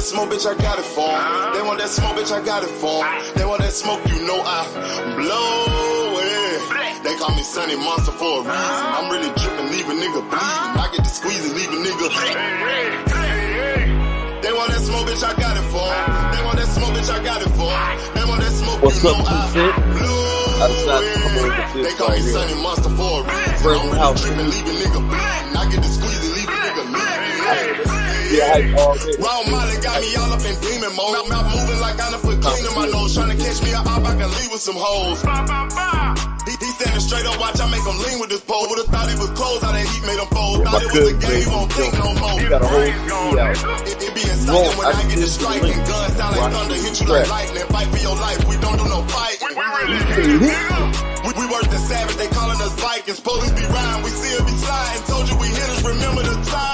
smoke, bitch, I got it for 'em. They want that smoke, bitch, I got it for 'em. They want that smoke, you know I blow it. They call me Sunny Monster for a reason. I'm really dripping, leave a nigga bleeding. I get to squeeze and leave a nigga. They want that smoke, bitch, I got it for 'em. They want that smoke, bitch, I got it for 'em. They want that smoke, What's you up, know I T-Fit? blow it. They call me Sunny Monster for a reason. I'm really dripping, leave a nigga bleeding. I get to squeeze and leave a nigga bleeding. Round Molly got me all up in demon mode. Mouth moving like I done put clean in my nose. Trying to catch me up, I can leave with some hoes. He standing straight up, watch I make him lean with this pole. Would've thought he was closed, how that heat made him fold. Thought it was a game, he won't think no more. It be exciting when I get the strike and guns sound like thunder, hit you like lightning. Fight for your life, we don't do no fight. We worse than savage, they calling us Vikings. Police be riding, we see it be sliding. Told you we hitters, remember the time.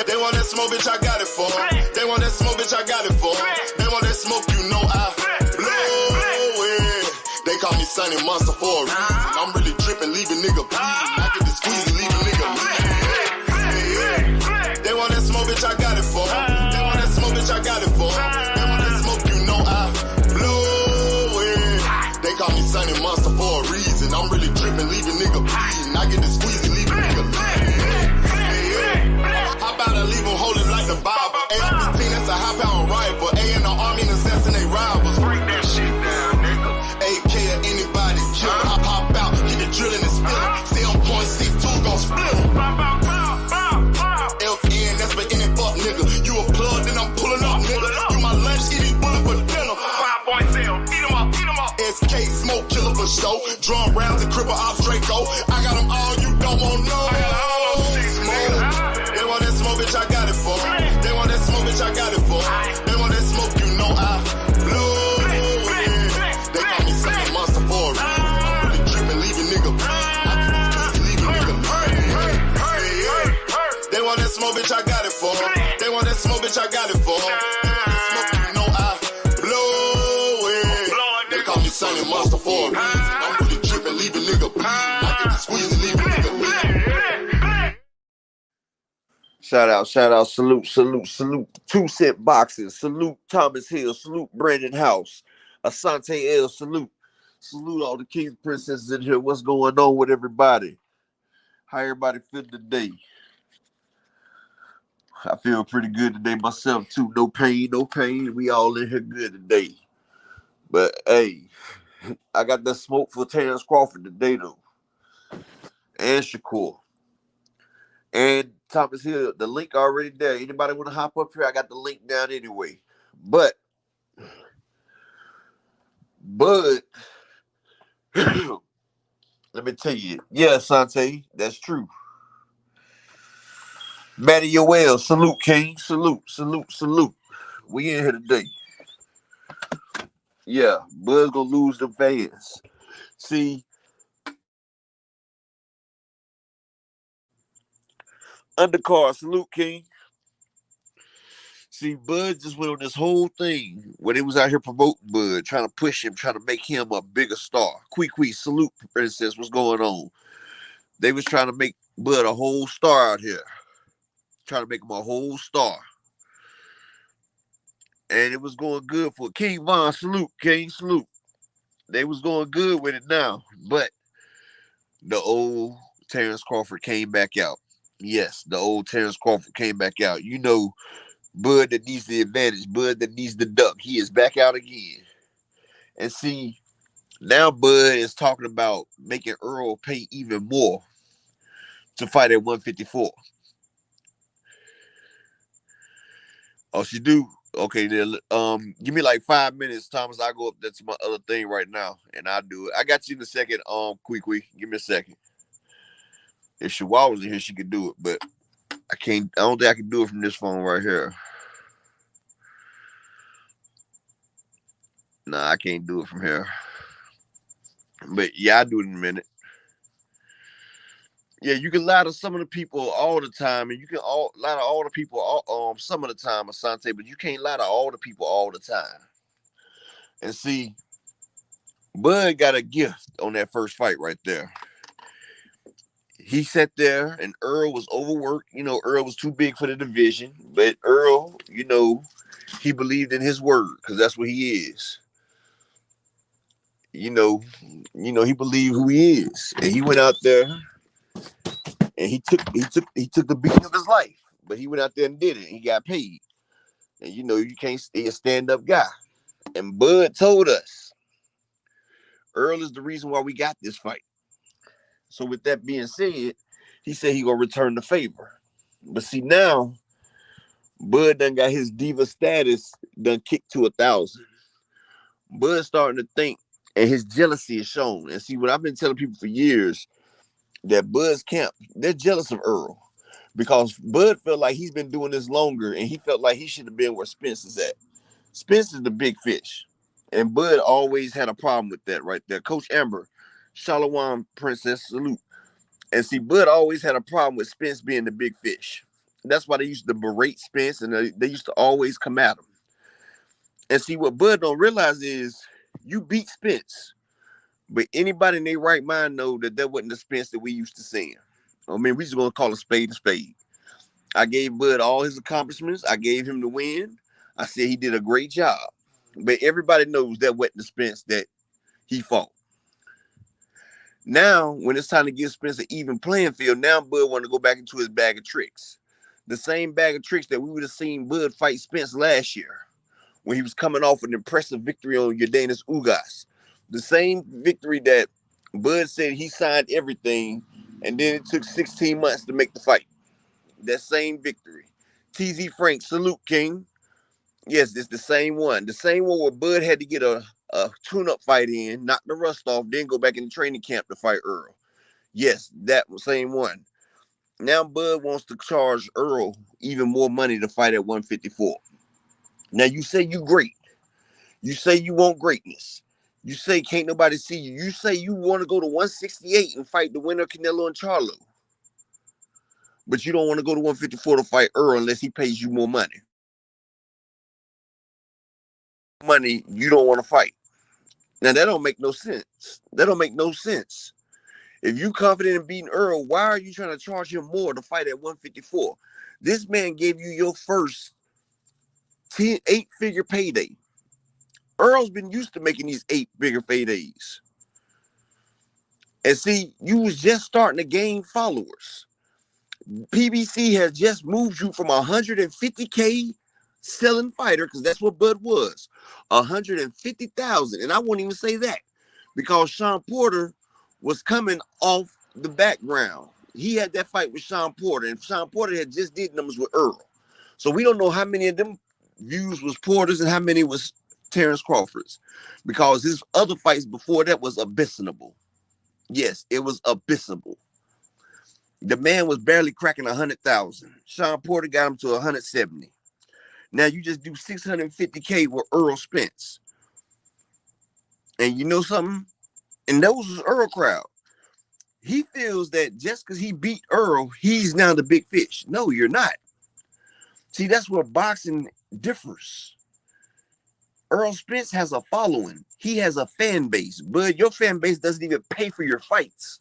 They want that smoke, bitch, I got it for 'em. They want that smoke, bitch, I got it for 'em. They want that smoke, you know I blow it. They call me Sunny Monster for a reason. I'm really dripping, leave a nigga bleeding. I get the squeeze and leave a nigga bleeding. They want that smoke, bitch, I got it for 'em. They want that smoke, bitch, I got it for 'em. They want that smoke, you know I blow it. They call me Sunny Monster for a reason. I'm really dripping, leave a nigga bleeding. I get the squeeze and leave a nigga bleeding. How about I leave them holding like the Bible? AR-15, that's a high-power rifle. A in the army and assassinate rivals. Break that shit down, nigga. AK or anybody kill. Hop out, get the drilling and spilling. 7.62 gon' split em. LN, that's for any fuck nigga. You a plug, then I'm pulling up, nigga. You my lunch, eating bullet for dinner. 5.0, eat 'em up, eat 'em up. SK, smoke killer for show. Drum rounds and cripple ops Draco. I got them all, you don't want no. They want that smoke, bitch, I got it for 'em. They want that smoke, bitch, I got it for 'em. They want that smoke, you know I blow it. They call me Sunny Monster for a reason. I'm really dripping, leave a nigga bleeding. I get the squeeze, leave a nigga bleeding. They want that smoke, bitch, I got it for 'em. They want that smoke, bitch, I got it for 'em. They want that smoke, you know I blow it. They call me Sunny Monster for a reason. I'm really dripping, leave a nigga bleeding. I get the squeeze and leave a nigga bleeding. Shout out, salute. 2-cent boxing, salute Thomas Hill, salute Brandon House, Asante L, salute all the kings and princesses in here. What's going on with everybody? How everybody feel today? I feel pretty good today myself too. No pain. We all in here good today. But hey, I got that smoke for Terrence Crawford today though, and Shakur. And Thomas Hill, the link already there. Anybody want to hop up here? I got the link down anyway. But Bud, let me tell you. Yeah, Sante, that's true. Matty Yoel, salute, King. Salute. We in here today. Yeah, Bud's gonna lose them fans. See, undercard, salute, King. See, Bud just went on this whole thing when he was out here promoting Bud, trying to push him, trying to make him a bigger star. Quee, salute, princess. What's going on? They was trying to make Bud a whole star out here. Trying to make him a whole star. And it was going good for King Von, salute, King, salute. They was going good with it now. But the old Terrence Crawford came back out. Yes, the old Terrence Crawford came back out. You know, Bud that needs the advantage, Bud that needs the duck. He is back out again. And see, now Bud is talking about making Earl pay even more to fight at 154. Oh, she do? Okay, then give me like 5 minutes, Thomas. I'll go up there to my other thing right now, and I'll do it. I got you in a second, Quee. Give me a second. If Shawal was in here, she could do it, but I can't. I don't think I can do it from this phone right here. Nah, I can't do it from here. But yeah, I'll do it in a minute. Yeah, you can lie to some of the people all the time, and you can lie to all the people some of the time, Asante, but you can't lie to all the people all the time. And see, Bud got a gift on that first fight right there. he sat there and Earl was overworked. You know, Earl was too big for the division, but Earl, you know, he believed in his word because that's what he is. You know, he believed who he is, and he went out there and he took the beating of his life, but he went out there and did it. And he got paid, and you know, you can't stay a stand up guy. And Bud told us Earl is the reason why we got this fight. So with that being said, he said he gonna return the favor. But see now, Bud done got his diva status done kicked to 1,000. Bud's starting to think, and his jealousy is shown. And see, what I've been telling people for years, that Bud's camp, they're jealous of Earl. Because Bud felt like he's been doing this longer, and he felt like he should have been where Spence is at. Spence is the big fish. And Bud always had a problem with that right there. Coach Amber, Shalom Princess, salute. And see, Bud always had a problem with Spence being the big fish. That's why they used to berate Spence, and they used to always come at him. And see, what Bud don't realize is you beat Spence, but anybody in their right mind know that that wasn't the Spence that we used to seeing. I mean, we just gonna call a spade a spade. I gave Bud all his accomplishments. I gave him the win. I said he did a great job. But everybody knows that wasn't the Spence that he fought. Now, when it's time to give Spence an even playing field, now Bud want to go back into his bag of tricks. The same bag of tricks that we would have seen Bud fight Spence last year when he was coming off an impressive victory on Yordanis Ugas. The same victory that Bud said he signed everything, and then it took 16 months to make the fight. That same victory. TZ Frank, salute, King. Yes, it's the same one. The same one where Bud had to get a tune-up fight in, knock the rust off, then go back in the training camp to fight Earl. Yes, that same one. Now Bud wants to charge Earl even more money to fight at 154. Now you say you great. You say you want greatness. You say can't nobody see you. You say you want to go to 168 and fight the winner Canelo and Charlo. But you don't want to go to 154 to fight Earl unless he pays you more money. Money you don't want to fight. Now that don't make no sense. That don't make no sense. If you confident in beating Earl, why are you trying to charge him more to fight at 154? This man gave you your first 8-figure payday. Earl's been used to making these 8-figure paydays. And see, you was just starting to gain followers. PBC has just moved you from 150K selling fighter, because that's what Bud was, 150,000. And I won't even say that, because Sean Porter was coming off the background. He had that fight with Sean Porter, and Sean Porter had just did numbers with Earl. So we don't know how many of them views was Porter's and how many was Terrence Crawford's, because his other fights before that was abysmal. Yes, it was abysmal. The man was barely cracking 100,000. Sean Porter got him to 170. Now you just do 650K with Earl Spence. And you know something? And that was his Earl crowd. He feels that just because he beat Earl, he's now the big fish. No, you're not. See, that's where boxing differs. Earl Spence has a following. He has a fan base. But your fan base doesn't even pay for your fights.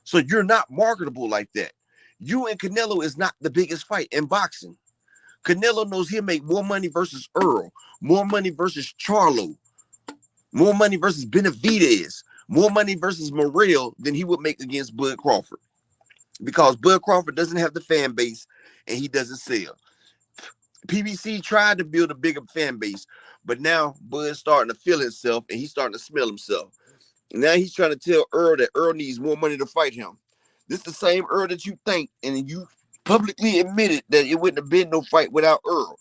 So you're not marketable like that. You and Canelo is not the biggest fight in boxing. Canelo knows he'll make more money versus Earl, more money versus Charlo, more money versus Benavidez, more money versus Morrell than he would make against Bud Crawford. Because Bud Crawford doesn't have the fan base and he doesn't sell. PBC tried to build a bigger fan base, but now Bud's starting to feel himself and he's starting to smell himself. Now he's trying to tell Earl that Earl needs more money to fight him. This is the same Earl that you thanked, and you publicly admitted that it wouldn't have been no fight without Earl.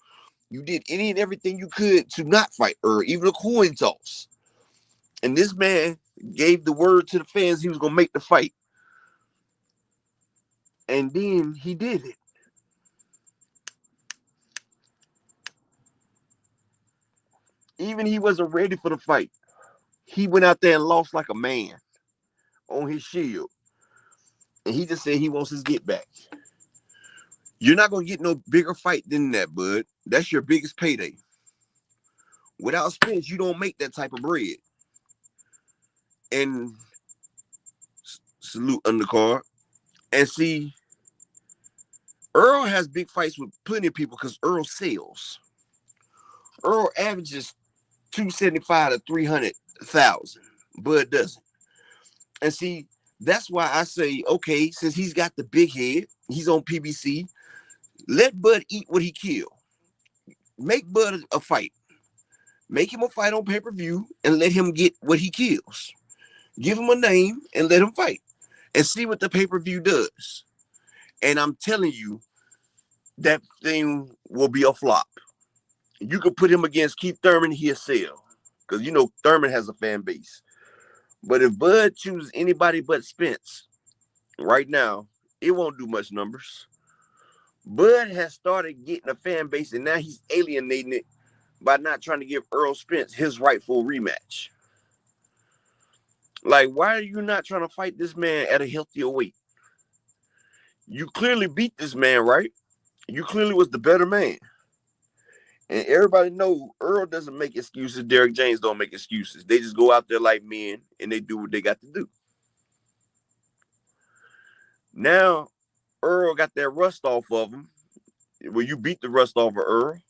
You did any and everything you could to not fight Earl, even a coin toss. And this man gave the word to the fans he was going to make the fight. And then he did it. Even he wasn't ready for the fight. He went out there and lost like a man on his shield. And he just said he wants his get back. You're not going to get no bigger fight than that, Bud. That's your biggest payday. Without Spence, you don't make that type of bread. And salute undercard. And see, Earl has big fights with plenty of people because Earl sells. Earl averages 275 to 300,000. Bud doesn't. And see, that's why I say, okay, since he's got the big head, he's on PBC, let Bud eat what he killed. Make Bud a fight. Make him a fight on pay-per-view and let him get what he kills. Give him a name and let him fight. And see what the pay-per-view does. And I'm telling you, that thing will be a flop. You could put him against Keith Thurman, he'll sell. Because, you know, Thurman has a fan base. But if Bud chooses anybody but Spence, right now, it won't do much numbers. Bud has started getting a fan base, and now he's alienating it by not trying to give Earl Spence his rightful rematch. Like, why are you not trying to fight this man at a healthier weight? You clearly beat this man, right? You clearly was the better man. And everybody know Earl doesn't make excuses. Derrick James don't make excuses. They just go out there like men and they do what they got to do. Now, Earl got that rust off of him. Well, you beat the rust off of Earl.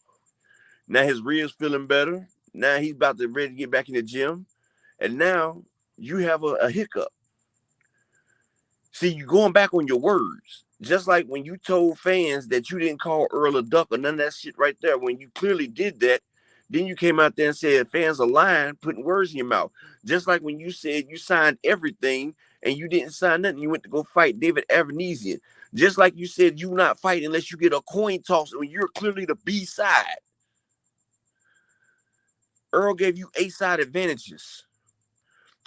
Now his ribs feeling better. Now he's about to ready to get back in the gym. And now you have a hiccup. See, you're going back on your words. Just like when you told fans that you didn't call Earl a duck or none of that shit right there. When you clearly did that, then you came out there and said fans are lying, putting words in your mouth. Just like when you said you signed everything and you didn't sign nothing. You went to go fight David Avanesian. Just like you said you not fight unless you get a coin toss when you're clearly the B side. Earl gave you A-side advantages.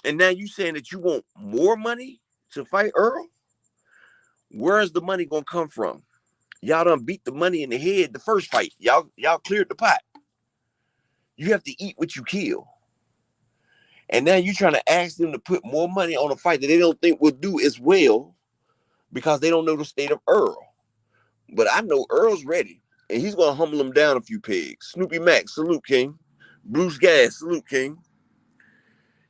And now you saying that you want more money to fight Earl? Where's the money gonna come from? Y'all done beat the money in the head the first fight. Y'all cleared the pot. You have to eat what you kill. And now you're trying to ask them to put more money on a fight that they don't think will do as well because they don't know the state of Earl. But I know Earl's ready, and he's gonna humble him down a few pegs. Snoopy Mac, salute, King. Bruce Gas, salute, King.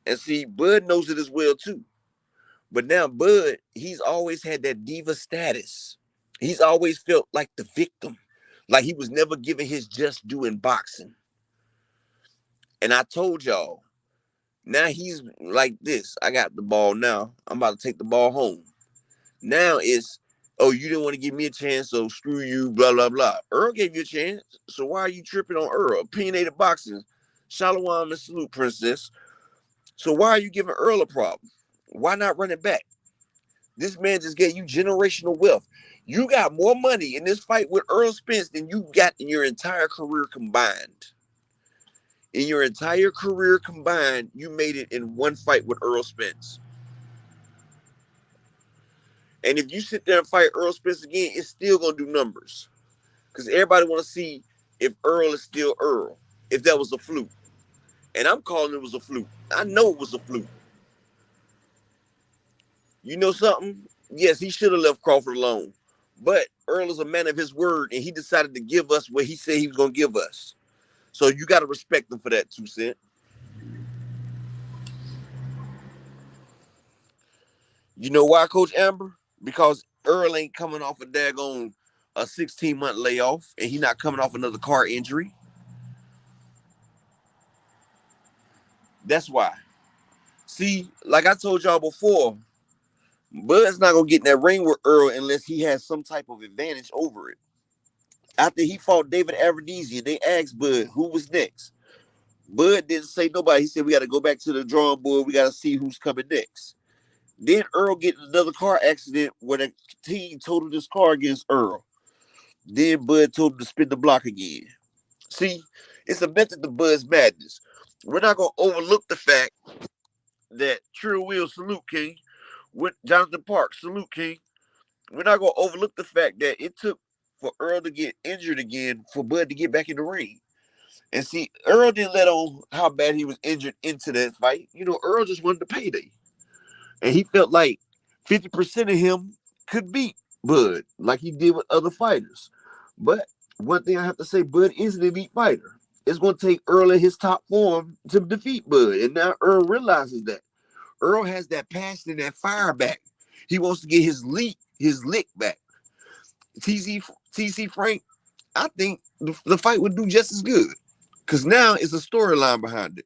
And see, Bud knows it as well too. But now Bud, he's always had that diva status. He's always felt like the victim, like he was never given his just due in boxing. And I told y'all, now he's like this. I got the ball now. I'm about to take the ball home. Now it's, oh, you didn't want to give me a chance, so screw you, blah, blah, blah. Earl gave you a chance, so why are you tripping on Earl? Opinionated boxing. Shalom and salute, princess. So why are you giving Earl a problem? Why not run it back? This man just gave you generational wealth. You got more money in this fight with Earl Spence than you got in your entire career combined. In your entire career combined, you made it in one fight with Earl Spence. And if you sit there and fight Earl Spence again, it's still going to do numbers. Because everybody want to see if Earl is still Earl, if that was a fluke. And I'm calling it was a fluke. I know it was a fluke. You know something? Yes, he should have left Crawford alone. But Earl is a man of his word, and he decided to give us what he said he was going to give us. So you got to respect him for that, 2 Cent. You know why, Coach Amber? Because Earl ain't coming off a daggone a 16-month layoff, and he not coming off another car injury. That's why. See, like I told y'all before, Bud's not going to get in that ring with Earl unless he has some type of advantage over it. After he fought David Avanesian, they asked Bud who was next. Bud didn't say nobody. He said, we got to go back to the drawing board. We got to see who's coming next. Then Earl get in another car accident where the team totaled his car against Earl. Then Bud told him to spin the block again. See, it's a method to Bud's madness. We're not going to overlook the fact that True Will, salute, King, with Jonathan Park, salute, King. We're not going to overlook the fact that it took for Earl to get injured again for Bud to get back in the ring. And see, Earl didn't let on how bad he was injured into that fight. You know, Earl just wanted the payday. And he felt like 50% of him could beat Bud like he did with other fighters. But one thing I have to say, Bud is an elite fighter. It's going to take Earl in his top form to defeat Bud. And now Earl realizes that. Earl has that passion and that fire back. He wants to get his lick back. TC Frank, I think the fight would do just as good. Because now it's a storyline behind it.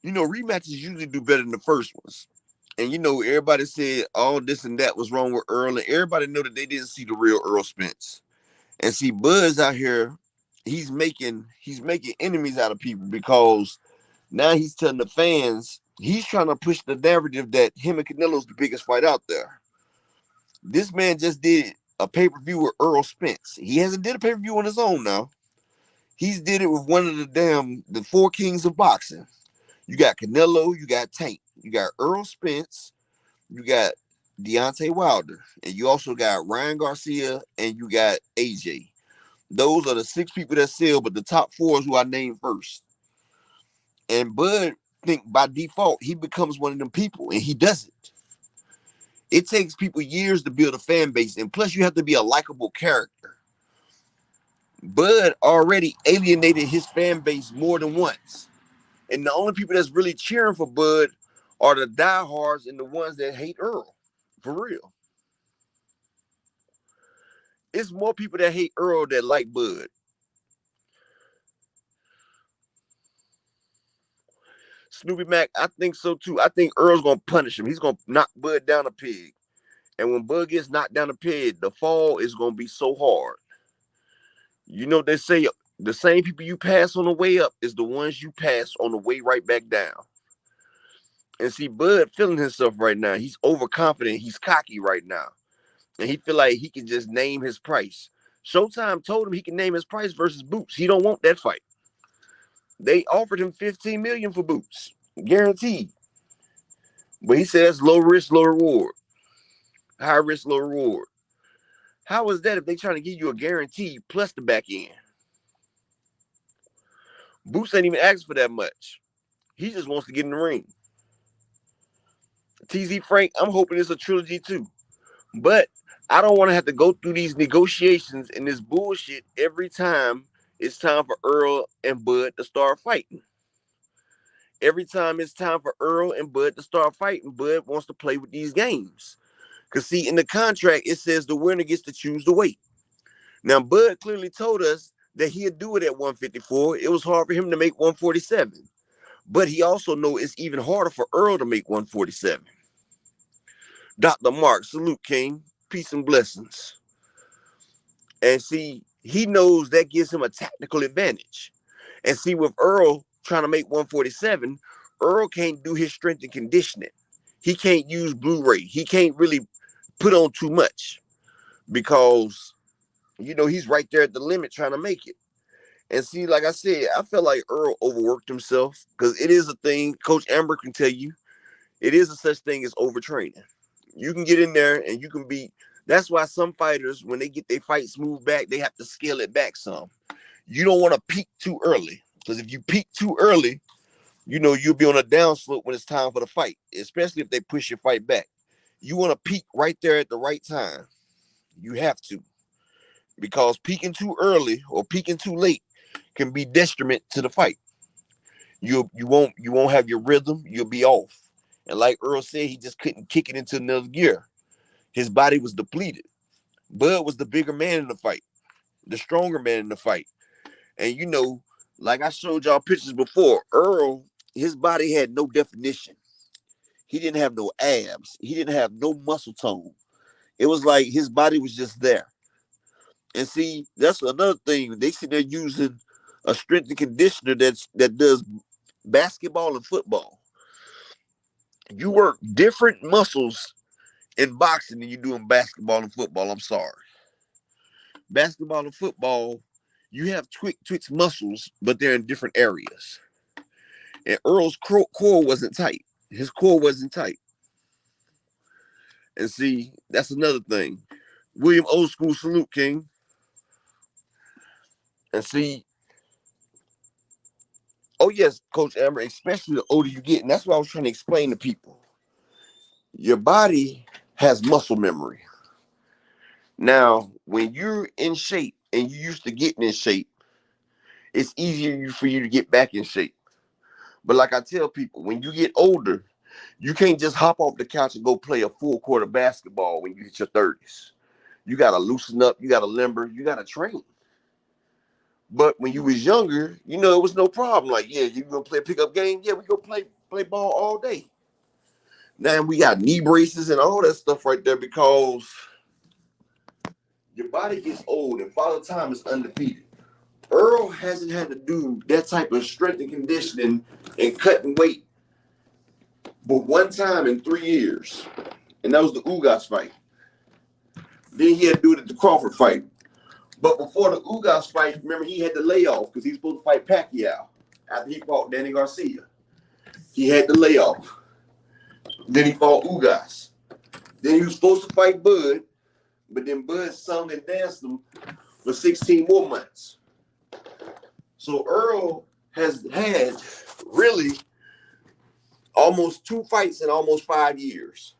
You know, rematches usually do better than the first ones. And you know, everybody said all this and that was wrong with Earl, and everybody know that they didn't see the real Earl Spence. And see, Bud's out here, he's making enemies out of people because now he's telling the fans, he's trying to push the narrative that him and Canelo's the biggest fight out there. This man just did a pay-per-view with Earl Spence. He hasn't did a pay-per-view on his own now. He's did it with one of the four kings of boxing. You got Canelo, you got Tank, you got Earl Spence, you got Deontay Wilder, and you also got Ryan Garcia, and you got AJ. Those are the 6 people that sell, but the top 4 is who I named first. And Bud think by default he becomes one of them people, and he doesn't. It takes people years to build a fan base, and plus you have to be a likable character. Bud already alienated his fan base more than once. And the only people that's really cheering for Bud are the diehards and the ones that hate Earl. For real. It's more people that hate Earl that like Bud. Snoopy Mac, I think so too. I think Earl's going to punish him. He's going to knock Bud down a peg. And when Bud gets knocked down a peg, the fall is going to be so hard. You know, they say the same people you pass on the way up is the ones you pass on the way right back down. And see, Bud feeling himself right now. He's overconfident. He's cocky right now. And he feel like he can just name his price. Showtime told him he can name his price versus Boots. He don't want that fight. They offered him $15 million for Boots. Guaranteed. But he says low risk, low reward. High risk, low reward. How is that if they trying to give you a guarantee plus the back end? Boots ain't even asking for that much. He just wants to get in the ring. TZ Frank, I'm hoping it's a trilogy too. But I don't want to have to go through these negotiations and this bullshit every time it's time for Earl and Bud to start fighting. Every time it's time for Earl and Bud to start fighting, Bud wants to play with these games. Because, see, in the contract, it says the winner gets to choose the weight. Now, Bud clearly told us that he'd do it at 154. It was hard for him to make 147. But he also knows it's even harder for Earl to make 147. Dr. Mark, salute, King. Peace and blessings. And see, he knows that gives him a tactical advantage. And see, with Earl trying to make 147, Earl can't do his strength and conditioning. He can't use Blu-ray. He can't really put on too much because, you know, he's right there at the limit trying to make it. And see, like I said, I felt like Earl overworked himself because it is a thing. Coach Amber can tell you, it is a such thing as overtraining. You can get in there and you can be. That's why some fighters, when they get their fights moved back, they have to scale it back some. You don't want to peak too early because if you peak too early, you know, you'll be on a downslope when it's time for the fight, especially if they push your fight back. You want to peak right there at the right time. You have to. Because peaking too early or peaking too late can be detriment to the fight. You won't have your rhythm. You'll be off. And like Earl said, he just couldn't kick it into another gear. His body was depleted. Bud was the bigger man in the fight, the stronger man in the fight. And you know, like I showed y'all pictures before, Earl, his body had no definition. He didn't have no abs. He didn't have no muscle tone. It was like his body was just there. And see, that's another thing. They see they're using a strength and conditioner that does basketball and football. You work different muscles in boxing than you do in basketball and football. I'm sorry. Basketball and football, you have twitch muscles, but they're in different areas. And Earl's core wasn't tight. His core wasn't tight. And see, that's another thing. William Old School, salute, King. And see, oh yes, Coach Amber, especially the older you get, and that's what I was trying to explain to people. Your body has muscle memory. Now, when you're in shape and you're used to getting in shape, it's easier for you to get back in shape. But like I tell people, when you get older, You can't just hop off the couch and go play a full court of basketball when you hit your 30s. You got to loosen up. You got to limber. You got to train. But when you was younger, you know, it was no problem. Like, yeah, you gonna play a pickup game? Yeah, we go play ball all day. Now we got knee braces and all that stuff right there because your body gets old and Father Time is undefeated. Earl hasn't had to do that type of strength and conditioning and cutting weight but one time in 3 years, and that was the Ugas fight. Then he had to do it at the Crawford fight. But before the Ugas fight, remember, he had to lay off because he was supposed to fight Pacquiao after he fought Danny Garcia. He had to lay off. Then he fought Ugas. Then he was supposed to fight Bud, but then Bud sung and danced him for 16 more months. So Earl has had really almost 2 fights in almost 5 years.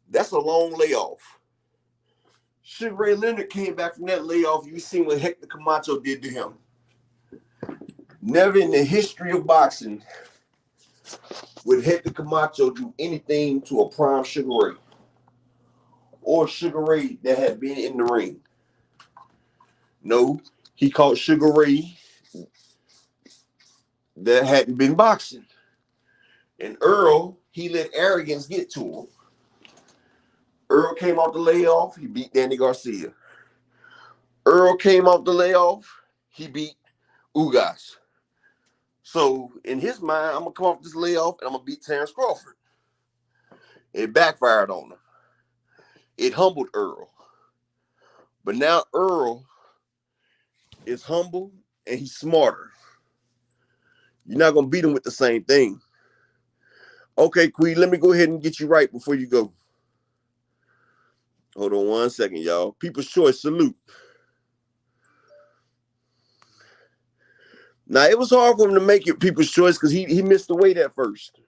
That's a long layoff. Sugar Ray Leonard came back from that layoff. You seen what Hector Camacho did to him. Never in the history of boxing would Hector Camacho do anything to a prime Sugar Ray or Sugar Ray that had been in the ring. No, he caught Sugar Ray that hadn't been boxing. And Earl, he let arrogance get to him. Earl came off the layoff, he beat Danny Garcia. Earl came off the layoff, he beat Ugas. So in his mind, I'm gonna come off this layoff and I'm gonna beat Terrence Crawford. It backfired on him. It humbled Earl. But now Earl is humble and he's smarter. You're not gonna beat him with the same thing. Okay, Queen, let me go ahead and get you right before you go. Hold on 1 second, y'all. People's Choice, salute. Now, it was hard for him to make it People's Choice because he missed the weight at first.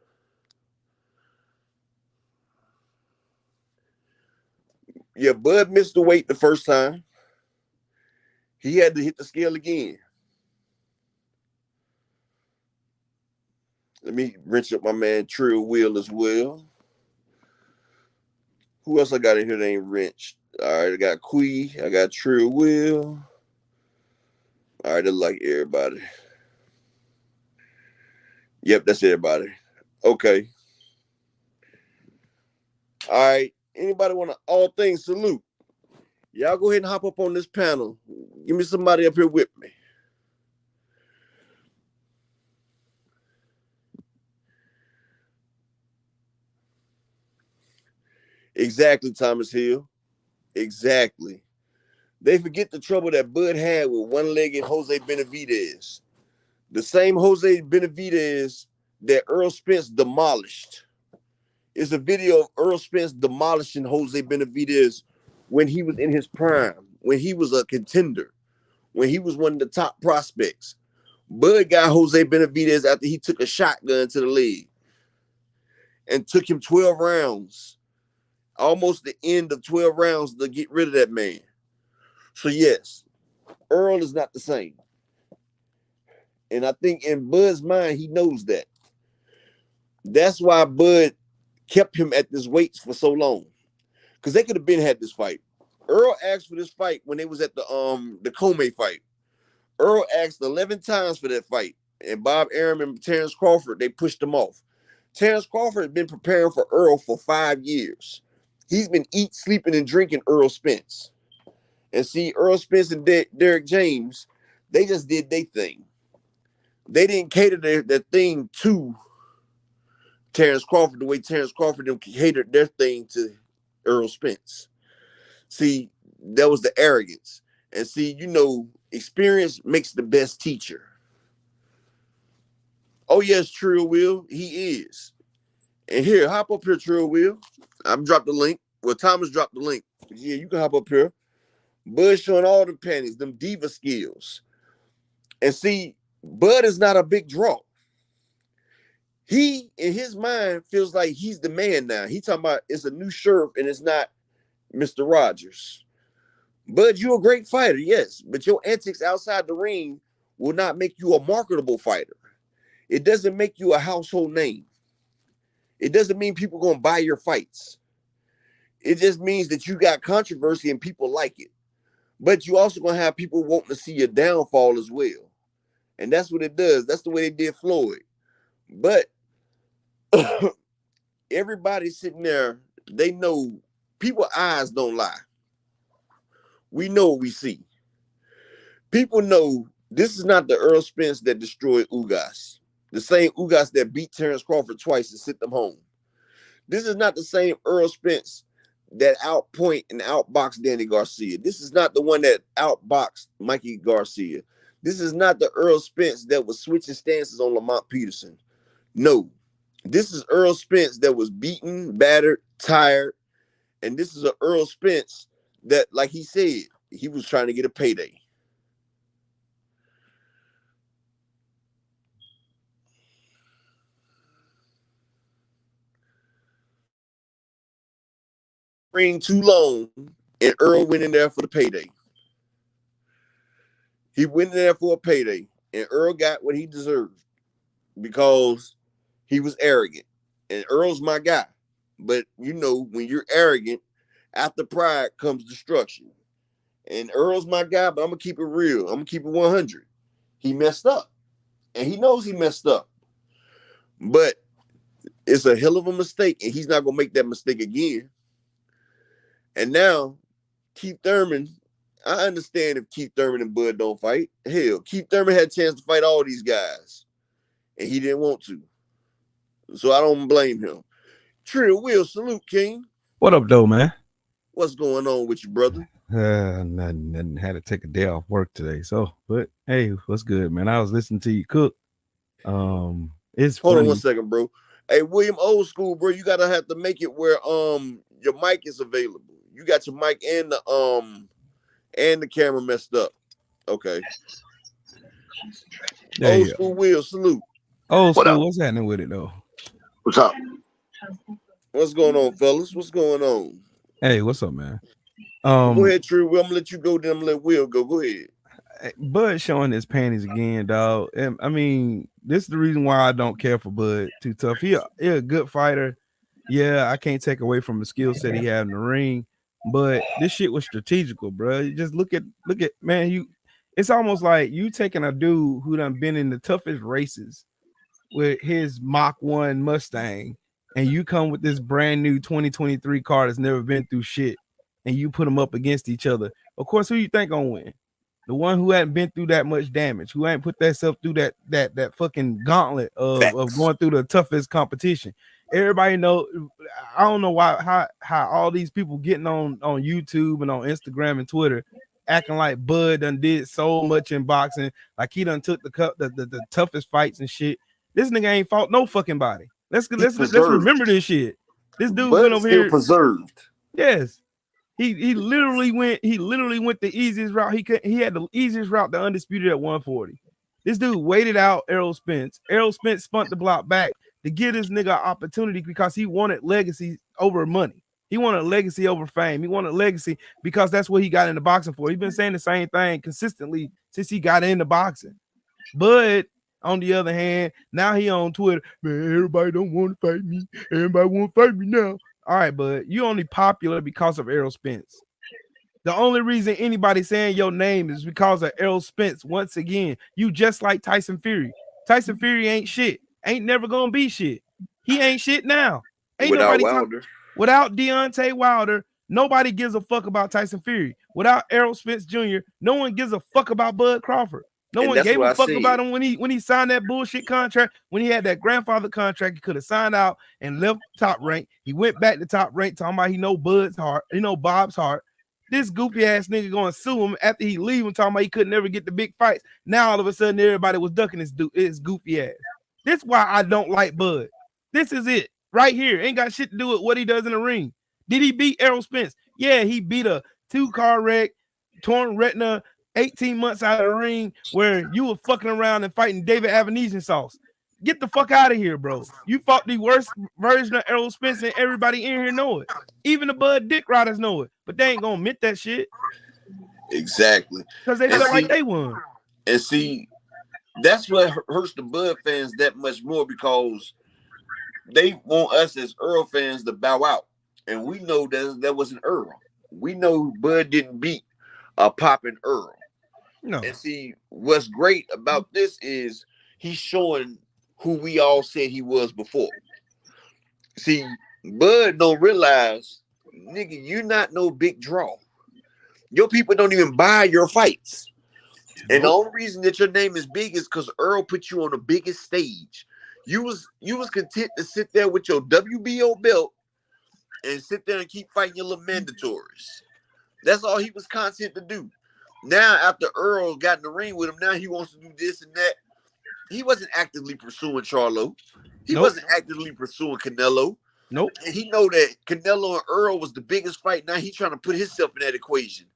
Yeah, Bud missed the weight the first time. He had to hit the scale again. Let me wrench up my man Trill Will as well. Who else I got in here that ain't wrenched? All right, I got Quee. I got Trill Will. All right, I like everybody. Yep, that's everybody. Okay. All right. Anybody want to all things salute? Y'all go ahead and hop up on this panel. Give me somebody up here with me. Exactly, Thomas Hill. Exactly. They forget the trouble that Bud had with one-legged Jose Benavidez. The same Jose Benavidez that Earl Spence demolished. It's a video of Earl Spence demolishing Jose Benavidez when he was in his prime, when he was a contender, when he was one of the top prospects. Bud got Jose Benavidez after he took a shotgun to the leg and took him 12 rounds, almost the end of 12 rounds to get rid of that man. So yes, Earl is not the same. And I think in Bud's mind, he knows that. That's why Bud kept him at this weight for so long. Because they could have been had this fight. Earl asked for this fight when they was at the Comey fight. Earl asked 11 times for that fight. And Bob Arum and Terrence Crawford, they pushed him off. Terrence Crawford has been preparing for Earl for 5 years. He's been eating, sleeping, and drinking Earl Spence. And see, Earl Spence and Derek James, they just did their thing. They didn't cater their thing to Terrence Crawford the way Terrence Crawford catered their thing to Earl Spence. See, that was the arrogance. And see, you know, experience makes the best teacher. Oh, yes, Trill Will. He is. And here, hop up here, Trill Will. I've dropped the link. Well, Thomas dropped the link. Yeah, you can hop up here. Bud showing all the panties, them diva skills. And see, Bud is not a big draw. He, in his mind, feels like he's the man now. He talking about it's a new sheriff and it's not Mr. Rogers. Bud, you're a great fighter, yes, but your antics outside the ring will not make you a marketable fighter. It doesn't make you a household name. It doesn't mean people gonna buy your fights. It just means that you got controversy and people like it. But you also gonna have people wanting to see your downfall as well. And that's what it does. That's the way they did Floyd. But everybody sitting there, they know people's eyes don't lie. We know what we see. People know this is not the Earl Spence that destroyed Ugas. The same Ugas that beat Terrence Crawford twice and sent them home. This is not the same Earl Spence that outpoint and outboxed Danny Garcia. This is not the one that outboxed Mikey Garcia. This is not the Earl Spence that was switching stances on Lamont Peterson. No. This is Earl Spence that was beaten, battered, tired. And this is an Earl Spence that, like he said, he was trying to get a payday. Ring too long, and Earl went in there for the payday. He went in there for a payday, and Earl got what he deserved because he was arrogant. And Earl's my guy. But, you know, when you're arrogant, after pride comes destruction. And Earl's my guy, but I'm going to keep it real. I'm going to keep it 100. He messed up. And he knows he messed up. But it's a hell of a mistake, and he's not going to make that mistake again. And now, Keith Thurman, I understand if Keith Thurman and Bud don't fight. Hell, Keith Thurman had a chance to fight all these guys, and he didn't want to. So I don't blame him. Trill Will, salute, King. What up, though, man? What's going on with you, brother? Nothing. Had to take a day off work today. So, but hey, what's good, man? I was listening to you cook. It's Hold funny. on 1 second, bro. Hey, William, old school, bro. You gotta have to make it where your mic is available. You got your mic and the camera messed up. Okay. There Old you school Will, salute. Old What school, up? what's happening with it though? What's up? What's going on, fellas? What's going on? Hey, what's up, man? Go ahead, True. Will. I'm gonna let you go, then I'm gonna let Will go. Go ahead. Bud showing his panties again, dog. And I mean, this is the reason why I don't care for Bud too tough. He a good fighter. Yeah, I can't take away from the skill set he had in the ring, but this shit was strategical, bro. You just look at man. It's almost like you taking a dude who done been in the toughest races with his Mach 1 Mustang, and you come with this brand new 2023 car that's never been through shit, and you put them up against each other. Of course, who you think gonna win? The one who hadn't been through that much damage, who ain't put themselves through that fucking gauntlet of going through the toughest competition. Everybody know. I don't know why how all these people getting on YouTube and on Instagram and Twitter acting like Bud done did so much in boxing, like he done took the toughest fights and shit. This nigga ain't fought no fucking body. Let's remember this shit. This dude Bud went over still here preserved. Yes. He literally went the easiest route. He had the easiest route to undisputed at 140. This dude waited out Errol Spence. Errol Spence spun the block back to give this nigga an opportunity because he wanted legacy over money. He wanted legacy over fame. He wanted legacy because that's what he got into boxing for. He's been saying the same thing consistently since he got into boxing. But on the other hand, now he on Twitter, man, everybody don't want to fight me. Everybody want to fight me now. All right, but you only popular because of Errol Spence. The only reason anybody saying your name is because of Errol Spence. Once again, you just like Tyson Fury. Tyson Fury ain't shit. Ain't never gonna be shit. He ain't shit now. Ain't Without nobody Wilder. Without Deontay Wilder, nobody gives a fuck about Tyson Fury. Without Errol Spence Jr., no one gives a fuck about Bud Crawford. No one gave a fuck about him when he signed that bullshit contract. When he had that grandfather contract, he could have signed out and left top rank. He went back to top rank, talking about he know Bud's heart, he know Bob's heart. This goofy ass nigga going to sue him after he leave him, talking about he could never get the big fights. Now all of a sudden everybody was ducking his goofy ass. This is why I don't like Bud. This is it right here. Ain't got shit to do with what he does in the ring. Did he beat Errol Spence? Yeah, he beat a 2-car wreck, torn retina, 18 months out of the ring where you were fucking around and fighting David Avenesian sauce. Get the fuck out of here, bro. You fought the worst version of Errol Spence and everybody in here know it. Even the Bud Dick Riders know it, but they ain't gonna admit that shit. Exactly. Because they felt like they won. And see, That's what hurts the Bud fans that much more because they want us as Earl fans to bow out. And we know that wasn't Earl. We know Bud didn't beat a popping Earl. No. And see, what's great about this is he's showing who we all said he was before. See, Bud don't realize, nigga, you're not no big draw. Your people don't even buy your fights. And the only reason that your name is big is because Earl put you on the biggest stage. You was content to sit there with your WBO belt and sit there and keep fighting your little mandatories. That's all he was content to do. Now, after Earl got in the ring with him, now he wants to do this and that. He wasn't actively pursuing Charlo. He wasn't actively pursuing Canelo. Nope. And he know that Canelo and Earl was the biggest fight. Now he's trying to put himself in that equation.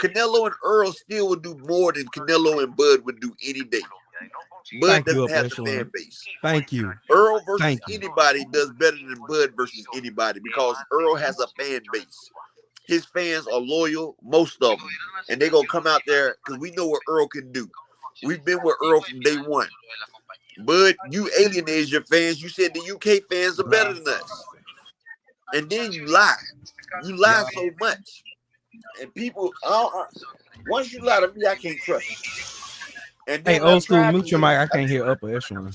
Canelo and Earl still would do more than Canelo and Bud would do any day. Bud doesn't have the fan base. Thank you. Earl versus anybody does better than Bud versus anybody because Earl has a fan base. His fans are loyal, most of them. And they're going to come out there because we know what Earl can do. We've been with Earl from day one. Bud, you alienated your fans. You said the UK fans are better than us. And then you lie. You lie so much. And people, once you lie to me, I can't trust you. And then hey, old school, mute your mic. I can't hear upper echelon.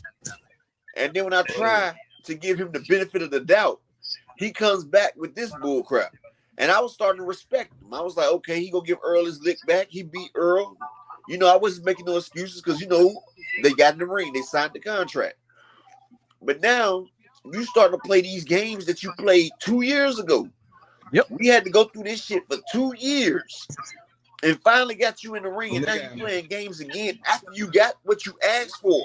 And then when I try to give him the benefit of the doubt, he comes back with this bull crap. And I was starting to respect him. I was like, okay, he gonna give Earl his lick back. He beat Earl. You know, I wasn't making no excuses because, you know, they got in the ring. They signed the contract. But now you start to play these games that you played 2 years ago. Yep. We had to go through this shit for 2 years and finally got you in the ring. And now you're playing games again after you got what you asked for.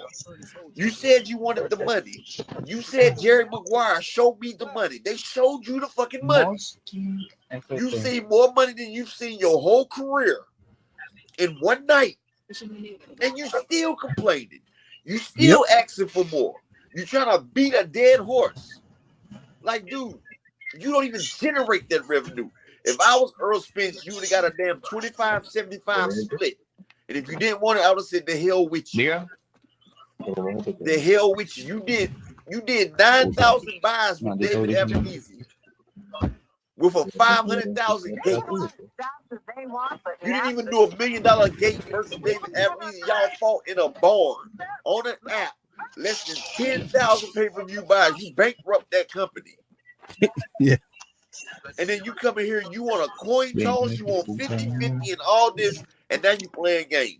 You said you wanted the money. You said Jerry Maguire showed me the money. They showed you the fucking money. You see more money than you've seen your whole career in one night. And you still complaining. You still asking for more. You trying to beat a dead horse. Like, dude, you don't even generate that revenue. If I was Earl Spence, you would have got a damn 25-75 split. And if you didn't want it, I would have said the hell with you. Yeah. The hell with you. You did 9,000 buys with David Avenesi with a 500,000 gate. You didn't even do $1 million gate versus David Avenesi. Y'all fought in a barn on an app. Less than 10,000 pay-per-view buys. You bankrupt that company. Yeah. And then you come in here, you want a coin toss, you want 50-50 and all this, and now you playing games.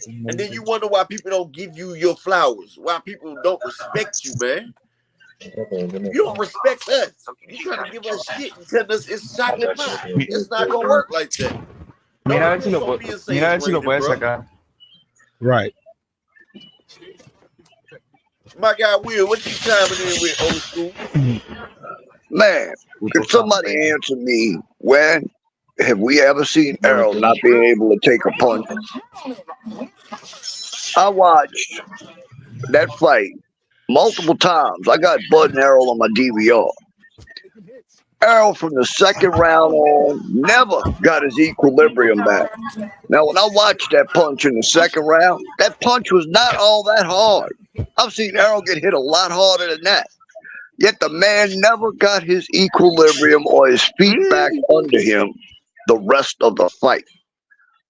And then you wonder why people don't give you your flowers, why people don't respect you, man. You don't respect us. You trying to give us shit and tell us it's chocolate pie. It's not gonna work like that. Mira a ver si lo puedes sacar. Right. My guy Will, what you chiming in with, old school? Man, could somebody answer me, when have we ever seen Errol not being able to take a punch? I watched that fight multiple times. I got Bud and Errol on my DVR. Errol from the second round on never got his equilibrium back. Now, when I watched that punch in the second round, that punch was not all that hard. I've seen Errol get hit a lot harder than that. Yet the man never got his equilibrium or his feet back under him the rest of the fight.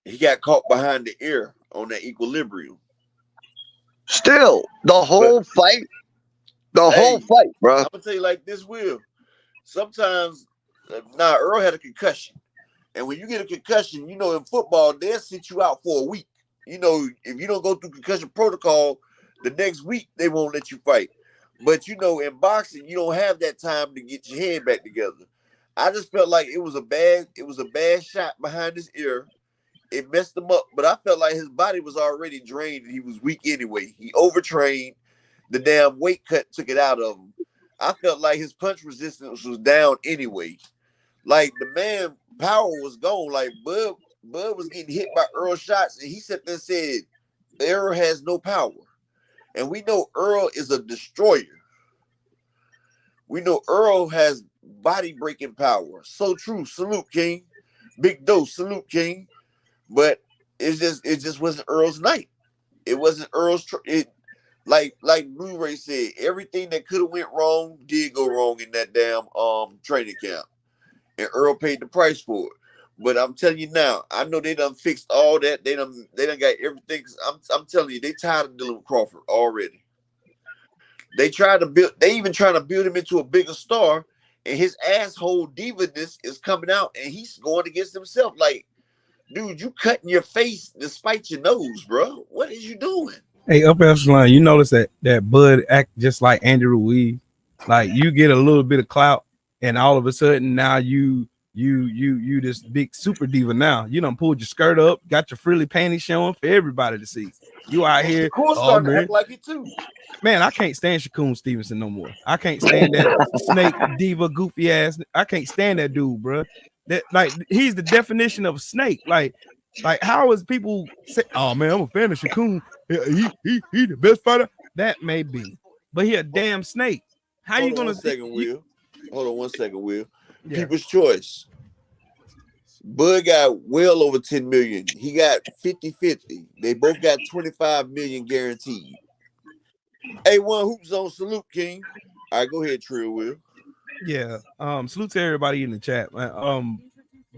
He got caught behind the ear on that equilibrium. Still, the whole fight, bro. I'm gonna tell you like this, Will. Sometimes, Earl had a concussion, and when you get a concussion, you know, in football they'll sit you out for a week. You know, if you don't go through concussion protocol, the next week they won't let you fight. But, you know, in boxing, you don't have that time to get your head back together. I just felt like it was a bad shot behind his ear. It messed him up, but I felt like his body was already drained and he was weak anyway. He overtrained. The damn weight cut took it out of him. I felt like his punch resistance was down anyway. Like, the man power was gone. Like, Bud was getting hit by Earl shots, and he sat there and said, Earl has no power. And we know Earl is a destroyer. We know Earl has body-breaking power. So true. Salute, King. Big dose. Salute, King. But it just wasn't Earl's night. It wasn't Earl's. Like Blu-ray said, everything that could have went wrong did go wrong in that damn training camp, and Earl paid the price for it. But I'm telling you now, I know they done fixed all that. They done got everything. I'm telling you, they tired of dealing with Crawford already. They even trying to build him into a bigger star, and his asshole diva-ness is coming out, and he's going against himself. Like, dude, you cutting your face despite your nose, bro. What is you doing? Hey, Up Echelon, you notice that Bud act just like Andy Ruiz. Like, you get a little bit of clout, and all of a sudden now you this big super diva now. You done pulled your skirt up, got your frilly panties showing for everybody to see. You out here. Oh, man. Act like it too. Man, I can't stand Shakur Stevenson no more. I can't stand that snake diva goofy ass. I can't stand that dude, bro. That, like, he's the definition of a snake. Like how is people say, oh man, I'm a fan of Shakur. He the best fighter. That may be, but he a damn snake. How you gonna Will? Hold on 1 second, Will. Yeah. People's choice. Bud got well over 10 million. He got 50-50. They both got 25 million guaranteed. A1 Hoop Zone, salute, King. All right, go ahead, Trill Will. Yeah. Salute to everybody in the chat.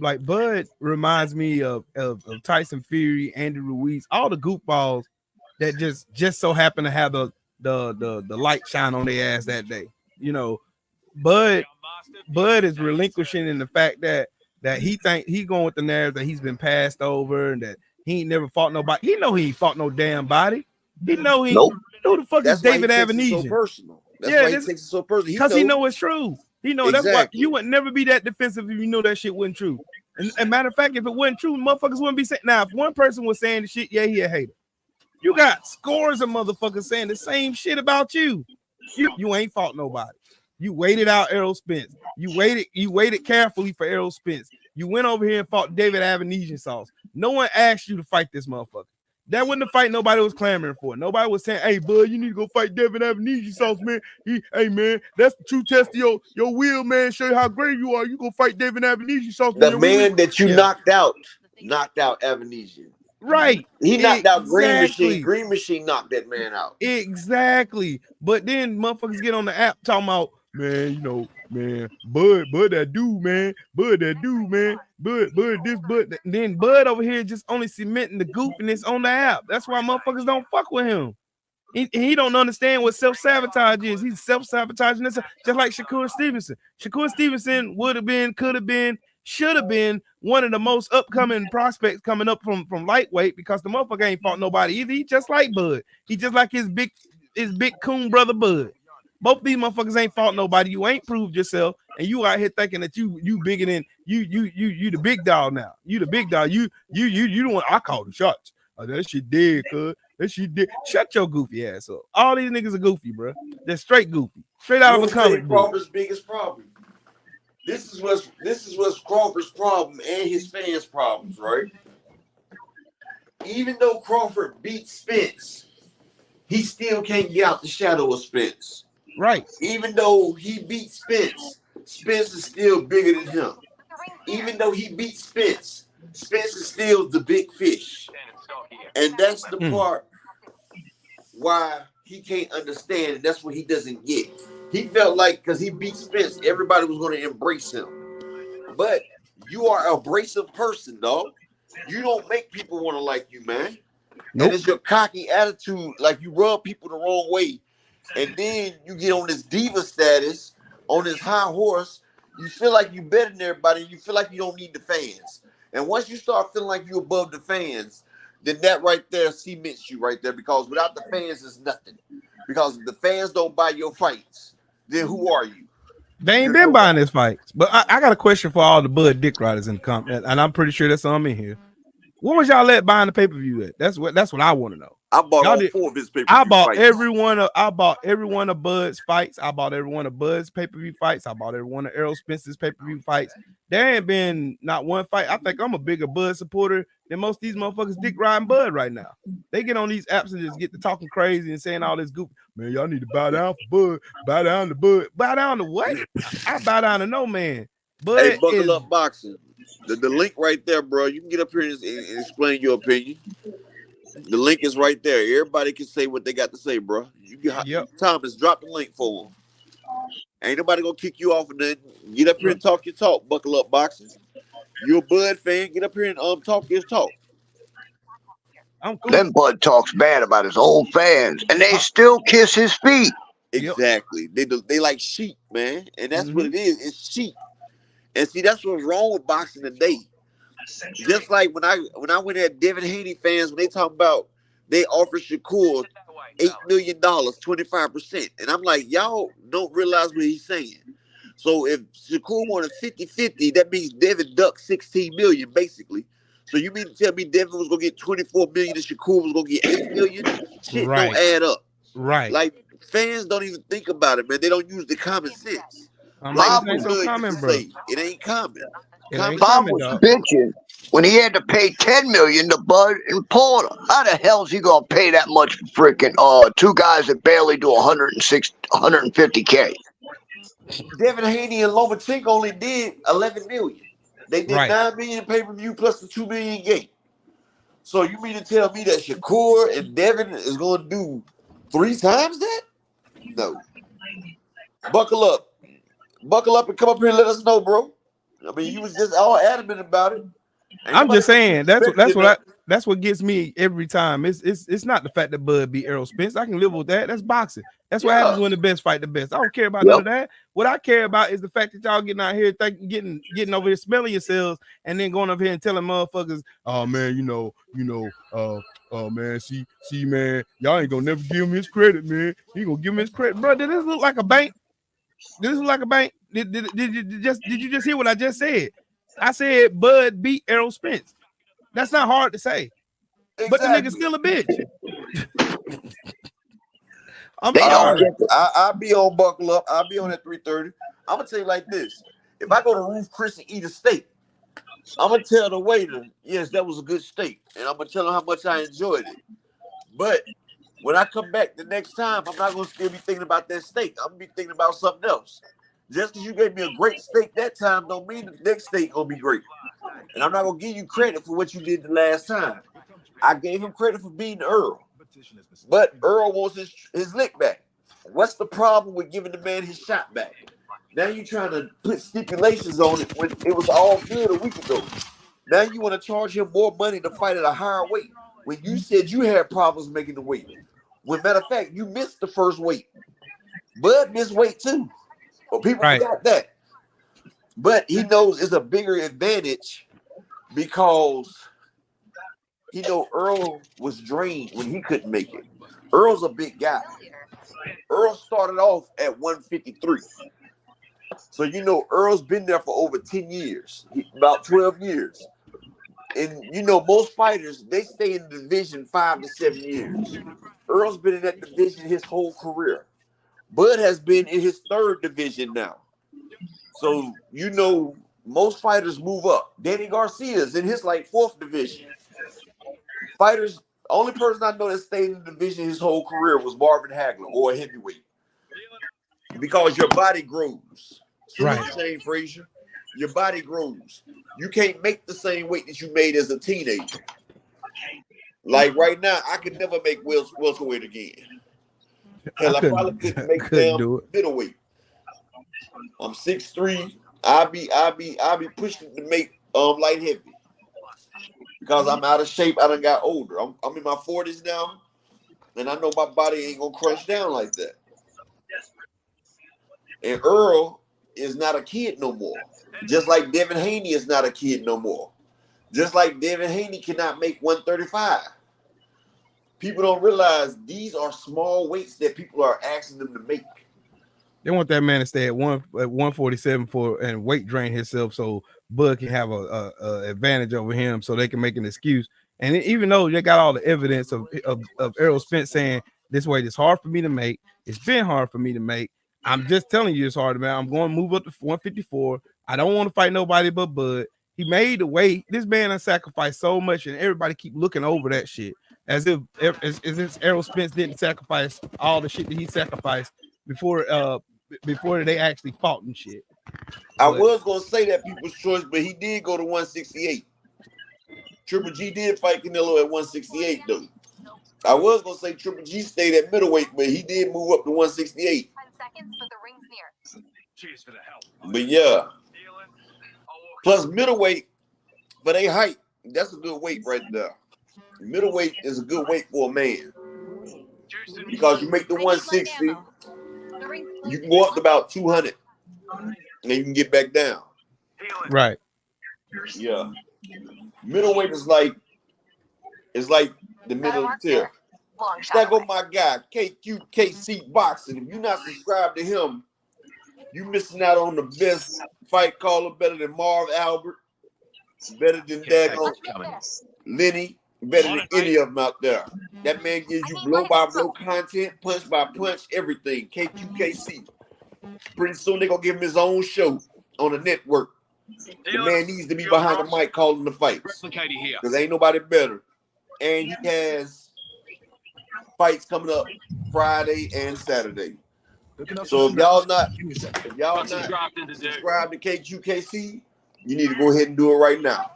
Like Bud reminds me of Tyson Fury, Andy Ruiz, all the goofballs that just so happen to have the light shine on their ass that day. You know, Bud is relinquishing in the fact that he think he's going with the narrative that he's been passed over and that he ain't never fought nobody. He know he ain't fought no damn body. He know he who the fuck is David Avenesian? So personal. That's why he takes it so personal. Because he know it's true. He know exactly. That's why you would never be that defensive if you know that shit wasn't true. And matter of fact, if it wasn't true, motherfuckers wouldn't be saying. Now, if one person was saying the shit, yeah, he a hater. You got scores of motherfuckers saying the same shit about you. You ain't fought nobody. You waited out Errol Spence. You waited carefully for Errol Spence. You went over here and fought David Avenesian sauce. No one asked you to fight this motherfucker. That wasn't the fight nobody was clamoring for. Nobody was saying, hey, bud, you need to go fight David Avenesian sauce, man. Hey, man, that's the true test of your will, man. Show you how great you are. You go fight David Avenesian sauce. The man that you knocked out Avenesian. Right. He knocked out Green Machine. Green Machine knocked that man out. Exactly. But then motherfuckers get on the app talking about, man, you know, man, Bud that dude, man. Bud that dude, man. Bud this, Bud that. Then Bud over here just only cementing the goofiness on the app. That's why motherfuckers don't fuck with him. He don't understand what self-sabotage is. He's self-sabotaging this, just like Shakur Stevenson. Shakur Stevenson would have been, could have been, should have been one of the most upcoming prospects coming up from lightweight because the motherfucker ain't fought nobody either. He just like Bud. He just like his big coon brother Bud. Both these motherfuckers ain't fought nobody. You ain't proved yourself, and you out here thinking that you bigger than you the big dog now. You the big dog. You the one. I call the shots. Oh, that shit dead, cuz. That shit dead. Shut your goofy ass up. All these niggas are goofy, bro. They're straight goofy. Straight out of a comic book. Crawford's biggest problem. This is what's Crawford's problem and his fans' problems, right? Even though Crawford beat Spence, he still can't get out the shadow of Spence. Right. Even though he beat Spence, Spence is still bigger than him. Even though he beat Spence, Spence is still the big fish. And that's the part why he can't understand, and that's what he doesn't get. He felt like because he beat Spence, everybody was going to embrace him. But you are an abrasive person, dog. You don't make people want to like you, man. Nope. And it's your cocky attitude, like you rub people the wrong way. And then you get on this diva status, on this high horse. You feel like you're better than everybody. You feel like you don't need the fans. And once you start feeling like you're above the fans, then that right there cements you right there. Because without the fans, it's nothing. Because if the fans don't buy your fights, then who are you? They ain't been buying his fights. But I got a question for all the Bud Dick riders in the comment, and I'm pretty sure there's some in here. What was y'all at buying the pay-per-view at? That's what I want to know. I bought all 4 of his pay-per-view I bought fights. I bought every one of Bud's fights. I bought every one of Bud's pay-per-view fights. I bought every one of Errol Spence's pay-per-view fights. There ain't been not one fight. I think I'm a bigger Bud supporter than most of these motherfuckers dick riding Bud right now. They get on these apps and just get to talking crazy and saying all this goofy. Man, y'all need to bow down for Bud. Bow down to Bud. Bow down to what? I bow down to no man. Bud hey, buckle up boxing. The link right there, bro. You can get up here and explain your opinion. The link is right there. Everybody can say what they got to say, bro. You got Thomas, drop the link for them. Ain't nobody gonna kick you off of nothing. Get up here and talk your talk. Buckle up, boxing. You a Bud fan? Get up here and talk his talk. I'm cool. Then Bud talks bad about his old fans, and they still kiss his feet. Exactly. They like sheep, man, and that's what it is. It's sheep. And see, that's what's wrong with boxing today. Just like when I went at Devin Haney fans, when they talk about they offered Shakur $8 million, 25%. And I'm like, y'all don't realize what he's saying. So if Shakur wanted 50-50, that means Devin ducked $16 million, basically. So you mean to tell me Devin was gonna get $24 million and Shakur was gonna get $8 million? Shit don't add up. Right. Like fans don't even think about it, man. They don't use the common sense. Bob was so common, bro. It ain't common. Bob was bitching when he had to pay $10 million to Bud and Porter. How the hell is he gonna pay that much for freaking two guys that barely do 150K? Devin Haney and Lomachenko only did $11 million. They did $9 million pay-per-view plus the $2 million gate. So you mean to tell me that Shakur and Devin is gonna do 3 times that? No. Buckle up and come up here and let us know, bro. I mean, you was just all adamant about it. I'm just saying that's what gets me every time. It's not the fact that Bud beat Errol Spence. I can live with that. That's boxing. That's what happens when the best fight the best. I don't care about none of that. What I care about is the fact that y'all getting out here getting over here smelling yourselves and then going over here and telling motherfuckers, oh man, man, see, man, y'all ain't gonna never give him his credit, man. He gonna give him his credit, bro. Did this look like a bank? Did you just hear what I just said? I said Bud beat Errol Spence. That's not hard to say. Exactly. But the nigga's still a bitch. I'll be on Buckle Up. I'll be on at 3:30. I'm gonna tell you like this. If I go to Ruth Chris and eat a steak, I'm gonna tell the waiter, yes, that was a good steak. And I'm gonna tell him how much I enjoyed it. But when I come back the next time, I'm not gonna still be thinking about that steak. I'm gonna be thinking about something else. Just because you gave me a great steak that time don't mean the next steak gonna be great. And I'm not gonna give you credit for what you did the last time. I gave him credit for beating Earl. But Earl wants his lick back. What's the problem with giving the man his shot back? Now you're trying to put stipulations on it when it was all good a week ago. Now you want to charge him more money to fight at a higher weight when you said you had problems making the weight. When matter of fact, you missed the first weight. Bud missed weight too. Well, people forgot that. But he knows it's a bigger advantage because he know Earl was drained when he couldn't make it. Earl's a big guy. Earl started off at 153. So you know Earl's been there for over 10 years, about 12 years. And you know most fighters, they stay in the division 5 to 7 years. Earl's been in that division his whole career. Bud has been in his 3rd division now. So you know most fighters move up. Danny Garcia's in his 4th division. Fighters, only person I know that stayed in the division his whole career was Marvin Hagler or a heavyweight. Because your body grows. Shane Frazier, your body grows. You can't make the same weight that you made as a teenager. Like right now, I could never make welterweight again. Hell, I probably couldn't make damn middleweight. I'm 6'3". I'll be pushing to make light heavy. Because I'm out of shape, I done got older. I'm in my 40s now, and I know my body ain't gonna crunch down like that. And Earl is not a kid no more. Just like Devin Haney is not a kid no more. Just like Devin Haney cannot make 135. People don't realize these are small weights that people are asking them to make. They want that man to stay at 147 and weight drain himself so Bud can have a advantage over him so they can make an excuse. And even though they got all the evidence of Errol Spence saying this weight is hard for me to make, it's been hard for me to make. I'm just telling you it's hard, man. I'm going to move up to 154. I don't want to fight nobody but Bud. He made the weight. This man has sacrificed so much, and everybody keep looking over that shit as if Errol Spence didn't sacrifice all the shit that he sacrificed before they actually fought and shit. I was gonna say that people's choice, but he did go to 168. Triple G did fight Canelo at 168 though. I was gonna say Triple G stayed at middleweight, but he did move up to 168. 10 seconds, but the ring's near. Cheers for the help. But yeah, plus middleweight, but they height. That's a good weight right there. Middleweight is a good weight for a man because you make the 160, you can go up to about 200, and you can get back down. Right. Yeah. Middleweight is like the middle of the tier. There go my guy, KC Boxing. If you're not subscribed to him, you missing out on the best fight caller, better than Marv Albert, better than Dagon Lenny, better than any of them out there. That man gives you blow by blow content, punch by punch, everything. KQKC. Pretty soon they're gonna give him his own show on the network. The man needs to be behind the mic calling the fights. Because ain't nobody better. And he has fights coming up Friday and Saturday. So if y'all not subscribed to KQKC, you need to go ahead and do it right now.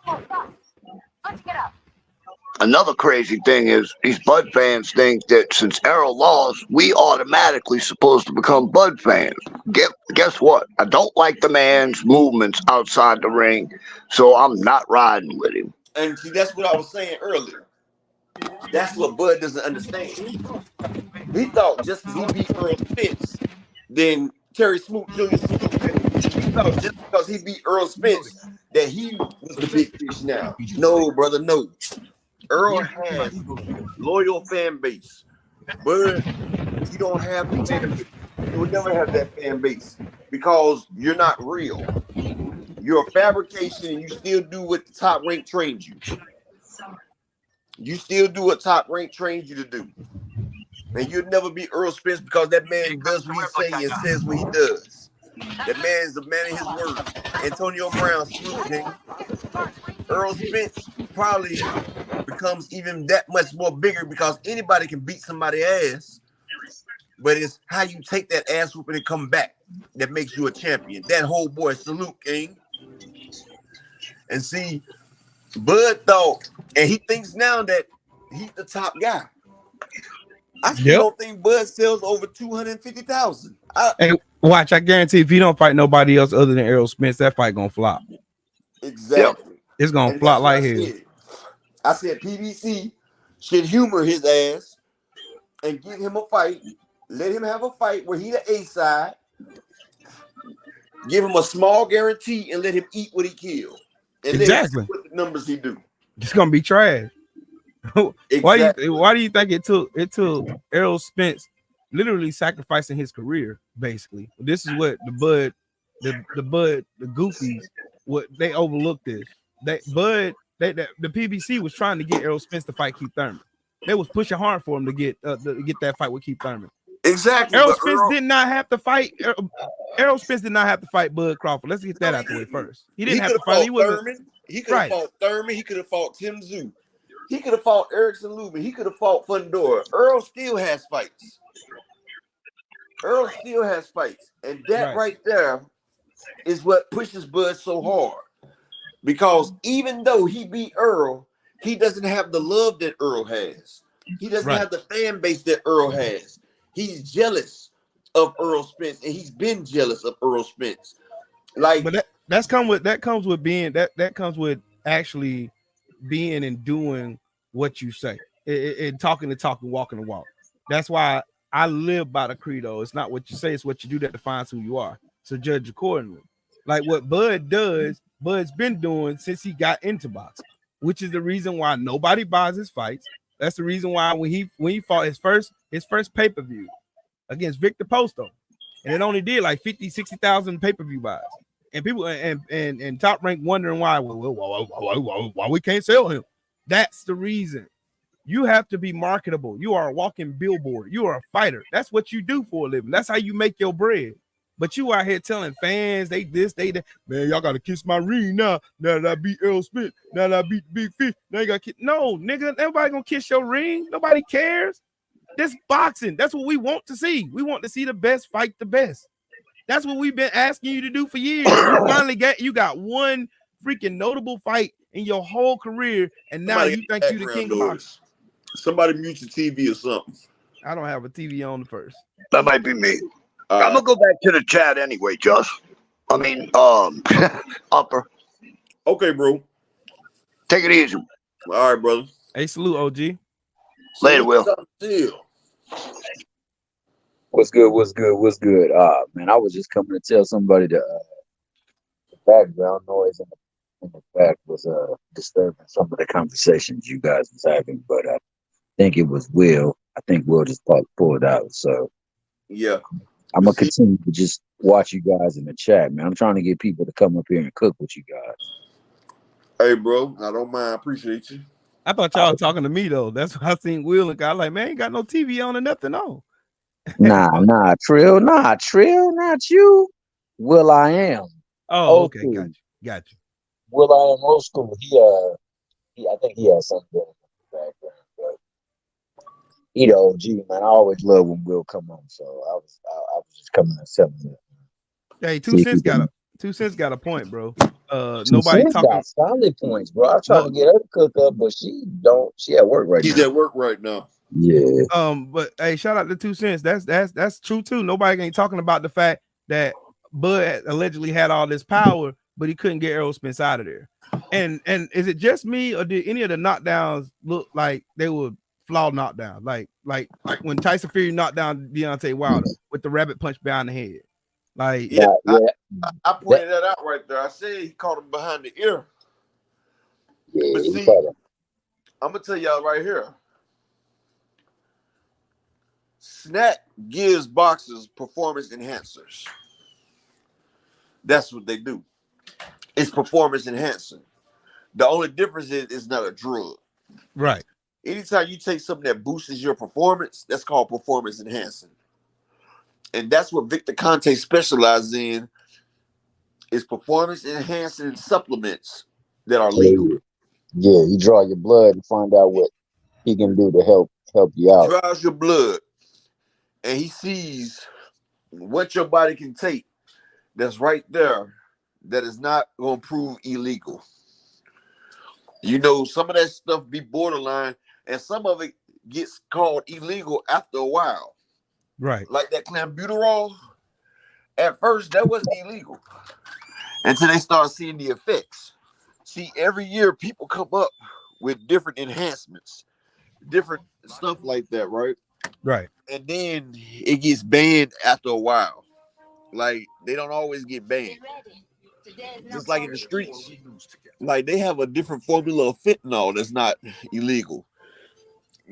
Another crazy thing is these Bud fans think that since Errol lost, we automatically supposed to become Bud fans. Guess what? I don't like the man's movements outside the ring, so I'm not riding with him. And see, that's what I was saying earlier. That's what Bud doesn't understand. He thought just because he beat Earl Spence, then Terry Smoot Jr. He thought just because he beat Earl Spence that he was the big fish now. No, brother, no. Earl has loyal fan base, but you don't have the fan base. You will never have that fan base because you're not real. You're a fabrication, and you still do what the top rank trains you. You still do what top rank trains you to do, and you'll never be Earl Spence because that man does what he says and says what he does. That man is a man of his word. Antonio Brown, Earl Spence probably becomes even that much more bigger because anybody can beat somebody's ass, but it's how you take that ass whooping and come back that makes you a champion. That whole boy, salute, King. And see, Bud thought, and he thinks now that he's the top guy. I still don't think Bud sells over 250,000. Hey, watch, I guarantee if you don't fight nobody else other than Errol Spence, that fight gonna flop. Exactly. Yep. It's gonna flop like hell. I said PBC should humor his ass and give him a fight. Let him have a fight where he the A side. Give him a small guarantee and let him eat what he killed. And exactly. What the numbers he do. It's gonna be trash. Exactly. Why do you think it took Errol Spence literally sacrificing his career? Basically, this is what the Goofies, what they overlooked this. The PBC was trying to get Errol Spence to fight Keith Thurman. They was pushing hard for him to get that fight with Keith Thurman. Exactly. Errol Spence did not have to fight. Errol Spence did not have to fight Bud Crawford. Let's get that out the way first. He didn't have to fight. He could have fought Thurman. He could have fought Tim Tszyu. He could have fought Erickson Lubin. He could have fought Fundora. Earl still has fights. And that right there is what pushes Bud so hard. Because even though he beat Earl, he doesn't have the love that Earl has. He doesn't have the fan base that Earl has. He's jealous of Earl Spence, and he's been jealous of Earl Spence. Like, but that comes with actually being and doing what you say, and talking the talk and walking the walk. That's why I live by the credo. It's not what you say, it's what you do that defines who you are. So judge accordingly. Like what Bud does, Bud's been doing since he got into boxing, which is the reason why nobody buys his fights. That's the reason why when he fought his first pay-per-view against Victor Posto, and it only did like 50,000-60,000 pay-per-view buys. And people and Top Rank wondering why we can't sell him. That's the reason. You have to be marketable. You are a walking billboard. You are a fighter. That's what you do for a living. That's how you make your bread. But you out here telling fans they this, they that. Man, y'all gotta kiss my ring now. Now that I beat Errol Spence. Now that I beat the Big Fish. Now you gotta kiss. No, nigga, nobody gonna kiss your ring. Nobody cares. This boxing. That's what we want to see. We want to see the best fight the best. That's what we've been asking you to do for years. You got one freaking notable fight in your whole career, and now you think you the king of boxing. Somebody mute your TV or something. I don't have a TV on first. That might be me. I'm gonna go back to the chat anyway, Josh. I mean, Upper. Okay, bro. Take it easy. All right, brother. Hey, salute, OG. Later, Will. What's good? What's good? What's good? Man, I was just coming to tell somebody that the background noise in the back was disturbing some of the conversations you guys was having, but I think it was Will. I think Will just pulled out. So yeah, I'm gonna continue to just watch you guys in the chat, man. I'm trying to get people to come up here and cook with you guys. Hey, bro, I don't mind. I appreciate you. I thought y'all talking to me though. That's why I seen Will and got like, man, ain't got no TV on or nothing on. Nah, Trill, not you. Will I am. Oh, okay, got you. Will I am old school. He I think he has something in the background, but he the OG, man. I always love when Will come on, so I was just coming to tell him that. Hey, 2 cents got a point, bro. Nobody talking. Got solid points, bro. I tried to get her to cook up, but she at work right now. She's at work right now. Yeah. But hey, shout out to 2 cents. That's true too. Nobody ain't talking about the fact that Bud allegedly had all this power, but he couldn't get Errol Spence out of there. And is it just me, or did any of the knockdowns look like they were flawed knockdowns? Like when Tyson Fury knocked down Deontay Wilder with the rabbit punch behind the head. Like I pointed that out right there. I said he caught him behind the ear. Yeah, but see, I'm gonna tell y'all right here. Snack gives boxers performance enhancers. That's what they do. It's performance enhancing. The only difference is it's not a drug. Right. Anytime you take something that boosts your performance, that's called performance enhancing. And that's what Victor Conte specializes in, is performance enhancing supplements that are legal. Yeah, you draw your blood and find out what he can do to help you out. Draws your blood, and he sees what your body can take that's right there that is not going to prove illegal. You know, some of that stuff be borderline, and some of it gets called illegal after a while. Right. Like that clenbuterol. At first, that wasn't illegal until they start seeing the effects. See, every year people come up with different enhancements, different stuff like that, right? Right. And then it gets banned after a while. Like, they don't always get banned. Just like in the streets, like they have a different formula of fentanyl that's not illegal.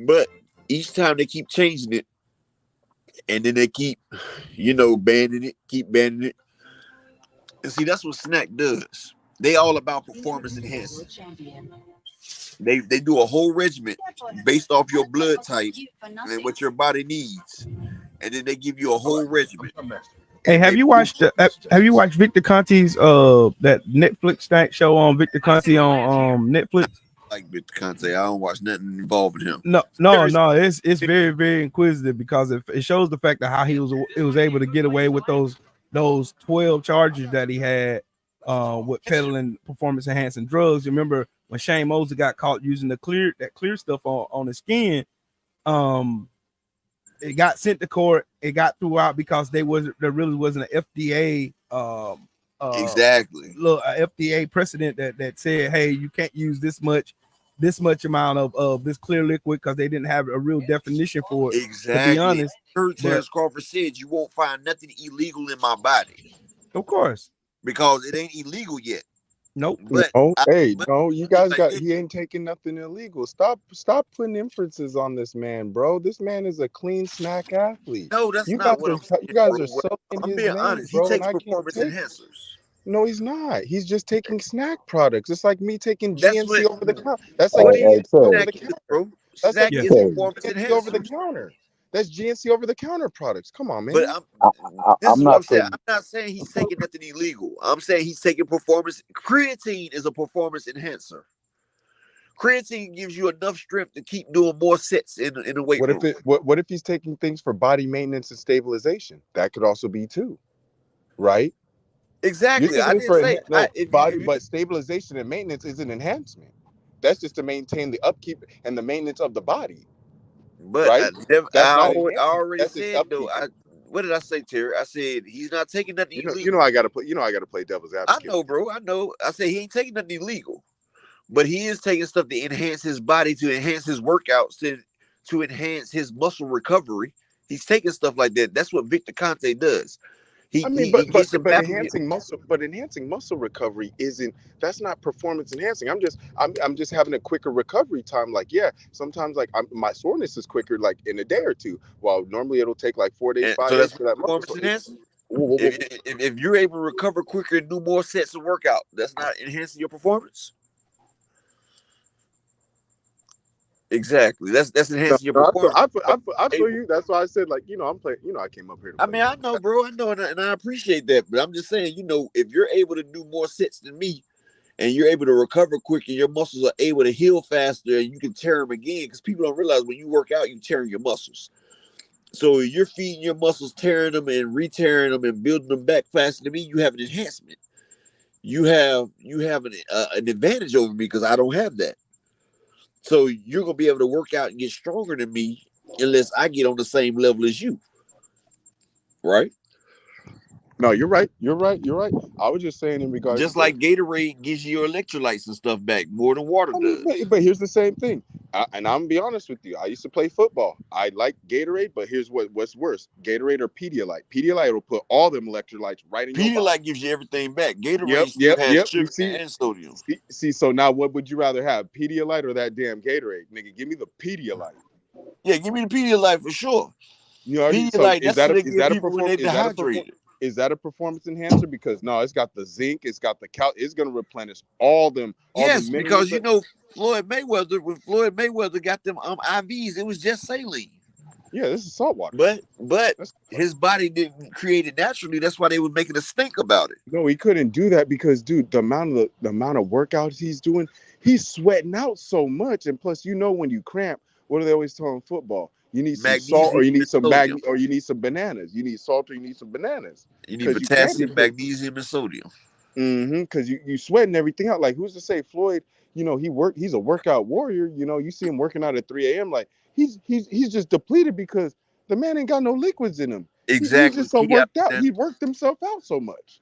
But each time they keep changing it, and then they keep, banning it, keep banning it. And see, that's what Snack does. They all about performance enhancing. They do a whole regimen based off your blood type and what your body needs. And then they give you a whole regimen. Hey, have you watched Victor Conte's that Netflix Snack show on Victor Conte on Netflix? Like Victor Conte, I don't watch nothing involving him. No, it's very, very inquisitive because it shows the fact that how he was able to get away with those 12 charges that he had with peddling performance enhancing drugs. You remember when Shane Mosley got caught using that clear stuff on his skin? It got sent to court. It got threw out because there really wasn't an FDA exactly FDA precedent that said, hey, you can't use this much amount of this clear liquid because they didn't have a real definition for it. Exactly. To be honest, Terrence Crawford said you won't find nothing illegal in my body. Of course, because it ain't illegal yet. Nope. You guys he ain't taking nothing illegal. Stop putting inferences on this man, bro. This man is a clean snack athlete. No, that's not what I'm saying. You guys are so I'm being honest. He takes performance enhancers. No, he's not. He's just taking snack products. It's like me taking GNC over the counter. That's like GNC over the counter, bro. That's like GNC over the counter. That's GNC over the counter products. Come on, man. But I'm not saying he's taking nothing illegal. I'm saying he's taking performance. Creatine is a performance enhancer. Creatine gives you enough strength to keep doing more sets in the weight room. What if he's taking things for body maintenance and stabilization? That could also be too, right? Exactly. I didn't say but stabilization and maintenance is an enhancement. That's just to maintain the upkeep and the maintenance of the body. But right? That's not I enhancing. already That's just said though. upkeeping. What did I say, Terry? I said he's not taking nothing You illegal. know, I gotta play. I gotta play devil's I advocate. know, bro. I know. I said he ain't taking nothing illegal, but he is taking stuff to enhance his body, to enhance his workouts, to enhance his muscle recovery. He's taking stuff like that. That's what Victor Conte does. I mean, He gets him back. enhancing muscle recovery isn't. That's not performance enhancing. I'm just having a quicker recovery time. Like, yeah, sometimes like my soreness is quicker, like in a day or two. While normally it'll take like 4 days, 5 So days that's for that muscle. performance enhancing. If you're able to recover quicker and do more sets of workout, that's not enhancing your performance. Exactly. That's enhancing your performance. I feel you. That's why I said, like, I'm playing. I came up here to play. I mean, I know, bro. I know, and I appreciate that. But I'm just saying, if you're able to do more sets than me, and you're able to recover quicker, your muscles are able to heal faster, and you can tear them again. Because people don't realize when you work out, you're tearing your muscles. So you're feeding your muscles, tearing them and re-tearing them and building them back faster than me. You have an enhancement. You have an advantage over me because I don't have that. So you're gonna be able to work out and get stronger than me unless I get on the same level as you, right? No, you're right. You're right. I was just saying in regards, just like Gatorade gives you your electrolytes and stuff back more than water does. But here's the same thing, and I'm gonna be honest with you. I used to play football. I like Gatorade, but here's what's worse: Gatorade or Pedialyte. Pedialyte will put all them electrolytes right in your body. Pedialyte gives you everything back. Gatorade still has sugar and sodium. See, so now what would you rather have, Pedialyte or that damn Gatorade? Nigga, give me the Pedialyte. Yeah, give me the Pedialyte for sure. Pedialyte, is that a performance? Is that a performance enhancer? Because no, it's got the zinc, it's got the it's going to replenish all them. Yes, because Floyd Mayweather, when Floyd Mayweather got them IVs, it was just saline. Yeah, this is salt water. But his body didn't create it naturally. That's why they were making a stink about it. No, he couldn't do that because, dude, the amount of workouts he's doing, he's sweating out so much. And plus, when you cramp, what do they always tell in football? You need some salt, or you need some or you need some bananas. You need salt, or you need some bananas. You need potassium, magnesium, and sodium. Because you sweating everything out. Like, who's to say Floyd? He's a workout warrior. You see him working out at 3 a.m. Like he's just depleted because the man ain't got no liquids in him. Exactly. He's just so worked out. He worked himself out so much.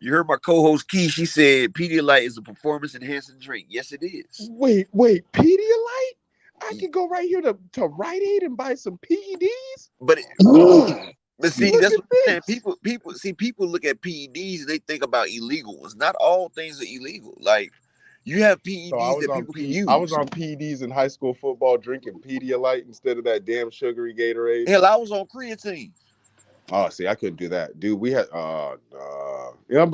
You heard my co-host Key. She said Pedialyte is a performance enhancing drink. Yes, it is. Wait, Pedialyte? I can go right here to Rite Aid and buy some PEDs. But see, that's what I'm saying. People look at PEDs and they think about illegal ones. Not all things are illegal. Like, you have PEDs that people can use. I was on PEDs in high school football, drinking Pedialyte instead of that damn sugary Gatorade. Hell, I was on creatine. Oh, see, I couldn't do that, dude. We had, but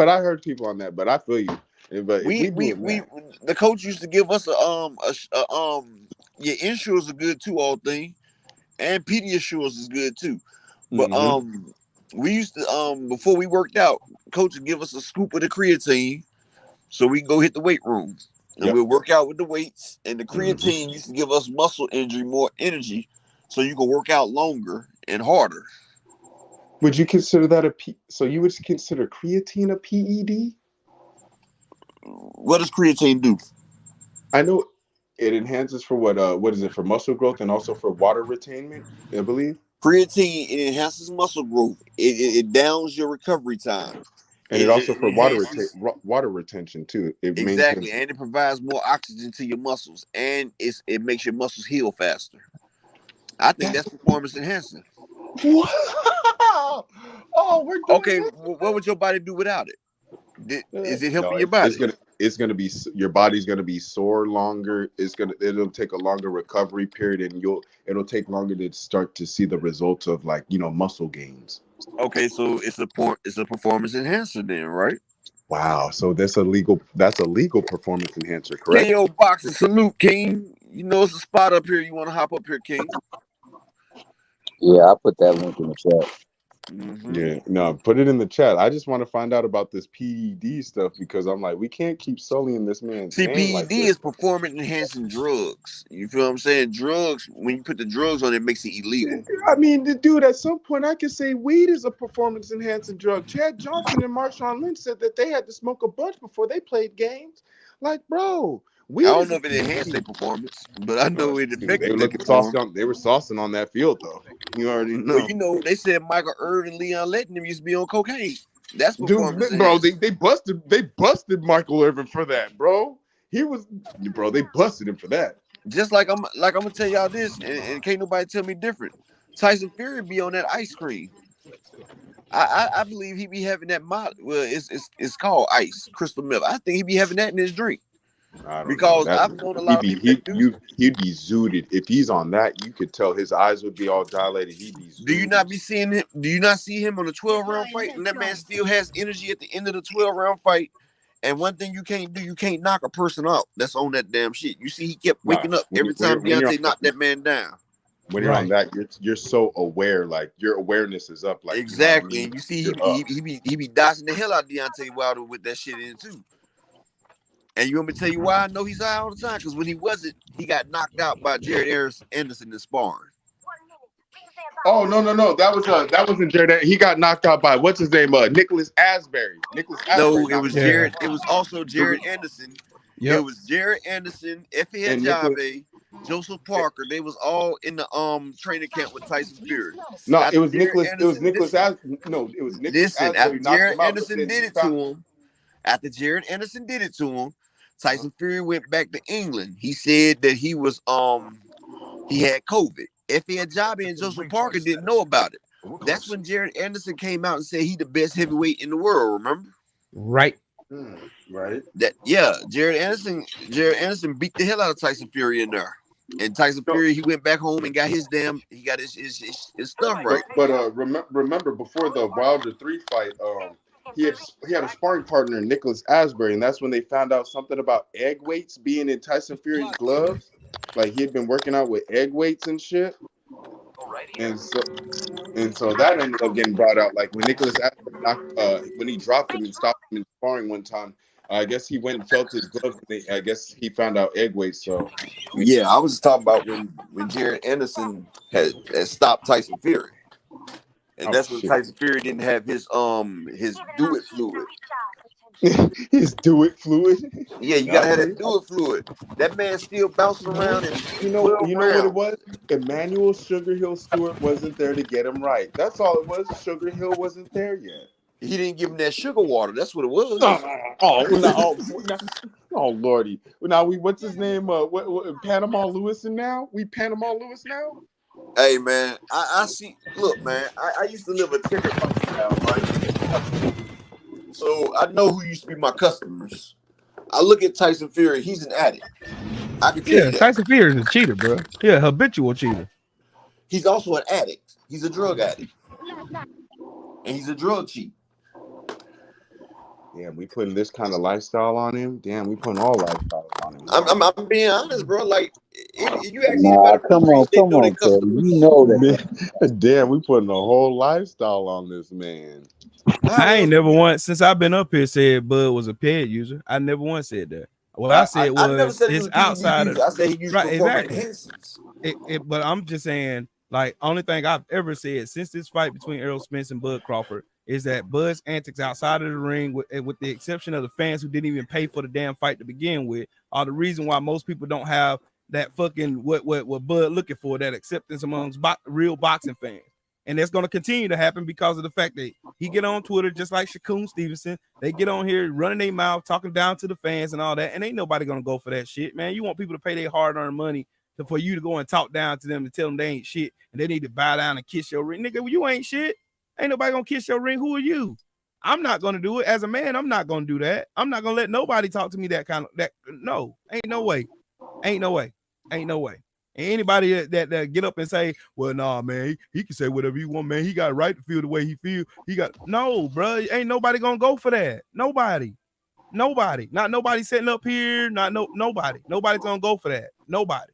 I heard people on that. But I feel you. But the coach used to give us your Ensures are good too, all thing, and Pediasures is good too. But we used to before we worked out, coach would give us a scoop of the creatine so we can go hit the weight room and we'll work out with the weights. And the creatine used to give us muscle injury more energy, so you can work out longer and harder. Would you consider that so you would consider creatine a PED? What does creatine do? I know it enhances for what is it, for muscle growth and also for water retainment, I believe. Creatine, it enhances muscle growth. It downs your recovery time. And it also for water retention too. Exactly, and it provides more oxygen to your muscles, and it makes your muscles heal faster. I think that's performance enhancing. Wow. Oh, we're doing okay. What would your body do without it? Is it helping your body? It's gonna be, your body's gonna be sore longer. It'll take a longer recovery period, and it'll take longer to start to see the results of muscle gains. Okay, so it's a performance enhancer then, right? Wow. So that's a legal performance enhancer, correct? KO Boxing, salute, King. It's a spot up here. You want to hop up here, King? Yeah, I put that link in the chat. Yeah, no, put it in the chat. I just want to find out about this PED stuff because I'm like, we can't keep sullying this man's name. PED like is performance enhancing drugs. You feel what I'm saying? Drugs, when you put the drugs on it, makes it illegal. I mean, dude, at some point I could say weed is a performance enhancing drug. Chad Johnson and Marshawn Lynch said that they had to smoke a bunch before they played games. Like, bro, I don't know if it enhanced their performance, but I know it affected. They were looking saucy on. They were saucing on that field, though. You already know. Well, you know, they said Michael Irvin and Leon Letton used to be on cocaine. That's performance, dude, bro. They busted Michael Irvin for that, bro. He was, bro. They busted him for that. Just like I'm gonna tell y'all this, and can't nobody tell me different. Tyson Fury be on that ice cream. I believe he be having that mod. Well, it's called ice, crystal milk. I think he be having that in his drink. Because I've known a lot of people. He'd be zooted if he's on that. You could tell his eyes would be all dilated. He'd be zooted. Do you not be seeing him? Do you not see him on a 12-round fight? And that man still has energy at the end of the 12-round fight. And one thing you can't do, you can't knock a person out that's on that damn shit. You see, he kept waking up every time Deontay knocked that man down. When you're on that, you're so aware, like your awareness is up. Like exactly, you know, and you see he be dodging the hell out of Deontay Wilder with that shit in too. And you want me to tell you why I know he's high all the time? Because when he wasn't, he got knocked out by Jared Anderson in sparring. Oh no! That wasn't Jared. He got knocked out by what's his name? Nicholas Asbury. No, it was Jared. It was also Jared Anderson. Yep. It was Jared Anderson, Effie Ajabe, Joseph Parker. They was all in the training camp with Tyson Fury. No, it was Nicholas. It was Nicholas. No, it was Nicholas. Listen, after Jared Anderson did it to him, after Jared Anderson did it to him, Tyson Fury went back to England. He said that he was he had COVID. Effie Ajabe and Joseph Parker didn't know about it. That's when Jared Anderson came out and said he the best heavyweight in the world. Remember? Right. Right. Jared Anderson beat the hell out of Tyson Fury in there. And Tyson Fury, he went back home and got his stuff right. But remember before the Wilder 3 fight, he had a sparring partner, Nicholas Asbury, and that's when they found out something about egg weights being in Tyson Fury's gloves. Like he had been working out with egg weights and shit. And so that ended up getting brought out. Like when Nicholas Asbury when he dropped him and stopped him in sparring one time, I guess he went and felt his gloves. And I guess he found out egg weights. So yeah, I was talking about when Jared Anderson had stopped Tyson Fury. And that's when Tyson Fury didn't have his do it fluid. His do it fluid. Yeah, you gotta have that do it fluid. That man still bouncing around. And you know what it was? Emmanuel Sugar Hill Stewart wasn't there to get him right. That's all it was. Sugar Hill wasn't there yet. He didn't give him that sugar water. That's what it was. Oh Lordy. Now what's his name? What Panama Lewison now? We Panama Lewis now? Hey man, I see. Look, man, I used to live a ticket lifestyle, right? So I know who used to be my customers. I look at Tyson Fury; he's an addict. I can tell you that. Tyson Fury is a cheater, bro. Yeah, habitual cheater. He's also an addict. He's a drug addict, and he's a drug cheat. Yeah, we putting this kind of lifestyle on him. Damn, we putting all lifestyle on him. I'm being honest, bro. Like, if you actually come on, you know that. Damn, we putting a whole lifestyle on this man. I ain't never once since I've been up here said Bud was a ped user. I never once said that. What I said was it's outside of. I said he used exactly. But I'm just saying, like, only thing I've ever said since this fight between Errol Spence and Bud Crawford is that Bud's antics outside of the ring, with the exception of the fans who didn't even pay for the damn fight to begin with, are the reason why most people don't have that fucking what Bud looking for, that acceptance amongst real boxing fans. And that's going to continue to happen because of the fact that he get on Twitter just like Shakur Stevenson. They get on here running their mouth, talking down to the fans and all that. And ain't nobody going to go for that shit, man. You want people to pay their hard-earned money for you to go and talk down to them and tell them they ain't shit and they need to bow down and kiss your ring. Nigga, you ain't shit. Ain't nobody going to kiss your ring. Who are you? I'm not going to do it. As a man, I'm not going to do that. I'm not going to let nobody talk to me that kind of that. No, ain't no way. Ain't no way. Ain't no way. And anybody that get up and say, well, nah, man, he can say whatever he want, man. He got a right to feel the way he feel. No, bro. Ain't nobody gonna go for that. Nobody. Not nobody sitting up here. Nobody. Nobody's gonna go for that. Nobody.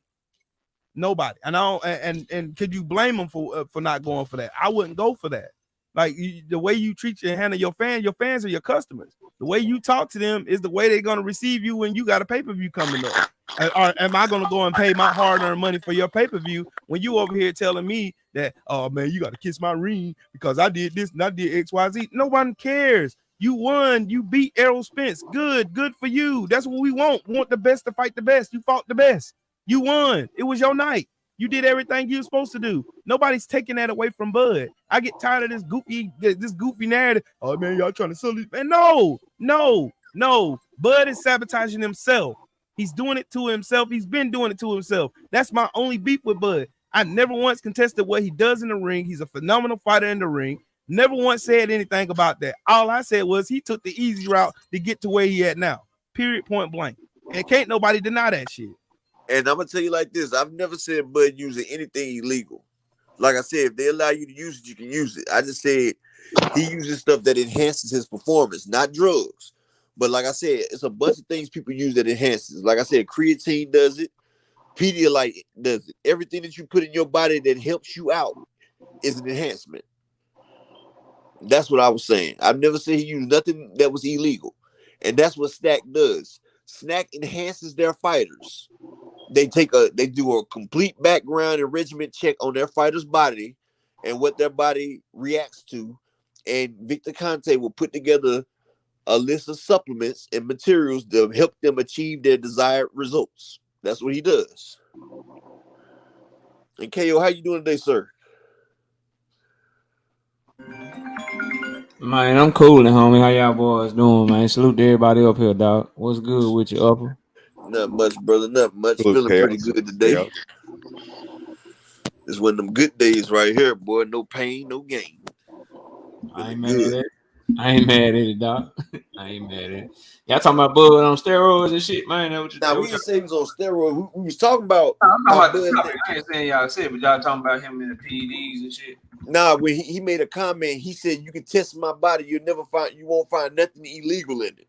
And could you blame them for not going for that? I wouldn't go for that. Like the way you treat and handle your fans are your customers. The way you talk to them is the way they're gonna receive you when you got a pay-per-view coming up. Or am I gonna go and pay my hard-earned money for your pay-per-view when you over here telling me that, oh man, you got to kiss my ring because I did this and I did XYZ? No one cares. You won. You beat Errol Spence. Good for you. That's what we want. We want the best to fight the best. You fought the best. You won. It was your night. You did everything you were supposed to do. Nobody's taking that away from Bud. I get tired of this goofy narrative. Oh man, y'all trying to sell this man? No. Bud is sabotaging himself. He's doing it to himself. He's been doing it to himself. That's my only beef with Bud. I never once contested what he does in the ring. He's a phenomenal fighter in the ring. Never once said anything about that. All I said was he took the easy route to get to where he at now. Period, point blank. And can't nobody deny that shit. And I'm gonna tell you like this: I've never said Bud using anything illegal. Like I said, if they allow you to use it, you can use it. I just said he uses stuff that enhances his performance, not drugs. But like I said, it's a bunch of things people use that enhances. Like I said, creatine does it, Pedialyte does it. Everything that you put in your body that helps you out is an enhancement. That's what I was saying. I've never said he used nothing that was illegal. And that's what Snack does. Snack enhances their fighters. They do a complete background and regimen check on their fighter's body and what their body reacts to. And Victor Conte will put together a list of supplements and materials to help them achieve their desired results. That's what he does. And KO, how you doing today, sir? Man, I'm coolin', homie. How y'all boys doing, man? Salute to everybody up here, dog. What's good with you, Upper? Not much, brother. Not much. Salute, Feeling KO. pretty good today. Yeah. It's one of them good days right here, boy. No pain, no gain. I ain't mad at it. I ain't mad at it, dog. I ain't mad at it. Y'all talking about Bud on steroids and shit, man? Now, we didn't say he was on steroids. We was talking about. I ain't saying y'all said, but y'all talking about him in the PEDs and shit. Nah, when he made a comment, he said, "You can test my body, you won't find nothing illegal in it."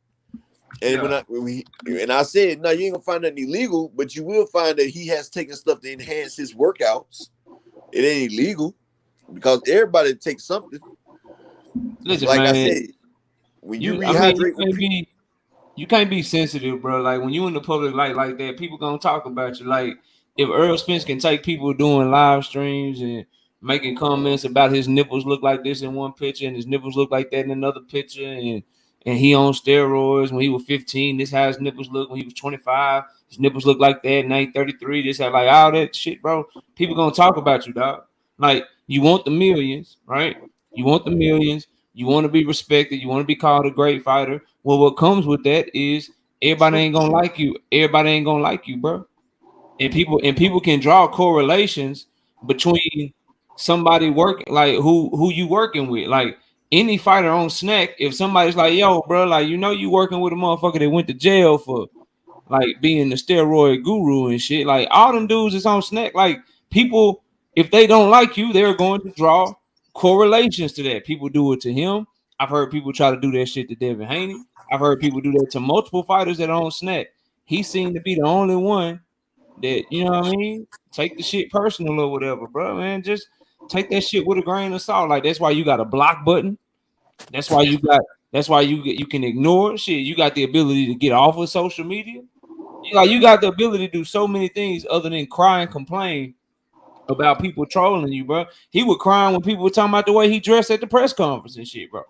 And I said, "No, you ain't gonna find nothing illegal, but you will find that he has taken stuff to enhance his workouts. It ain't illegal because everybody takes something." Listen, like man, I said, when you rehydrate, you can't be sensitive, bro. Like when you in the public light like that, people gonna talk about you. Like if Earl Spence can take people doing live streams and making comments about his nipples look like this in one picture and his nipples look like that in another picture, and he on steroids when he was 15. This how his nipples look when he was 25. His nipples look like that. Now he's 33. This how like all that shit, bro. People gonna talk about you, dog. Like you want the millions, right? You want the millions. You want to be respected. You want to be called a great fighter. Well, what comes with that is everybody ain't gonna like you. Everybody ain't gonna like you, bro. And people can draw correlations between somebody working, like who you working with. Like any fighter on Snack, if somebody's like, yo, bro, like you working with a motherfucker that went to jail for like being the steroid guru and shit. Like all them dudes is on Snack. Like people, if they don't like you, they're going to draw correlations to that. People do it to him. I've heard people try to do that shit to Devin Haney. I've heard people do that to multiple fighters that are on Snack. He seemed to be the only one that, you know what I mean, take the shit personal or whatever, bro, man. Just take that shit with a grain of salt. Like that's why you got a block button. That's why you can ignore shit. You got the ability to get off of social media. You got the ability to do so many things other than cry and complain about people trolling you, bro. He would cry when people were talking about the way he dressed at the press conference and shit, bro.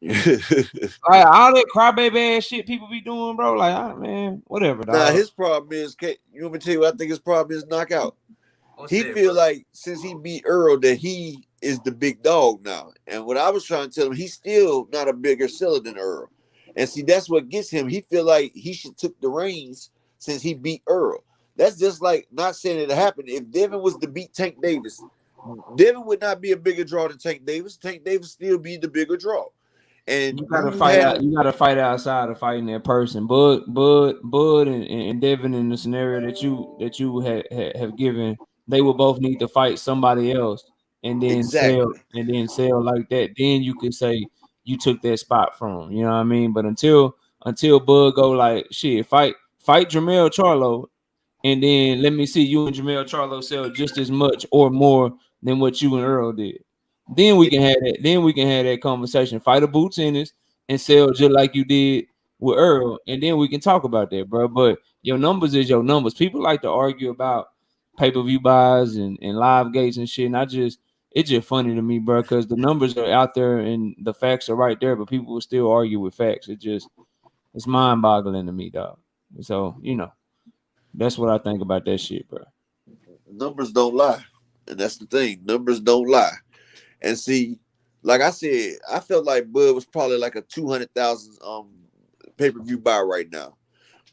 Like all that crybaby ass shit people be doing, bro. Like, man, whatever. Dog. Nah, his problem is, you want me to tell you what I think his problem is? Knockout. He feel like since he beat Earl that he is the big dog now. And what I was trying to tell him, he's still not a bigger seller than Earl. And see, that's what gets him. He feel like he should took the reins since he beat Earl. That's just like not saying it happened. If Devin was to beat Tank Davis, Devin would not be a bigger draw than Tank Davis. Tank Davis still be the bigger draw. And you gotta fight out. You gotta fight outside of fighting that person. Bud, and Devin in the scenario that you have given, they will both need to fight somebody else, and then sell like that. Then you can say you took that spot from him. You know what I mean? But until Bud go like shit, fight Jermell Charlo, and then let me see you and Jermell Charlo sell just as much or more than what you and Earl did. Then we can have that. Then we can have that conversation. Fight a boot tennis and sell just like you did with Earl, and then we can talk about that, bro. But your numbers is your numbers. People like to argue about pay-per-view buys and live gates and shit. And it's just funny to me, bro, because the numbers are out there and the facts are right there, but people will still argue with facts. It's mind-boggling to me, dog. So, that's what I think about that shit, bro. Numbers don't lie. And that's the thing. Numbers don't lie. And see, like I said, I felt like Bud was probably like a 200,000 pay-per-view buy right now.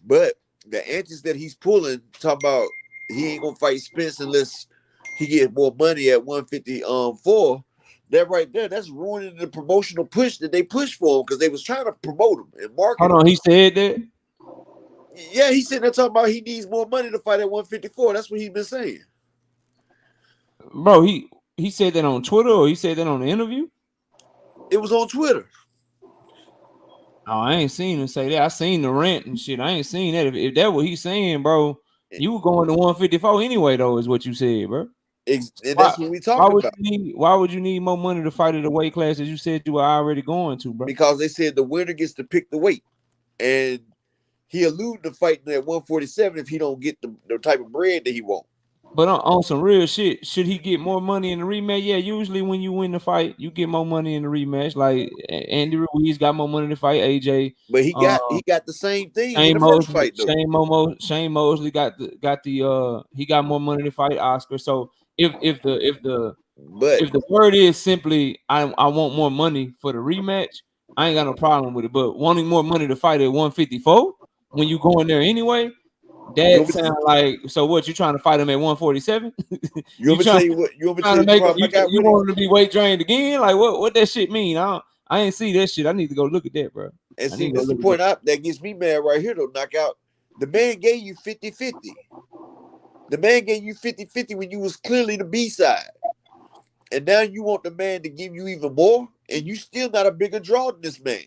But the antics that he's pulling, talking about he ain't gonna fight Spence unless he get more money at 154. That right there, that's ruining the promotional push that they pushed for him because they was trying to promote him and market him. Hold on, he said that? Yeah, he's sitting there talking about he needs more money to fight at 154. That's what he's been saying. Bro, he said that on Twitter or he said that on the interview? It was on Twitter. Oh, I ain't seen him say that. I seen the rant and shit. I ain't seen that. If that's what he's saying, bro, you were going to 154 anyway, though, is what you said, bro. And that's what we talking about. Why would you need more money to fight at a weight class that you said you were already going to, bro? Because they said the winner gets to pick the weight. And he alluded to fighting at 147 if he don't get the type of bread that he wants. But on some real shit, should he get more money in the rematch? Yeah, usually when you win the fight, you get more money in the rematch. Like Andy Ruiz got more money to fight AJ, but he got the same thing in the first fight though. Shane Mosley got he got more money to fight Oscar. So if the word is simply I want more money for the rematch, I ain't got no problem with it. But wanting more money to fight at 154 when you go in there anyway. That sound like so. What you trying to fight him at 147? You want him to be weight drained again? Like what that shit mean? I ain't see that shit. I need to go look at that, bro. And see, that's the point that gets me mad right here though. Knockout. The man gave you 50-50. The man gave you 50-50 when you was clearly the B side, and now you want the man to give you even more, and you still not a bigger draw than this man.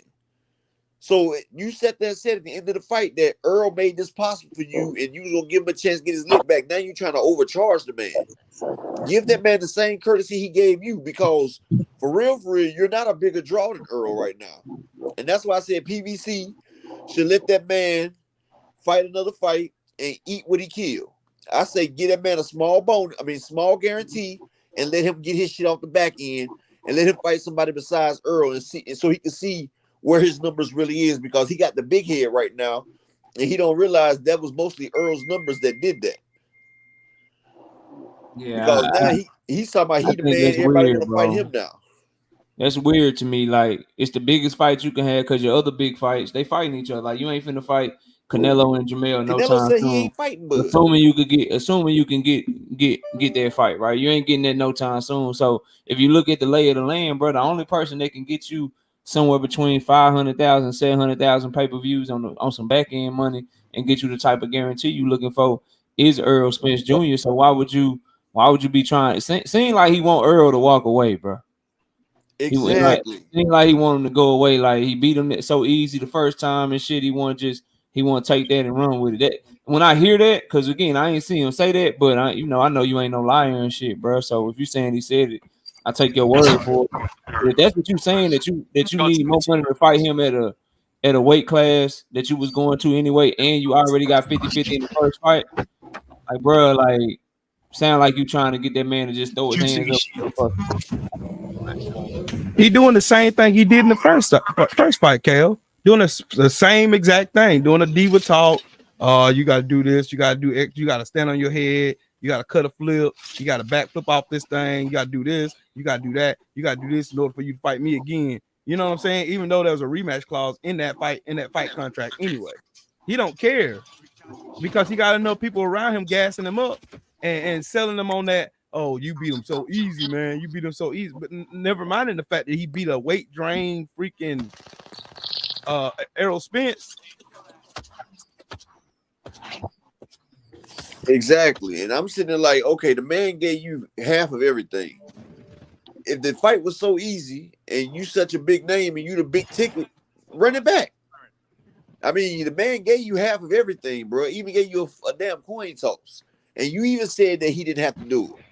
So you sat there and said at the end of the fight that Earl made this possible for you and you was going to give him a chance to get his lick back. Now you're trying to overcharge the man. Give that man the same courtesy he gave you because for real, you're not a bigger draw than Earl right now. And that's why I said PVC should let that man fight another fight and eat what he killed. I say get that man a small guarantee and let him get his shit off the back end and let him fight somebody besides Earl and so he can see where his numbers really is because he got the big head right now and he don't realize that was mostly Earl's numbers that did that. Yeah, because now he's talking about he the man, everybody want to fight him now. That's weird to me. Like it's the biggest fight you can have because your other big fights they fighting each other. Like you ain't finna fight Canelo and Jamel no time said soon. He ain't fighting, but assuming you can get that fight right. You ain't getting that no time soon. So if you look at the lay of the land, bro, the only person that can get you somewhere between 500,000 and 700,000 pay-per-views on some back-end money and get you the type of guarantee you looking for is Earl Spence Jr. So why would you be trying? It seems like he want Earl to walk away, bro. Exactly. Seems like he want him to go away. Like he beat him so easy the first time and shit. He want to take that and run with it. That when I hear that, because again, I ain't seen him say that, but I know you ain't no liar and shit, bro. So if you saying he said it, I take your word for it. If that's what you saying that you need more money to fight him at a weight class that you was going to anyway, and you already got 50-50 in the first fight, like bro, like sound like you trying to get that man to just throw his hands up. He doing the same thing he did in the first fight, Kale. Doing the same exact thing, doing a diva talk. You got to do this, you got to do X, you got to stand on your head, you got to cut a flip, you got to back flip off this thing, you got to do this, you got to do that, you got to do this in order for you to fight me again. You know what I'm saying? Even though there was a rematch clause in that fight contract anyway. He don't care because he got enough people around him gassing him up and selling them on that. Oh, you beat him so easy, man. You beat him so easy. But never minding the fact that he beat a weight drain freaking Errol Spence. Exactly. And I'm sitting there like, okay, the man gave you half of everything. If the fight was so easy and you such a big name and you the big ticket, run it back. I mean, the man gave you half of everything, bro. Even gave you a damn coin toss. And you even said that he didn't have to do it.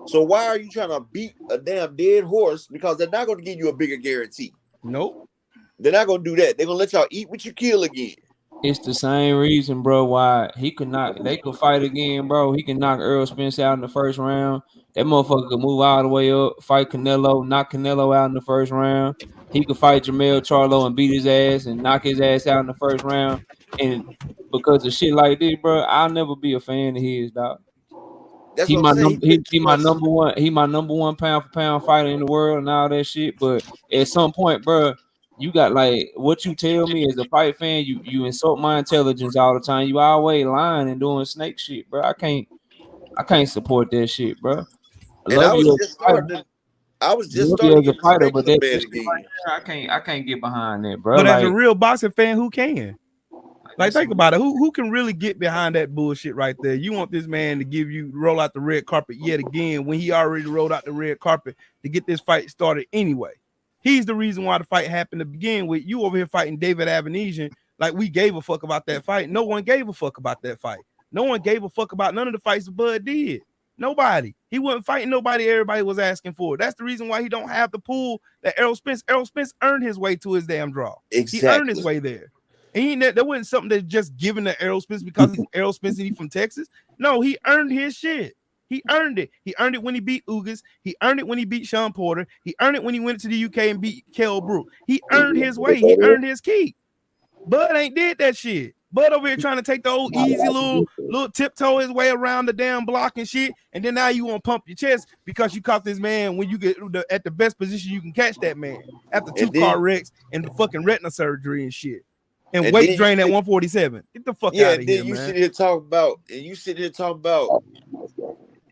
So why are you trying to beat a damn dead horse? Because they're not going to give you a bigger guarantee. Nope. They're not going to do that. They're going to let y'all eat what you kill again. It's the same reason, bro, why they could fight again, bro. He can knock Earl Spence out in the first round. That motherfucker could move all the way up, fight Canelo, knock Canelo out in the first round. He could fight Jermell Charlo and beat his ass and knock his ass out in the first round. And because of shit like this, bro, I'll never be a fan of his, dog. That's He what I'm my saying. number. He my number one. He my number one pound for pound fighter in the world and all that shit. But at some point, bro, you got like what you tell me as a fight fan. You insult my intelligence all the time. You always lying and doing snake shit, bro. I can't support that shit, bro. I And love you as a fighter. I was just Love you starting as to a get fighter, respect but for the that man shit again. right there, I can't get behind that, bro. But as a Like, real boxing fan, who can? Like, think about it. Who can really get behind that bullshit right there? You want this man to give you roll out the red carpet yet again when he already rolled out the red carpet to get this fight started anyway. He's the reason why the fight happened to begin with. You over here fighting David Avenesian like we gave a fuck about that fight. No one gave a fuck about that fight. No one gave a fuck about none of the fights Bud did. Nobody. He wasn't fighting nobody everybody was asking for. That's the reason why he don't have the pool that Errol Spence. Errol Spence earned his way to his damn draw. Exactly. He earned his way there. And that wasn't something that's just given to Errol Spence because he's Errol Spence and he's from Texas. No, he earned his shit. He earned it. He earned it when he beat Ugas. He earned it when he beat Sean Porter. He earned it when he went to the UK and beat Kell Brook. He earned his way. He earned his keep. Bud ain't did that shit. Bud over here trying to take the old easy little tiptoe his way around the damn block and shit. And then now you want to pump your chest because you caught this man when you get at the best position you can catch that man after two car wrecks and the fucking retina surgery and shit. And weight drain at 147. Get the fuck out of here, man. You sit here talking about,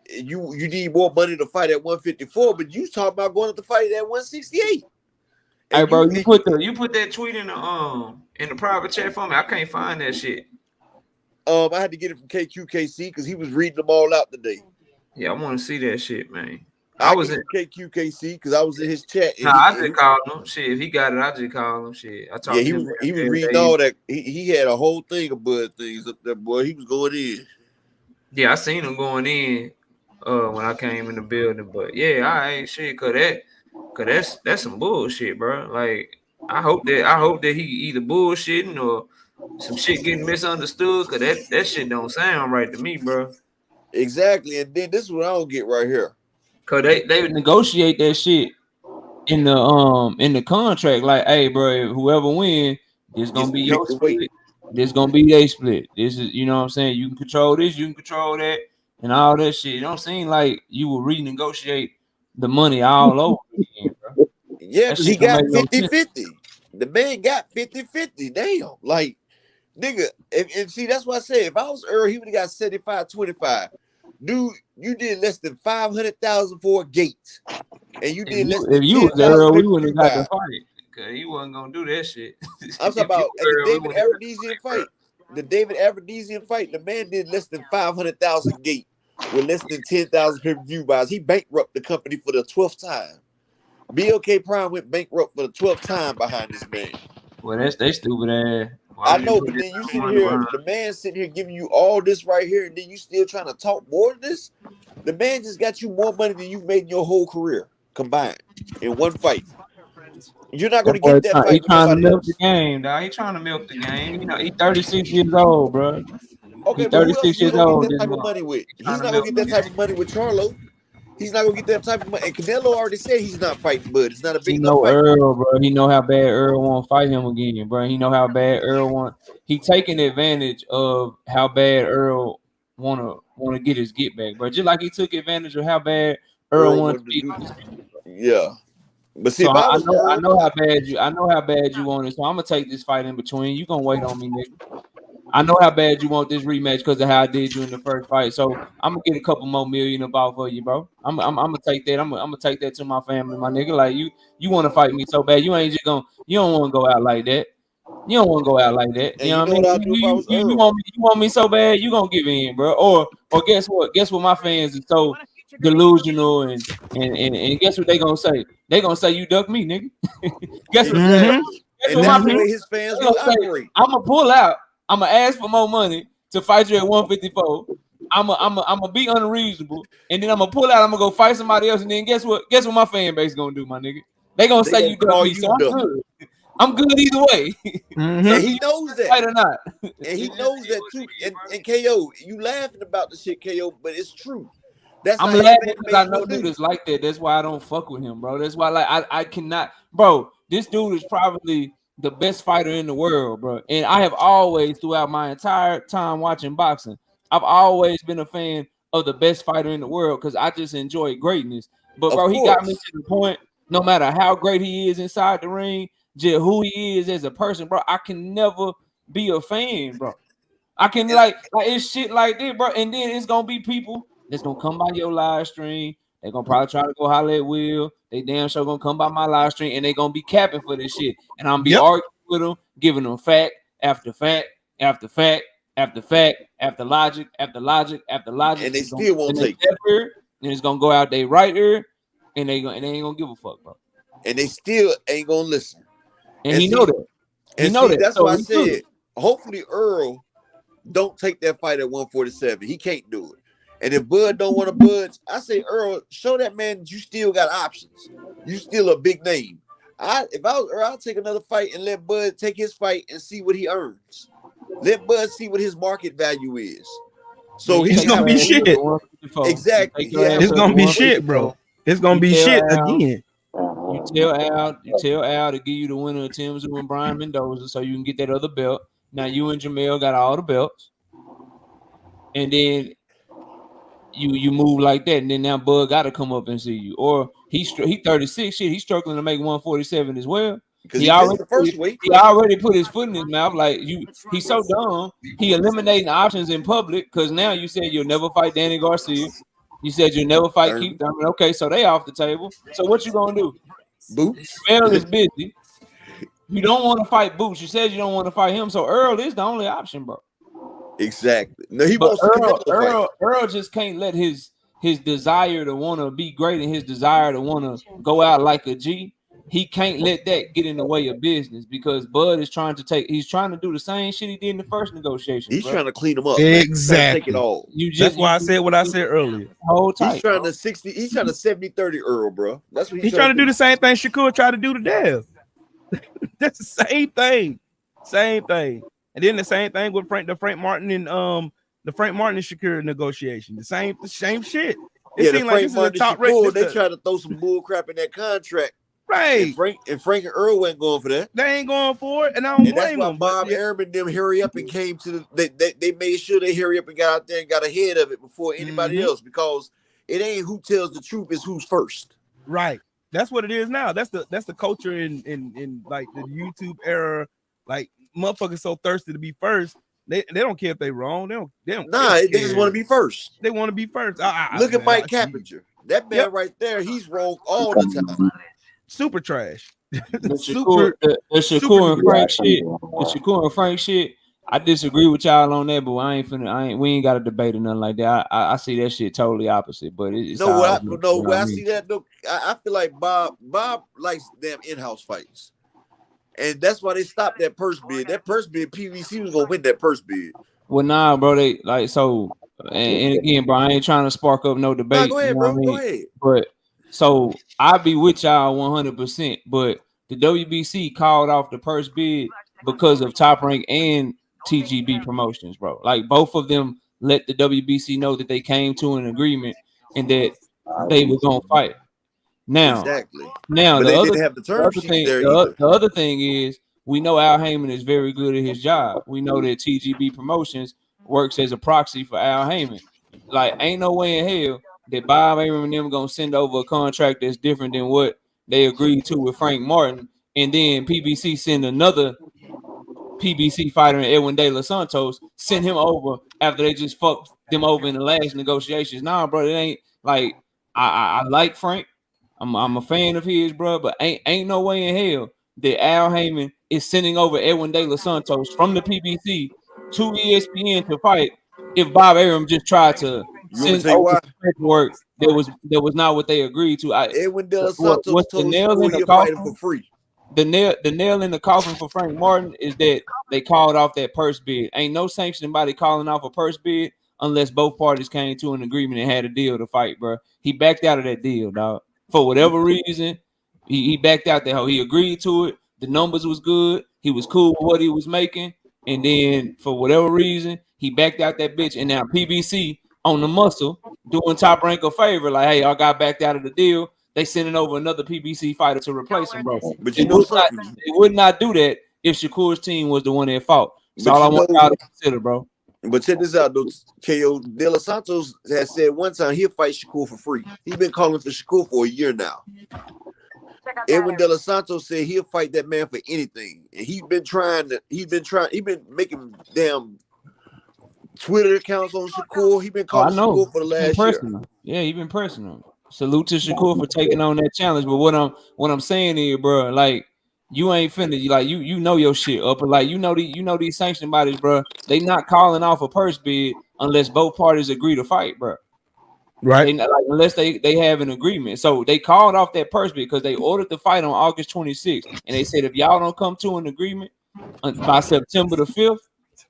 you need more money to fight at 154, but you talking about going up to fight at 168. Hey, bro, you put that tweet in the private chat for me. I can't find that shit. I had to get it from KQKC because he was reading them all out today. Yeah, I want to see that shit, man. I was in KQKC because I was in his chat. I just called him. Shit, if he got it, I just called him. Shit, I talked to him. He was reading all that. He had a whole thing of Bud things up there, boy. He was going in. Yeah, I seen him going in when I came in the building. But yeah, I ain't shit, cause that's some bullshit, bro. Like I hope that he either bullshitting or some shit getting misunderstood. Cause that shit don't sound right to me, bro. Exactly, and then this is what I don't get right here. Cause they would negotiate that shit in the contract. Like, hey, bro, whoever win, this gonna be your split. This gonna be their split. This is, you know what I'm saying. You can control this, you can control that, and all that shit. It don't seem like you will renegotiate the money all over again, bro. Yeah, because he got 50-50. The man got 50-50. Damn, like nigga, and see that's why I said if I was Earl, he would have got 75-25. Dude, you did less than 500,000 for a gate, and you did less than 10,000. If you was Earl, we wouldn't have got the fight because he wasn't gonna do that shit. I'm talking about the David Avenesian fight. The David Avenesian fight, the man did less than 500,000 gate with less than 10,000 pay-per-view buys. He bankrupted the company for the 12th time. BLK Prime went bankrupt for the 12th time behind this man. Well, they stupid ass. I know, but then you sit here, the man sitting here giving you all this right here, and then you still trying to talk more of this? The man just got you more money than you've made in your whole career combined in one fight. You're not going to get that fight. He's trying to milk the game, dog. He's trying to milk the game. You know, he's 36 years old, bro. Okay, he's 36 years old. That type of money with. He's not going to get that type of money with Charlo. He's not gonna get that type of money. And Canelo already said he's not fighting Bud. It's not a big enough fight. Earl, bro. He know how bad Earl want to fight him again, bro. He know how bad Earl want. He taking advantage of how bad Earl wanna get his get back, bro. Just like he took advantage of how bad Earl wanted to beat him. Yeah, but see, so I know how bad you want it. So I'm gonna take this fight in between. You gonna wait on me, nigga. I know how bad you want this rematch because of how I did you in the first fight. So I'm gonna get a couple more million about for you, bro. I'm gonna take that. I'm gonna take that to my family, my nigga. Like you want to fight me so bad. You ain't just gonna. You don't want to go out like that. You don't want to go out like that. You know what I mean? You want me so bad. You gonna give in, bro. Or guess what? Guess what? My fans are so delusional and guess what they gonna say? They gonna say you duck me, nigga. Guess what? Guess what my fans? His fans will operate. I'm gonna pull out. I'm gonna ask for more money to fight you at 154. I'm gonna be unreasonable, and then I'm gonna pull out. I'm gonna go fight somebody else, and then guess what? Guess what my fan base gonna do, my nigga? They gonna say you duck me, so I'm good. I'm good either way. And he knows that. Fight or not. And he knows that too. And KO, you laughing about the shit, KO, but it's true. That's I'm not his laughing fan because I base know no day. niggas like that. That's why I don't fuck with him, bro. That's why like I cannot, bro. This dude is probably the best fighter in the world, bro. And I have always, throughout my entire time watching boxing, I've always been a fan of the best fighter in the world because I just enjoy greatness. But Of bro, he got me course. to the point, no matter how great he is inside the ring, just who he is as a person, bro, I can never be a fan, bro. I can like it's shit like this, bro. And then it's gonna be people that's gonna come by your live stream. They're gonna probably try to go holler at Will. They damn sure gonna come by my live stream and they gonna be capping for this shit. And I'm gonna be arguing with them, giving them fact after fact after fact after fact after logic after logic after logic. And they still won't take it. And it's gonna go out they right ear, and they ain't gonna give a fuck, bro. And they still ain't gonna listen. And he know that. He know that. That's why I said, hopefully Earl don't take that fight at 147. He can't do it. And if Bud don't want to budge, I say, Earl, show that man that you still got options. You still a big name. If I was Earl, I'll take another fight and let Bud take his fight and see what he earns. Let Bud see what his market value is. So it's gonna be shit. Exactly. It's gonna be shit, bro. It's gonna be shit again. You tell Al to give you the winner of Tim Zoo and Brian Mendoza so you can get that other belt. Now you and Jamel got all the belts, and then you move like that, and then now Bud got to come up and see you, or he 36, shit, he's struggling to make 147 as well. Because he already put his foot in his mouth. Like he's so dumb. He eliminating options in public because now you said you'll never fight Danny Garcia. You said you'll never fight Keith Thurman. Okay, so they off the table. So what you gonna do? Boots. Jamel is busy. You don't want to fight Boots. You said you don't want to fight him, so Earl is the only option, bro. Exactly. No, he but wants Earl just can't let his desire to want to be great and his desire to want to go out like a G. He can't let that get in the way of business because Bud is trying to do the same shit he did in the first negotiation. He's trying to clean him up. Exactly. Take it all. That's why I said what I said earlier. Hold tight. He's trying to 70-30 Earl, bro. That's what he's trying to do. The same thing Shakur tried to do to Dev. That's the same thing. Same thing. And then the same thing with the Frank Martin and Shakur negotiation. The same shit. It seemed like this is a top rate. They tried to throw some bull crap in that contract. Right. And Frank and Earl wasn't going for that. They ain't going for it, and I don't blame them. Bob Arum and them hurry up and came to they made sure they hurry up and got out there and got ahead of it before anybody else, because it ain't who tells the truth, it's who's first. Right. That's what it is now. That's the culture in like the YouTube era. Like motherfuckers so thirsty to be first. They don't care if they wrong. They don't. They just want to be first. They want to be first. Look at Mike Cappinger. That man right there, he's wrong all the time. Super trash. The Shakur and Frank shit. The Shakur and Frank shit. I disagree with y'all on that, but we ain't got a debate or nothing like that. I see that shit totally opposite. But it's I see that. No, I feel like Bob likes damn in-house fights, and that's why they stopped that purse bid. That purse bid, PVC was gonna win that purse bid. Well, nah, bro. They like so, and again, bro, I ain't trying to spark up no debate. Nah, go ahead, bro. Go ahead. But so I'll be with y'all 100%. But the WBC called off the purse bid because of Top Rank and TGB Promotions, bro. Like both of them let the WBC know that they came to an agreement and that they were gonna fight. Now, Now the other thing is we know Al Heyman is very good at his job. We know that TGB Promotions works as a proxy for Al Heyman. Like, ain't no way in hell that Bob Arum and them gonna send over a contract that's different than what they agreed to with Frank Martin, and then PBC send another PBC fighter in Edwin De Los Santos, send him over after they just fucked them over in the last negotiations. Nah, bro, it ain't like I like Frank. I'm a fan of his, bro, but ain't no way in hell that Al Heyman is sending over Edwin De Los Santos from the PBC to ESPN to fight if Bob Arum just tried to send over paperwork that was not what they agreed to. Edwin De Los Santos what's the nail in the coffin for free? The nail in the coffin for Frank Martin is that they called off that purse bid. Ain't no sanctioning body calling off a purse bid unless both parties came to an agreement and had a deal to fight, bro. He backed out of that deal, dog. For whatever reason, he backed out that hoe. He agreed to it. The numbers was good. He was cool with what he was making. And then for whatever reason, he backed out that bitch. And now PBC on the muscle, doing Top Rank a favor. Like, hey, I got backed out of the deal. They sending over another PBC fighter to replace him, bro. But you know something? They would not do that if Shakur's team was the one that fought. That's all I want y'all to consider, bro. But check this out, though. KO De Los Santos has said one time he'll fight Shakur for free. He's been calling for Shakur for a year now. Edwin De Los Santos said he'll fight that man for anything. And he's been making damn Twitter accounts on Shakur. He's been calling Shakur for the last year. Yeah, he's been pressing him. Salute to Shakur for taking on that challenge. But what I'm saying here, bro, like, you ain't finna, like, you know your shit up, and like, you know these sanctioned bodies, bro. They not calling off a purse bid unless both parties agree to fight, bro. Right? Unless they have an agreement. So they called off that purse bid because they ordered the fight on August 26th, and they said if y'all don't come to an agreement by September the 5th,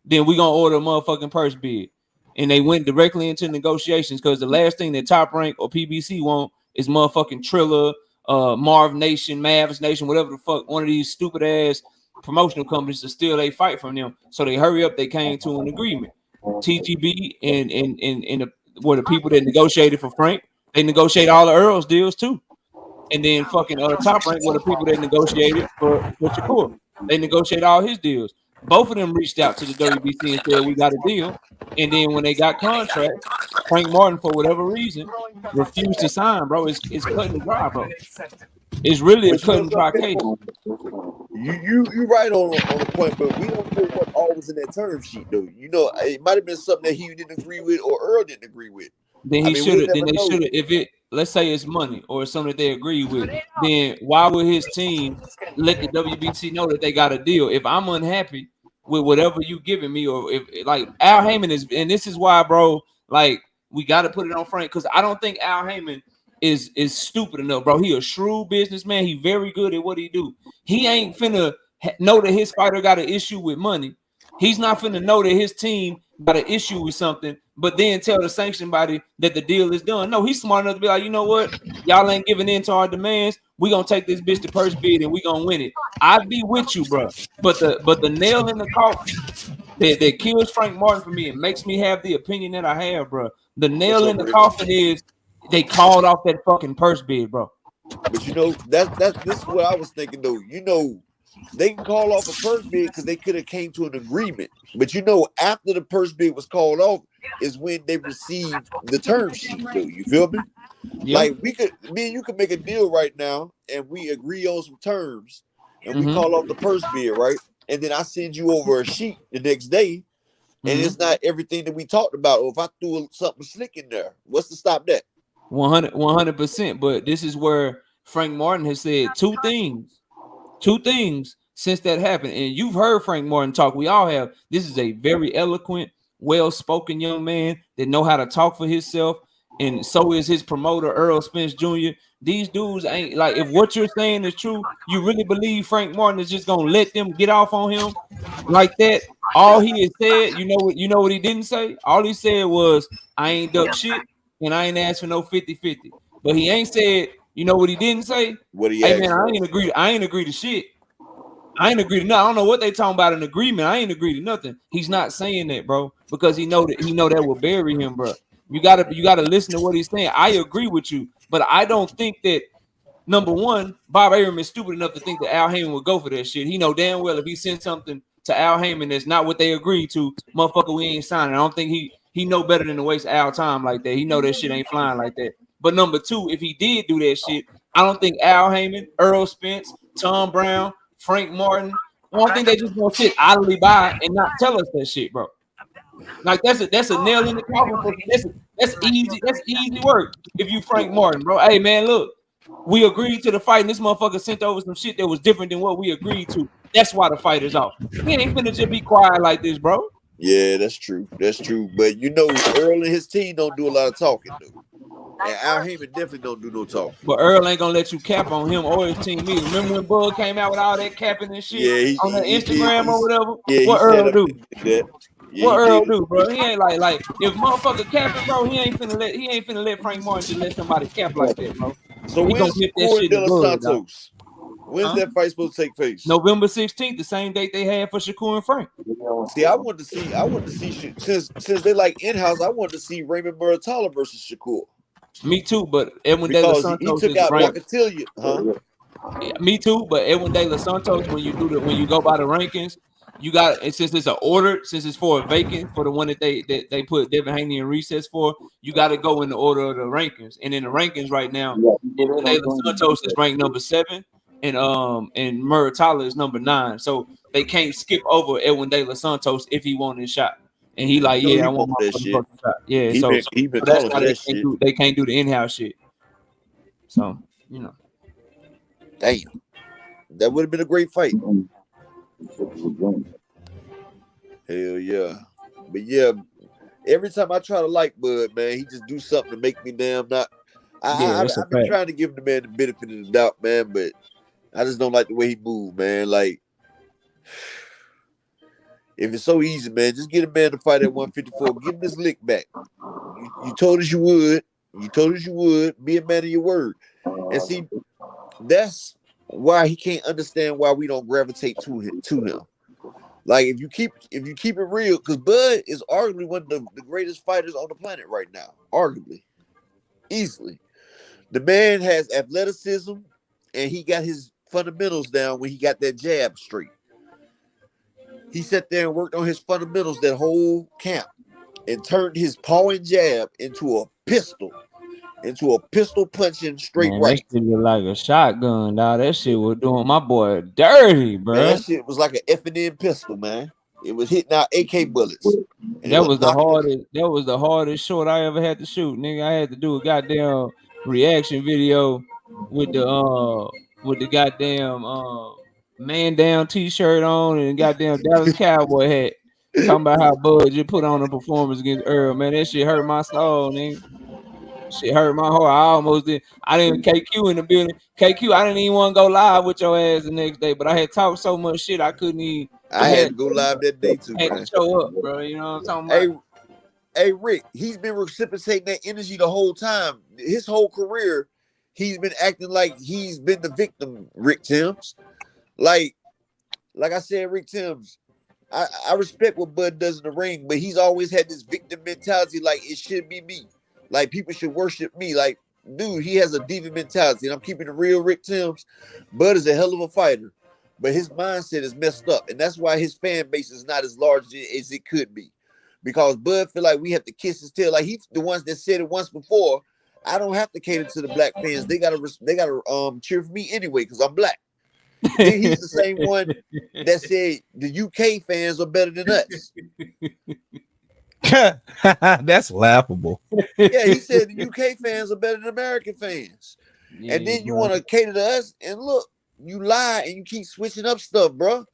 then we gonna order a motherfucking purse bid. And they went directly into negotiations because the last thing that Top Rank or PBC want is motherfucking Triller, Marv Nation, Mavs Nation, whatever the fuck, one of these stupid ass promotional companies to steal they fight from them. So they hurry up, they came to an agreement. TGB and were the people that negotiated for Frank. They negotiate all the Earl's deals too. And then fucking Top Rank were the people that negotiated for Shakur. They negotiate all his deals. Both of them reached out to the WBC and said we got a deal. And then when they got contracts, Frank Martin, for whatever reason, refused to sign, bro. It's cutting dry, bro. It's really a cutting dry case. You right on the point, but we don't know what all was in that term sheet, though. You know, it might have been something that he didn't agree with or Earl didn't agree with. Then he should have. Then they should have. If it, let's say it's money or it's something that they agree with, then why would his team let the WBC know that they got a deal? If I'm unhappy with whatever you giving me, or if like Al Heyman is, and this is why, bro, like we got to put it on Frank, because I don't think Al Heyman is stupid enough, bro. He a shrewd businessman. He very good at what he do. He ain't finna know that his fighter got an issue with money. He's not finna know that his team got an issue with something, but then tell the sanction body that the deal is done. No, he's smart enough to be like, you know what? Y'all ain't giving in to our demands. We gonna take this bitch to purse bid and we gonna win it. I'd be with you, bro. But the nail in the coffin that kills Frank Martin for me and makes me have the opinion that I have, bro. The nail in the coffin is they called off that fucking purse bid, bro. But you know, this is what I was thinking though. You know, they can call off a purse bid because they could have came to an agreement. But you know, after the purse bid was called off is when they received the term sheet, though. You feel me? Yeah. Like me and you could make a deal right now and we agree on some terms and we call off the purse bid, right? And then I send you over a sheet the next day and it's not everything that we talked about. Or if I threw something slick in there, what's to stop that? 100%. But this is where Frank Martin has said two things since that happened. And you've heard Frank Martin talk. We all have. This is a very eloquent, well-spoken young man that know how to talk for himself. And so is his promoter, Earl Spence Jr. These dudes ain't like, if what you're saying is true, you really believe Frank Martin is just gonna let them get off on him like that? All he has said, you know what he didn't say? All he said was, I ain't duck shit and I ain't asked for no 50-50. But he ain't said, you know what he didn't say? What he hey man, I ain't agree to shit. I ain't agree to nothing. I don't know what they talking about an agreement. I ain't agree to nothing. He's not saying that, bro, because he know that will bury him, bro. You gotta listen to what he's saying. I agree with you, but I don't think that, number one, Bob Arum is stupid enough to think that Al Heyman would go for that shit. He know damn well if he sent something to Al Heyman that's not what they agreed to, motherfucker, we ain't signing. I don't think he know better than to waste Al time like that. He know that shit ain't flying like that. But number two, if he did do that shit, I don't think Al Heyman, Earl Spence, Tom Brown, Frank Martin, I don't think they just gonna sit idly by and not tell us that shit, bro. Like that's a nail in the coffin. That's easy work. If you Frank Martin, bro. Hey man, look, we agreed to the fight, and this motherfucker sent over some shit that was different than what we agreed to. That's why the fight is off. He ain't finna just be quiet like this, bro. Yeah, that's true. That's true. But you know, Earl and his team don't do a lot of talking, though. And Al Heyman definitely don't do no talking. But Earl ain't gonna let you cap on him or his team either. Remember when Bud came out with all that capping and shit on the Instagram or whatever? Yeah, what Earl do? Yeah, what Earl do, bro? He ain't like if motherfucker capping, bro. He ain't finna let Frank Martin just let somebody cap like that, bro. So where's Shakur De Los Santos? When's that fight supposed to take place? November 16th, the same date they had for Shakur and Frank. See, I wanted to see since they like in-house, I wanted to see Raymond Muratalla versus Shakur. Me too, but Edwin De Because Los Santos he took is out ranked. Marketability, huh? Yeah, me too, but Edwin De Los Santos, when you go by the rankings, you got, and since it's an order, since it's for a vacant for the one that they put Devin Haney in recess for, you got to go in the order of the rankings. And in the rankings right now, Edwin De Los Santos is ranked number 7, and Muratalla is number 9. So they can't skip over Edwin De Los Santos if he wants his shot. And he like, yeah, I want my shot. Yeah, he so been that's calling why for that shit. they can't do the in-house shit. So, you know. Damn. That would have been a great fight. Hell yeah. But yeah, every time I try to like Bud, man, he just do something to make me damn not. I've been trying to give the man the benefit of the doubt, man, but I just don't like the way he moved, man. Like, if it's so easy, man, just get a man to fight at 154. Give him his lick back. You told us you would. You told us you would. Be a man of your word. And see, that's why he can't understand why we don't gravitate to him. Like, if you keep it real, because Bud is arguably one of the greatest fighters on the planet right now. Arguably. Easily. The man has athleticism, and he got his fundamentals down when he got that jab straight. He sat there and worked on his fundamentals that whole camp and turned his paw and jab into a pistol punching straight right. That shit look like a shotgun, dog. That shit was doing my boy dirty, bro. Man, that shit was like an F&N pistol, man. It was hitting out AK bullets. That was the hardest shot I ever had to shoot, nigga. I had to do a goddamn reaction video with the goddamn man down t-shirt on and goddamn Dallas Cowboy hat. Talking about how Bud just put on a performance against Earl. Man, that shit hurt my soul, nigga. Shit hurt my heart. I almost did. I didn't KQ in the building. KQ, I didn't even want to go live with your ass the next day, but I had talked so much shit I couldn't even. I had to go live that day too, man. Show up, bro. You know what I'm talking about? Hey, Rick, he's been reciprocating that energy the whole time. His whole career, he's been acting like he's been the victim, Rick Timms. Like I said, Rick Timms, I respect what Bud does in the ring, but he's always had this victim mentality, like it should be me. Like, people should worship me. Like, dude, he has a diva mentality, and I'm keeping it real, Rick Timms. Bud is a hell of a fighter, but his mindset is messed up, and that's why his fan base is not as large as it could be. Because Bud feel like we have to kiss his tail. Like, he's the ones that said it once before. I don't have to cater to the black fans. They gotta cheer for me anyway because I'm black. Then he's the same one that said the UK fans are better than us. That's laughable. Yeah, he said the UK fans are better than American fans. Yeah, and then you want to cater to us, and look, you lie and you keep switching up stuff, bro.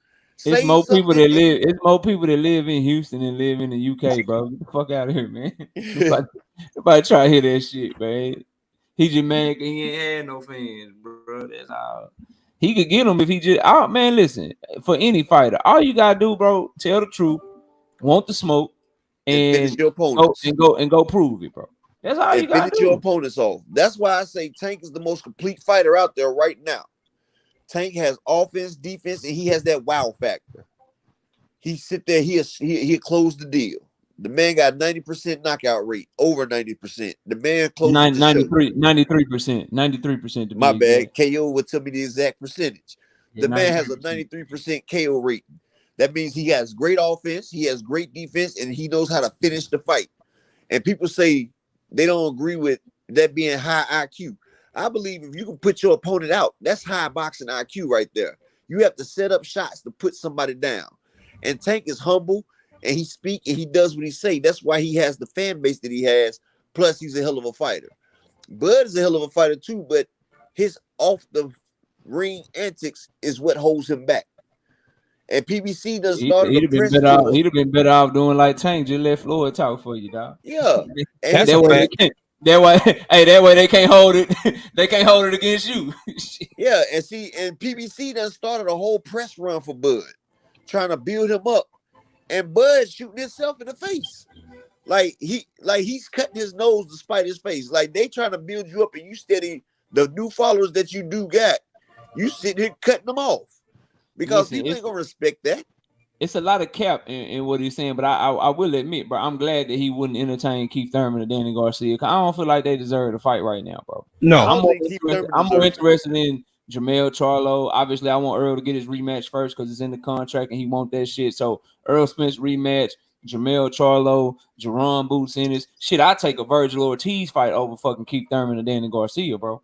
It's more people that live in Houston than live in the UK, bro. Get the fuck out of here, man. Nobody try to hear that shit, man. He just mad because he ain't had no fans, bro. That's all. He could get them if he just. Oh man, listen. For any fighter, all you gotta do, bro, tell the truth, want the smoke. And finish your opponents. Go prove it, bro. That's all you got to do. Finish your opponents off. That's why I say Tank is the most complete fighter out there right now. Tank has offense, defense, and he has that wow factor. He sit there, he'll close the deal. The man got 90% knockout rate, over 90%. The man closed 93%. My bad. KO would tell me the exact percentage. The man has a 93% KO rating. That means he has great offense, he has great defense, and he knows how to finish the fight. And people say they don't agree with that being high IQ. I believe if you can put your opponent out, that's high boxing IQ right there. You have to set up shots to put somebody down. And Tank is humble, and he speaks, and he does what he say. That's why he has the fan base that he has. Plus, he's a hell of a fighter. Bud is a hell of a fighter too, but his off-the-ring antics is what holds him back. And PBC does start. He'd have been better off doing like Tank. Just let Floyd talk for you, dog. Yeah, that's that way they can't hold it. They can't hold it against you. Yeah, and PBC done started a whole press run for Bud, trying to build him up, and Bud shooting himself in the face. Like he's cutting his nose to spite his face. Like they trying to build you up, and you steady the new followers that you do got. You sitting here cutting them off because people ain't gonna respect that. It's a lot of cap in what he's saying, but I will admit, bro, I'm glad that he wouldn't entertain Keith Thurman or Danny Garcia. Cause I don't feel like they deserve to fight right now, bro. No, I'm more interested in Jamel Charlo. Obviously, I want Earl to get his rematch first because it's in the contract and he want that shit. So Earl Spence rematch, Jamel Charlo, Jerron Boots Ennis. Shit, I take a Virgil Ortiz fight over fucking Keith Thurman and Danny Garcia, bro.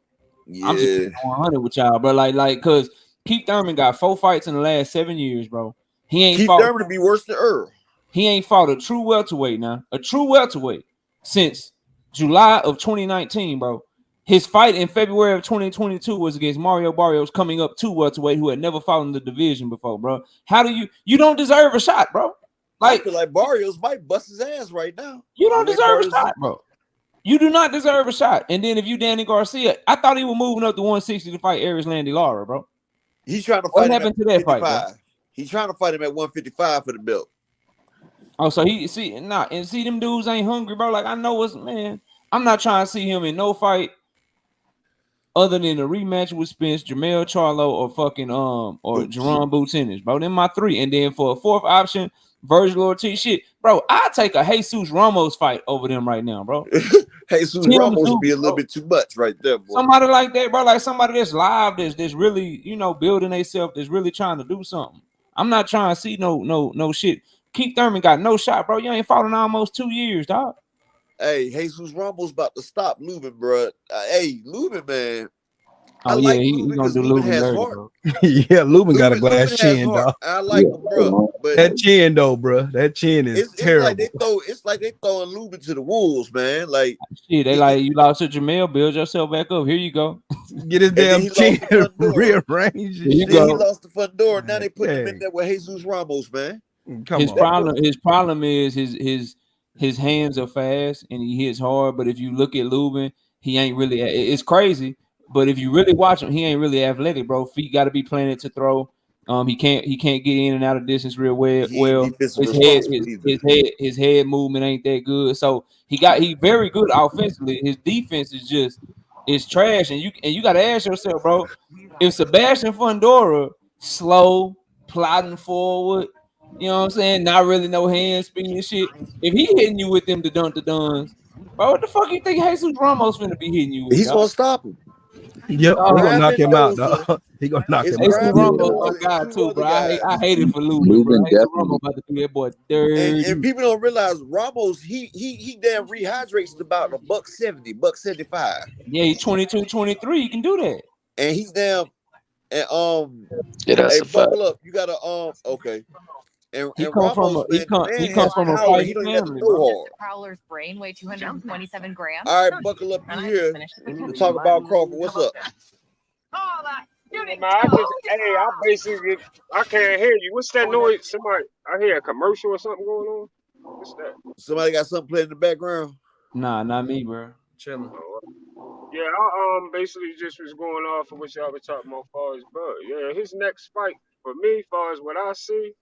Yeah. I'm just 100 with y'all, bro. Like, cause Keith Thurman got 4 fights in the last 7 years, bro. He ain't Keith Thurman to be worse than Earl. He ain't fought a true welterweight since July of 2019, bro. His fight in February of 2022 was against Mario Barrios, coming up 2 welterweight, who had never fought in the division before, bro. How do you don't deserve a shot, bro? Like, I feel like Barrios might bust his ass right now. You don't deserve a shot, bro. You do not deserve a shot. And then if you Danny Garcia, I thought he was moving up to 160 to fight Aries Landy Lara, bro. He's trying to fight him at 155. He's trying to fight him at 155 for the belt. Oh, so see them dudes ain't hungry, bro. Like I know what's man. I'm not trying to see him in no fight other than a rematch with Spence, Jamel Charlo, or fucking or Jerron Boots Ennis, bro. Them my 3. And then for a 4th option, Virgil Ortiz. Shit, bro. I take a Jesus Ramos fight over them right now, bro. Jesus Ramos would be a little bit too much right there, boy. Somebody like that, bro. Like somebody that's live, that's really, building themselves, that's really trying to do something. I'm not trying to see no shit. Keith Thurman got no shot, bro. You ain't fought in almost 2 years, dog. Hey, Jesus Ramos about to stop Lubin, bro. Hey, Lubin, man. Oh, yeah, he's gonna do Lubin has dirty, heart. bro. Yeah, Lubin got a glass chin, dog. I like him, bro. But that chin, though, bro. That chin is terrible. It's like they throwing Lubin to the wolves, man. Like shit, they like you lost to Jamel, build yourself back up. Here you go. Get his damn chin rearranged. He lost the front door. Now they put him in there with Jesus Ramos, man. His problem is his hands are fast and he hits hard. But if you look at Lubin, he ain't really. It's crazy. But if you really watch him, he ain't really athletic, bro. Feet got to be planted to throw. He can't get in and out of distance real well. His head movement ain't that good. So he very good offensively. His defense is trash. And you got to ask yourself, bro, if Sebastian Fundora slow, plodding forward, you know what I'm saying, not really no hand speed and shit. If he hitting you with them the duns, bro, what the fuck you think Jesus Ramos finna be hitting you with? He's gonna stop him. Yep, we're gonna knock him out, dog. He gonna knock him out. Ramos, God too, bro. I hate it for Lubin, bro. Ramos about to do that boy dirty. And people don't realize Ramos, he damn rehydrates to about $170, $175. Yeah, he's 22, 23. He can do that. And he's damn and yeah, that's hey, a fact. buckle up. You gotta okay. And he come from a fighting family. Prowler's brain weighed 227 grams. All right, buckle up. You here? We'll talk about Crawford. What's up? I basically can't hear you. What's that noise? Somebody, I hear a commercial or something going on. What's that? Somebody got something playing in the background? Nah, not me, bro. Chilling. Yeah, I basically just was going off of what y'all were talking about, far as Bud. Yeah, his next fight for me, far as what I see.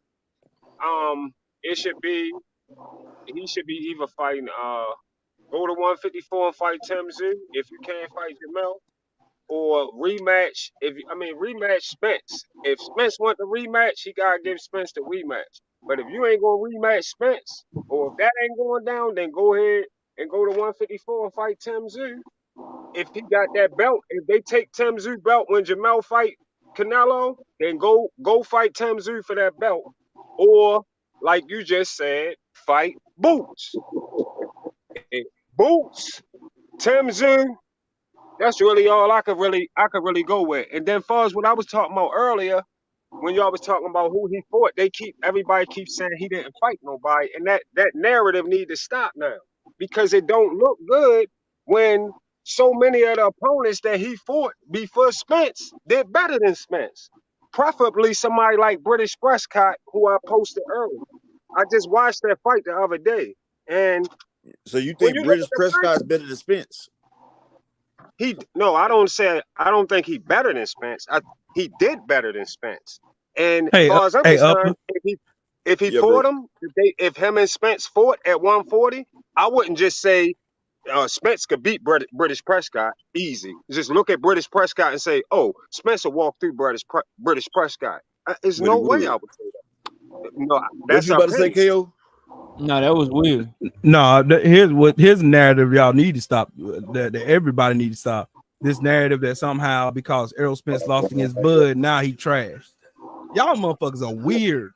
He should be either fighting go to 154 and fight Tenzin if you can't fight Jamel, or rematch rematch Spence. If Spence want the rematch, he gotta give Spence the rematch. But if you ain't gonna rematch Spence, or if that ain't going down, then go ahead and go to 154 and fight Tenzin. If he got that belt, if they take Tenzin belt when Jamel fight Canelo, then go fight Tenzin for that belt. Or, like you just said, fight Boots. Boots, Tenzin, that's really all I could really go with. And then far as what I was talking about earlier, when y'all was talking about who he fought, everybody keeps saying he didn't fight nobody. And that narrative need to stop now. Because it don't look good when so many of the opponents that he fought before Spence did better than Spence. Preferably somebody like British Prescott, who I posted earlier. I just watched that fight the other day. And so you think British Prescott's better than Spence? I don't think he better than Spence. He did better than Spence. And as far as I'm concerned, if he fought him, if him and Spence fought at 140, I wouldn't just say Spence could beat British Prescott easy. Just look at British Prescott and say, "Oh, Spence will walk through British Prescott." There's But no he way I would. would say that. No, What that's you our about to say, opinion. KO? No, that was weird. No, here's narrative y'all need to stop. That everybody need to stop. This narrative that somehow because Errol Spence lost against Bud, now he trashed. Y'all motherfuckers are weird.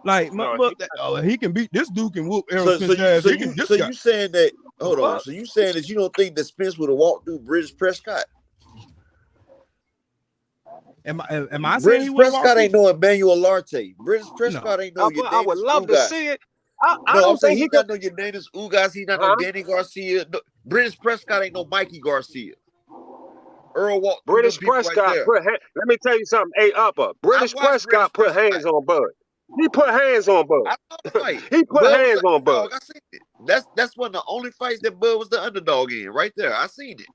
Like, No, he can beat this dude can whoop Errol So Spence ass. you saying that? Hold on. So you saying that you don't think that Spence would have walked through British Prescott? Am I saying British he would Prescott ain't no Emmanuel Larte. British Prescott ain't no I would Ugas love to see it. I No, I'm don't saying think he he's could. not no Ugas. Ugas. He's not no Danny Garcia. No, British Prescott ain't no Mikey Garcia. Earl walked through them British people right Prescott there. let me tell you something. Hey, Upper. British Prescott put hands on Bud. He put hands on Bud. I saw the fight. He put Bud hands on Bud. I seen it. That's one of the only fights that Bud was the underdog in, right there. I seen it.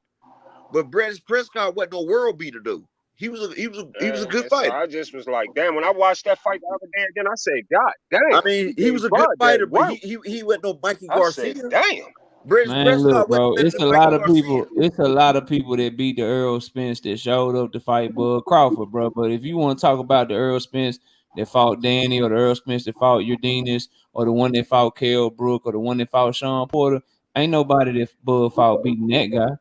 But British Prescott wasn't no world beater though. He was a good fighter. So I just was like, damn. When I watched that fight the other day again, I said, God damn. I mean, he was a good fighter, but he wasn't no Mikey Garcia. I said, damn. British Man, Prescott look, bro, wasn't it's a lot of people. It's a lot of people that beat the Earl Spence that showed up to fight Bud Crawford, bro. But if you want to talk about the Earl Spence that fought Danny, or the Earl Spence that fought Urdinas, or the one that fought Kell Brook, or the one that fought Sean Porter, ain't nobody that Bud fought beating that guy.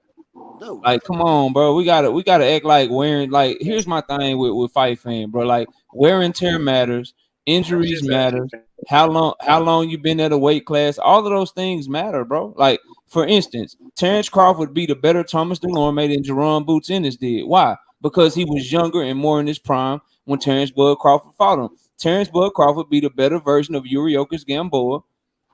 No. Like, come on, bro. We gotta act like wearing. Like, here's my thing with fight fan, bro. Like, wear and tear matters, injuries matter. How long you been at a weight class? All of those things matter, bro. Like, for instance, Terrence Crawford beat a better Thomas Delorme than Jerome Boots Ennis did. Why? Because he was younger and more in his prime when Terrence Bud Crawford fought him. Terrence Bud Crawford beat a better version of Yuriorkis Gamboa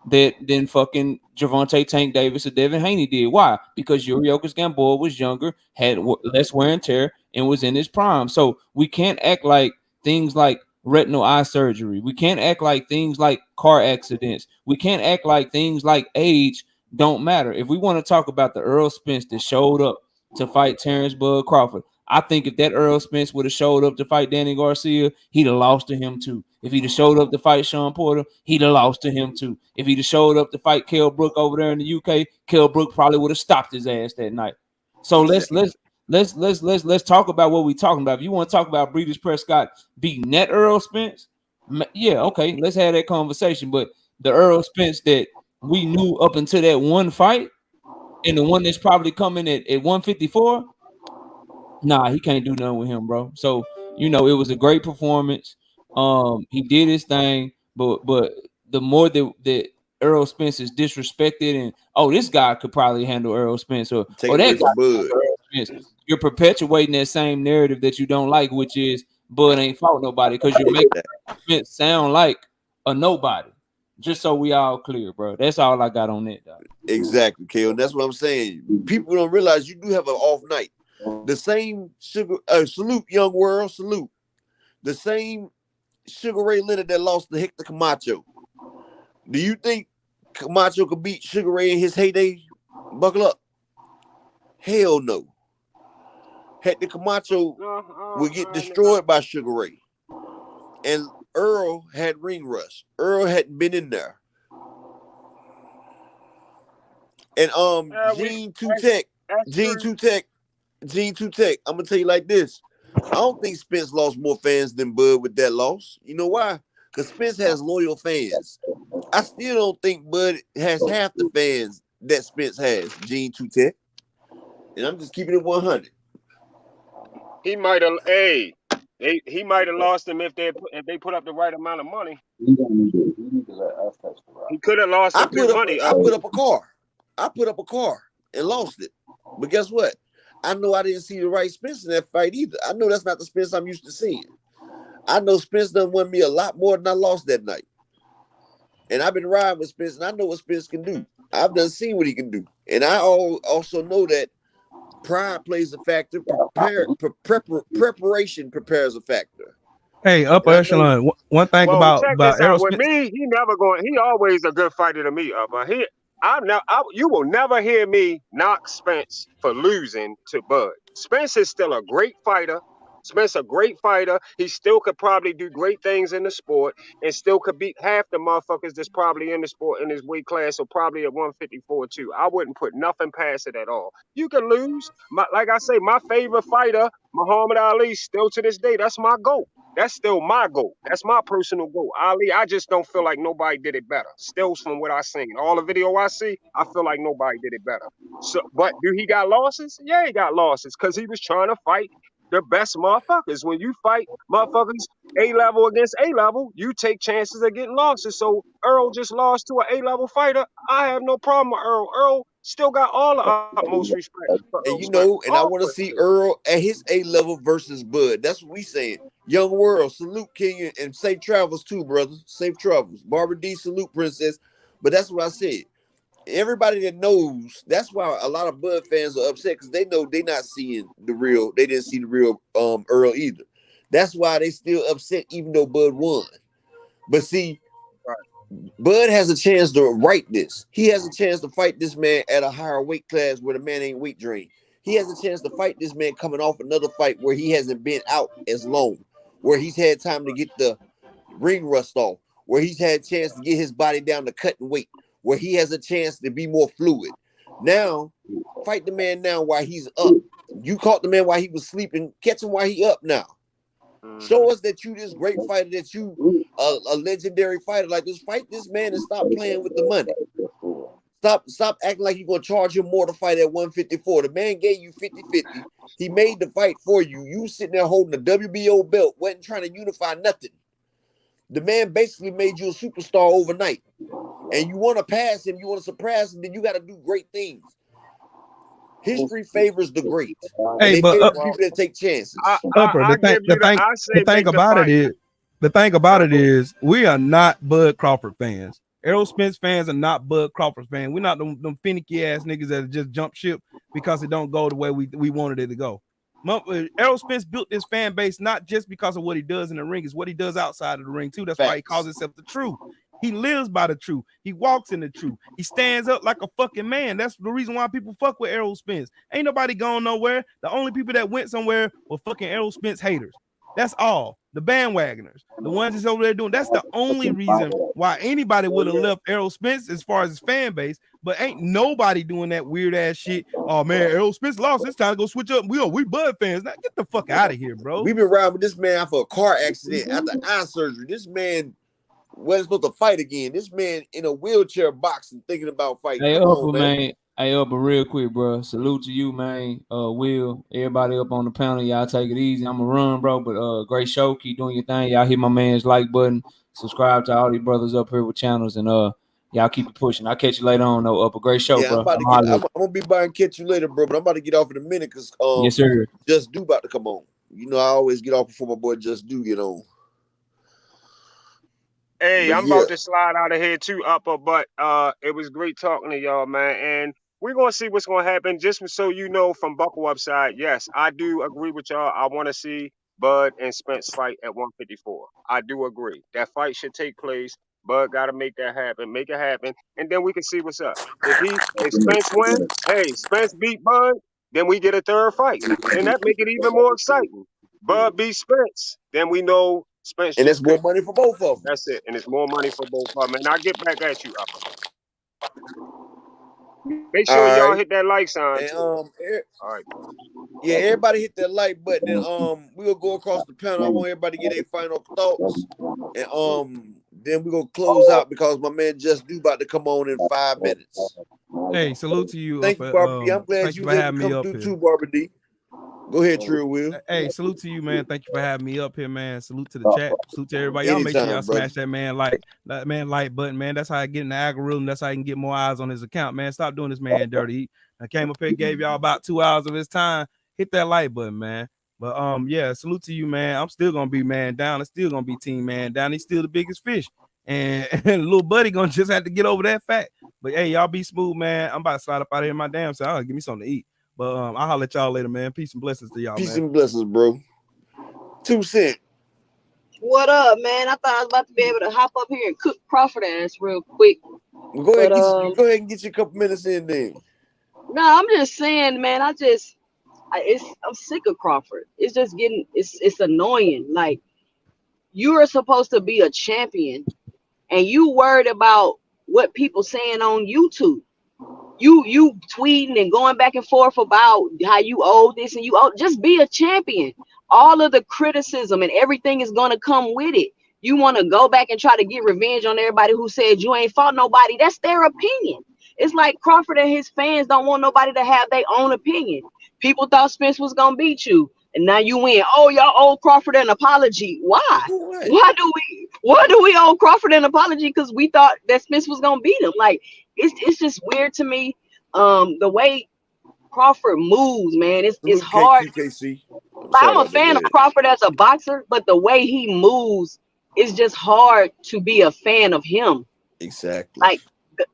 than fucking Gervonta Tank Davis or Devin Haney did. Why? Because Yuriorkis Gamboa was younger, had less wear and tear, and was in his prime. So we can't act like things like retinal eye surgery. We can't act like things like car accidents. We can't act like things like age don't matter. If we want to talk about the Earl Spence that showed up to fight Terrence Bud Crawford, I think if that Earl Spence would have showed up to fight Danny Garcia, he'd have lost to him too. If he'd have showed up to fight Sean Porter, he'd have lost to him too. If he'd have showed up to fight Kell Brook over there in the UK, Kell Brook probably would have stopped his ass that night. So let's talk about what we're talking about. If you want to talk about British Prescott beating that Earl Spence, yeah, okay, let's have that conversation. But the Earl Spence that we knew up until that one fight, and the one that's probably coming at 154, nah, he can't do nothing with him, bro. So, it was a great performance. He did his thing, but the more that Earl Spence is disrespected, and this guy could probably handle Earl Spence, or that guy Earl Spence, you're perpetuating that same narrative that you don't like, which is Bud ain't fought nobody, because you're making Spence sound like a nobody. Just so we all clear, bro. That's all I got on that, dog. Exactly, Kale. That's what I'm saying. People don't realize you do have an off night. The same salute, young world, salute. The same Sugar Ray Leonard that lost to Hector Camacho. Do you think Camacho could beat Sugar Ray in his heyday? Buckle up. Hell no. Hector Camacho would get destroyed by Sugar Ray. And Earl had ring rust. Earl hadn't been in there. And Gene Two-Tech, I'm gonna tell you like this. I don't think Spence lost more fans than Bud with that loss. You know why? Because Spence has loyal fans. I still don't think Bud has half the fans that Spence has, Gene Two-Tech. And I'm just keeping it 100. He might have he might have lost him if they put up the right amount of money. He could have lost some good money. I put up a car and lost it. But guess what? I know I didn't see the right Spence in that fight either. I know that's not the Spence I'm used to seeing. I know Spence done won me a lot more than I lost that night. And I've been riding with Spence, and I know what Spence can do. I've done seen what he can do. And I also know that pride plays a factor. Preparation prepares a factor. Hey, upper echelon. One thing about Errol Spence. With me, he always a good fighter to me. You will never hear me knock Spence for losing to Bud. Spence is still a great fighter. Spence a great fighter. He still could probably do great things in the sport and still could beat half the motherfuckers that's probably in the sport in his weight class, or probably at 154 too. I wouldn't put nothing past it at all. You can lose. Like I say, my favorite fighter, Muhammad Ali, still to this day, that's my GOAT. That's still my goal. That's my personal goal. Ali, I just don't feel like nobody did it better. Still, from what I seen, all the video I see, I feel like nobody did it better. So, but do he got losses? Yeah, he got losses because he was trying to fight the best motherfuckers. When you fight motherfuckers A-level against A-level, you take chances of getting losses. So Earl just lost to an A-level fighter. I have no problem with Earl. Earl still got all the utmost respect for And Earl you Spence. know, and I want to see Earl at his A-level versus Bud. That's what we saying. Young world, salute King, and safe travels too, brother. Safe travels. Barbara D, salute Princess. But that's what I said. Everybody that knows, that's why a lot of Bud fans are upset, because they know they're not seeing the real. They didn't see the real Earl either. That's why they still upset, even though Bud won. But see, Bud has a chance to right this. He has a chance to fight this man at a higher weight class where the man ain't weight drained. He has a chance to fight this man coming off another fight where he hasn't been out as long, where he's had time to get the ring rust off, where he's had a chance to get his body down to cutting weight, where he has a chance to be more fluid. Now, fight the man now while he's up. You caught the man while he was sleeping. Catch him while he up now. Show us that you this great fighter, that you a legendary fighter. Like, just fight this man and stop playing with the money. Stop acting like you're going to charge him more to fight at 154. The man gave you 50-50. He made the fight for you. You sitting there holding a WBO belt, wasn't trying to unify nothing. The man basically made you a superstar overnight. And you want to pass him, you want to surpass him, then you got to do great things. History favors the great. Hey, they favor people that take chances. The thing about it is we are not Bud Crawford fans. Errol Spence fans are not Bud Crawford fans. We're not them finicky ass niggas that just jump ship because it don't go the way we wanted it to go. Errol Spence built this fan base not just because of what he does in the ring, it's what he does outside of the ring too. That's why he calls himself the truth. He lives by the truth. He walks in the truth. He stands up like a fucking man. That's the reason why people fuck with Errol Spence. Ain't nobody going nowhere. The only people that went somewhere were fucking Errol Spence haters. That's all. The bandwagoners, the ones that's over there doing. That's the only reason why anybody would have left Errol Spence as far as his fan base. But ain't nobody doing that weird ass shit. Oh man, Errol Spence lost. It's time to go switch up. We Bud fans. Now get the fuck out of here, bro. We've been riding with this man after a car accident, after eye surgery. This man wasn't supposed to fight again. This man in a wheelchair boxing, thinking about fighting. Hey, Upper, man. Hey, Upper, real quick, bro. Salute to you, man. Will, everybody up on the panel, y'all take it easy. I'm gonna run, bro. But great show. Keep doing your thing. Y'all hit my man's like button. Subscribe to all these brothers up here with channels, and y'all keep it pushing. I'll catch you later on, though. Upper, great show, bro. I'm gonna be by and catch you later, bro. But I'm about to get off in a minute because yes, sir. Just Do about to come on. You know, I always get off before my boy Just Do get on. Hey, I'm about to slide out of here too, Upper, but it was great talking to y'all, man. And we're going to see what's going to happen. Just so you know, from Buckle Upside, yes, I do agree with y'all. I want to see Bud and Spence fight at 154. I do agree. That fight should take place. Bud got to make that happen. Make it happen. And then we can see what's up. If Spence wins, hey, Spence beat Bud, then we get a third fight. Then that make it even more exciting. Bud beat Spence, then we know Spence, and it's more money for both of them. That's it, and it's more money for both of them. And I'll get back at you, Upper. Make sure y'all hit that like sign. And, all right. Yeah, everybody hit that like button, and we'll go across the panel. I want everybody to get their final thoughts, and then we're gonna close out because my man Just Do about to come on in 5 minutes. Hey, salute to you. Thank you, Barbara D. I'm glad you let me come through too, Barbara D. Go ahead, Trill Will. Hey, salute to you, man. Thank you for having me up here, man. Salute to the chat. Salute to everybody. Y'all make sure y'all smash that like button, man. That's how I get in the algorithm. That's how I can get more eyes on his account, man. Stop doing this man dirty. I came up here, gave y'all about 2 hours of his time. Hit that like button, man. But yeah, salute to you, man. I'm still gonna be man down. I'm still gonna be team man down. He's still the biggest fish. And little buddy gonna just have to get over that fact. But hey, y'all be smooth, man. I'm about to slide up out of here my damn self. Give me something to eat. But I'll holler at y'all later, man. Peace and blessings to y'all. Peace and blessings, bro. 2 Cent. What up, man? I thought I was about to be able to hop up here and cook Crawford ass real quick. Well, go ahead and get you a couple minutes in there. No, I'm just saying, man. I'm sick of Crawford. It's just getting it's annoying. Like, you are supposed to be a champion, and you worried about what people saying on YouTube. You tweeting and going back and forth about how you owe this and you owe. Just be a champion. All of the criticism and everything is gonna come with it. You want to go back and try to get revenge on everybody who said you ain't fought nobody. That's their opinion. It's like Crawford and his fans don't want nobody to have their own opinion. People thought Spence was gonna beat you, and now you win. Oh, y'all owe Crawford an apology. Why? Why do we owe Crawford an apology? Because we thought that Spence was gonna beat him. Like, it's just weird to me. The way Crawford moves, man, it's hard. KC. Like, I'm a fan of Crawford as a boxer, but the way he moves is just hard to be a fan of him. Exactly. Like,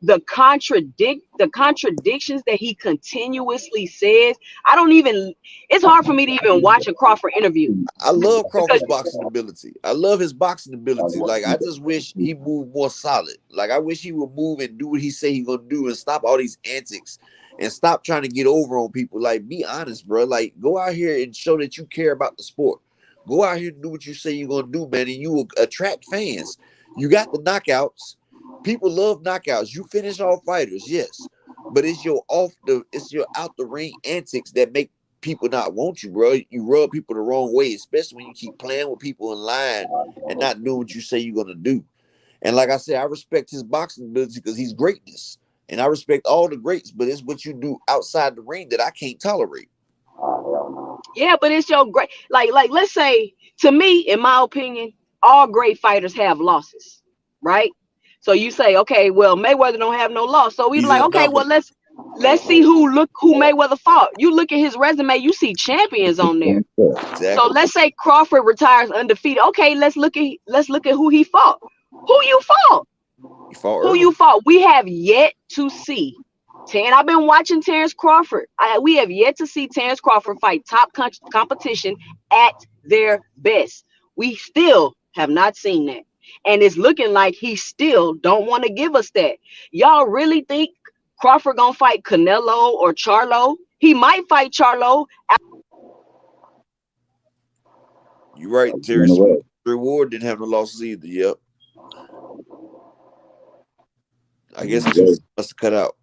the contradictions that he continuously says. It's hard for me to even watch a Crawford interview. I love Crawford's boxing ability. I love his boxing ability. Like, I just wish he moved more solid. Like, I wish he would move and do what he say he's gonna do and stop all these antics and stop trying to get over on people. Like, be honest, bro. Like, go out here and show that you care about the sport. Go out here and do what you say you're gonna do, man, and you will attract fans. You got the knockouts. People love knockouts. You finish all fighters, yes, but it's your out the ring antics that make people not want you, bro. You rub people the wrong way, especially when you keep playing with people in line and not doing what you say you're gonna do. And like I said, I respect his boxing ability because he's greatness, and I respect all the greats. But it's what you do outside the ring that I can't tolerate. Yeah, but it's your great. Like let's say, to me, in my opinion, all great fighters have losses, right? So you say, okay, well, Mayweather don't have no loss. So we be like, okay, well, let's see who Mayweather fought. You look at his resume, you see champions on there. Exactly. So let's say Crawford retires undefeated. Okay, let's look at who he fought. Who you fought? You fought? We have yet to see. I've been watching Terrence Crawford. We have yet to see Terrence Crawford fight top competition at their best. We still have not seen that. And it's looking like he still don't want to give us that. Y'all really think Crawford gonna fight Canelo or Charlo? He might fight Charlo. You're right, Terry. Reward didn't have no losses either. Yep. I guess she must have cut out.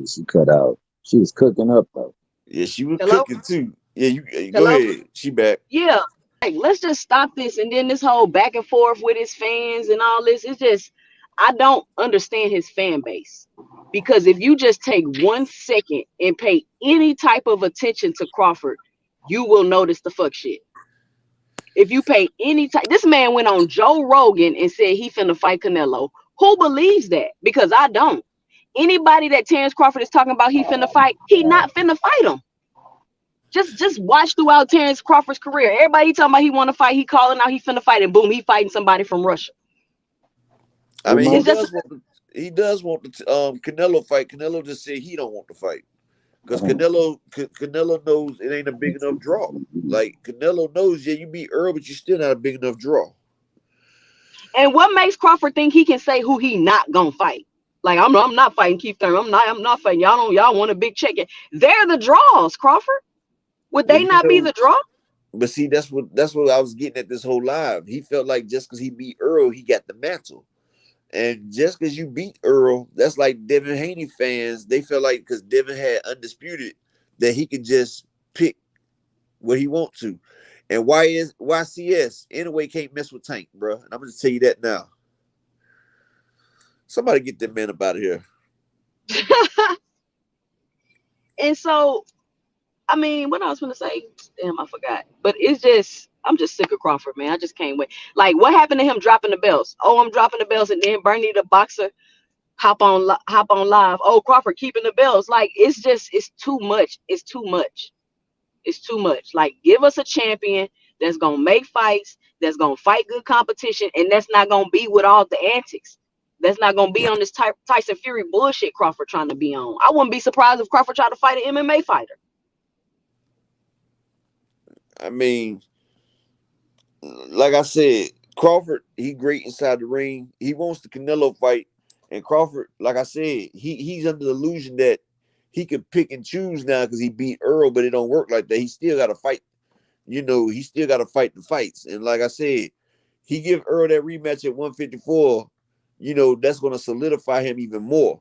She cut out. She was cooking up though. Yeah, she was cooking too. Yeah, you go ahead. She back. Yeah. Like, let's just stop this, and then this whole back and forth with his fans and all this. It's just, I don't understand his fan base, because if you just take 1 second and pay any type of attention to Crawford, you will notice the fuck shit. If you pay any time, this man went on Joe Rogan and said he finna fight Canelo. Who believes that? Because I don't. Anybody that Terrence Crawford is talking about he finna fight, he not finna fight him. Just watch throughout Terrence Crawford's career. Everybody talking about he want to fight, he calling out he finna fight, and boom, he fighting somebody from Russia. I mean, he does want the Canelo fight. Canelo just said he don't want to fight because Canelo knows it ain't a big enough draw. Like, Canelo knows, yeah, you beat Earl, but you're still not a big enough draw. And what makes Crawford think he can say who he not gonna fight? Like, I'm not fighting Keith Thurman. I'm not fighting y'all want a big check. They're the draws, Crawford. Would they not be the draw? But see, that's what I was getting at this whole live. He felt like just because he beat Earl, he got the mantle. And just because you beat Earl, that's like Devin Haney fans. They felt like because Devin had undisputed that he could just pick what he want to. And YCS anyway can't mess with Tank, bro. And I'm going to tell you that now. Somebody get that man up out of here. And so, I mean, what I was going to say, damn, I forgot. But it's just, I'm just sick of Crawford, man. I just can't wait. Like, what happened to him dropping the belts? Oh, I'm dropping the belts, and then Bernie the boxer hop on live. Oh, Crawford keeping the belts. Like, it's too much. It's too much. It's too much. Like, give us a champion that's gonna make fights, that's gonna fight good competition, and that's not gonna be with all the antics. That's not gonna be on this Tyson Fury bullshit Crawford trying to be on. I wouldn't be surprised if Crawford tried to fight an MMA fighter. I mean, like I said, Crawford, he great inside the ring. He wants the Canelo fight. And Crawford, like I said, he's under the illusion that he could pick and choose now because he beat Earl, but it don't work like that. He still got to fight. You know, he still got to fight the fights. And like I said, he give Earl that rematch at 154. You know, that's going to solidify him even more.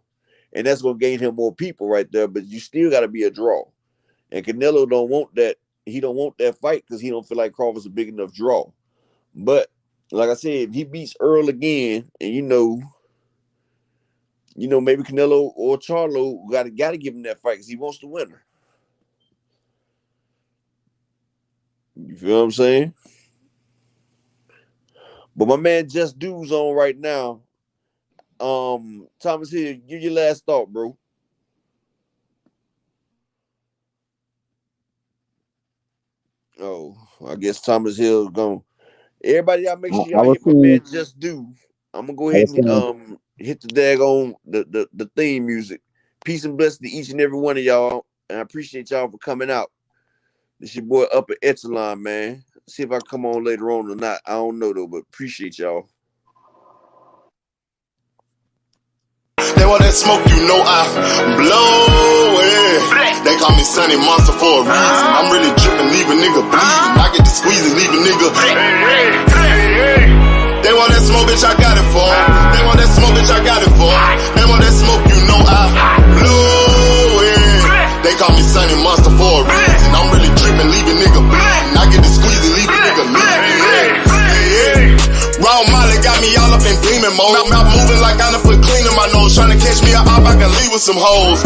And that's going to gain him more people right there. But you still got to be a draw. And Canelo don't want that. He don't want that fight because he don't feel like Crawford's a big enough draw. But like I said, if he beats Earl again, and you know, maybe Canelo or Charlo got to give him that fight because he wants to win her. You feel what I'm saying? But my man Just Du's on right now. Thomas Hill, give your last thought, bro. Oh, I guess Thomas Hill gone. Everybody, y'all make sure y'all hit my man Just Do. I'm gonna go ahead and hit the daggone the theme music. Peace and blessings to each and every one of y'all, and I appreciate y'all for coming out. This your boy Upper Echelon, man. See if I come on later on or not. I don't know though, but appreciate y'all. They want that smoke, you know I blow it. They call me Sunny Monster for a reason. I'm really dripping, leave a nigga bleeding. I get to squeeze and leave a nigga. They want that smoke, bitch, I got it for. They want that smoke, bitch, I got it for. They want that smoke, you know I blow it. They call me Sunny Monster for a reason. I'm really dripping, leave a nigga bleeding. I get to squeeze and leave a nigga bleeding. Raw Molly got me all up in demon mode. Mouth moving like I done put clean in my nose. Tryna catch me up, I can leave with some hoes.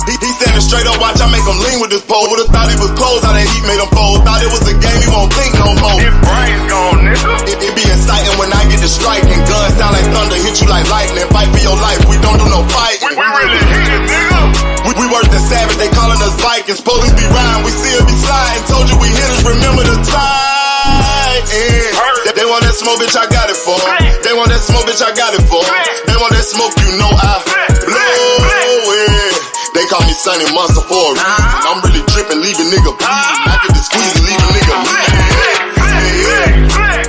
He standing straight up, watch I make him lean with this pole. Would've thought he was closed, how that heat made him fold. Thought it was a game, he won't think no more. His brain's gone, nigga. It be exciting when I get to striking. Guns sound like thunder, hit you like lightning. Fight for your life, we don't do no fighting. We really hit it, nigga. We worse than savage, they calling us Vikings. Police be riding, we still be sliding. Told you we hitters, remember the time. They want that smoke, bitch, I got it for. They want that smoke, bitch, I got it for. They want that smoke, you know I blow it. They call me Sunny Monster for a reason. I'm really dripping, leave a nigga bleeding. I get to squeeze and leave a nigga bleeding.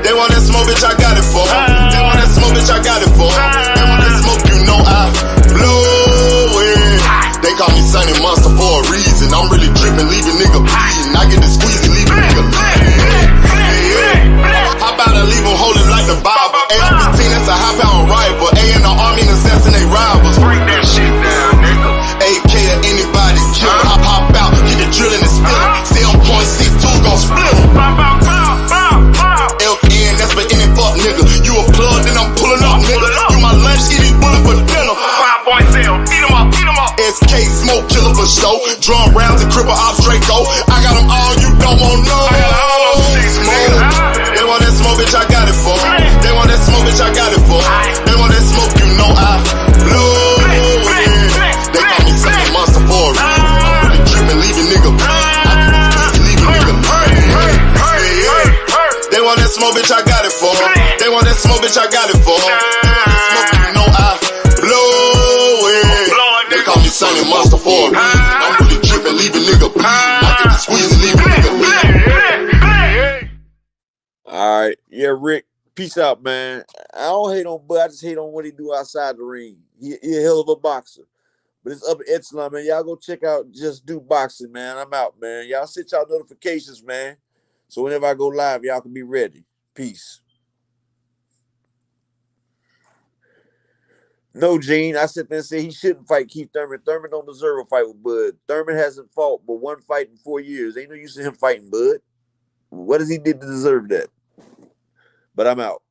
They want that smoke, bitch, I got it for. They want that smoke, bitch, I got it for. They want that smoke, you know I blow it. They call me Sunny Monster for a reason. I'm really dripping, leave a nigga bleeding. I get to squeeze and leave a nigga bleeding. How about I leave them holding like the Bible? AR-15, that's a high-power rifle. A in the army and assassinate rivals. Break that shit down, nigga. AK to anybody kill. Hop out, get the drilling and spilling. 7.62 gon' split em. LN, that's for any fuck nigga. You a plug, then I'm pulling up, nigga. You my lunch, eat these bullets for dinner. 5.0, eat em up, eat em up. SK, smoke killer for show. Drum rounds and cripple ops Draco. I got them all, you don't want no. I got all those six, nigga. They want that smoke, bitch, I got it for. They want that smoke, bitch, I got it for. They want that smoke, you know I blow it. They call me Sunny Monster for a reason. I'm really dripping, leave a nigga bleeding. I can leave a nigga bleeding. They want that smoke, bitch, I got it for. They want that smoke, bitch, I got it for. They want that smoke, you know I blow it. They call me Sunny Monster for a reason. I'm really dripping, leave a nigga bleeding. I can squeeze and leave a nigga bleeding. All right. Yeah, Rick. Peace out, man. I don't hate on Bud. I just hate on what he do outside the ring. He a hell of a boxer. But it's Upper Echelon, man. Y'all go check out Just Do Boxing, man. I'm out, man. Y'all set y'all notifications, man. So whenever I go live, y'all can be ready. Peace. No, Gene. I sit there and say he shouldn't fight Keith Thurman. Thurman don't deserve a fight with Bud. Thurman hasn't fought but one fight in 4 years. Ain't no use in him fighting Bud. What has he did to deserve that? But I'm out.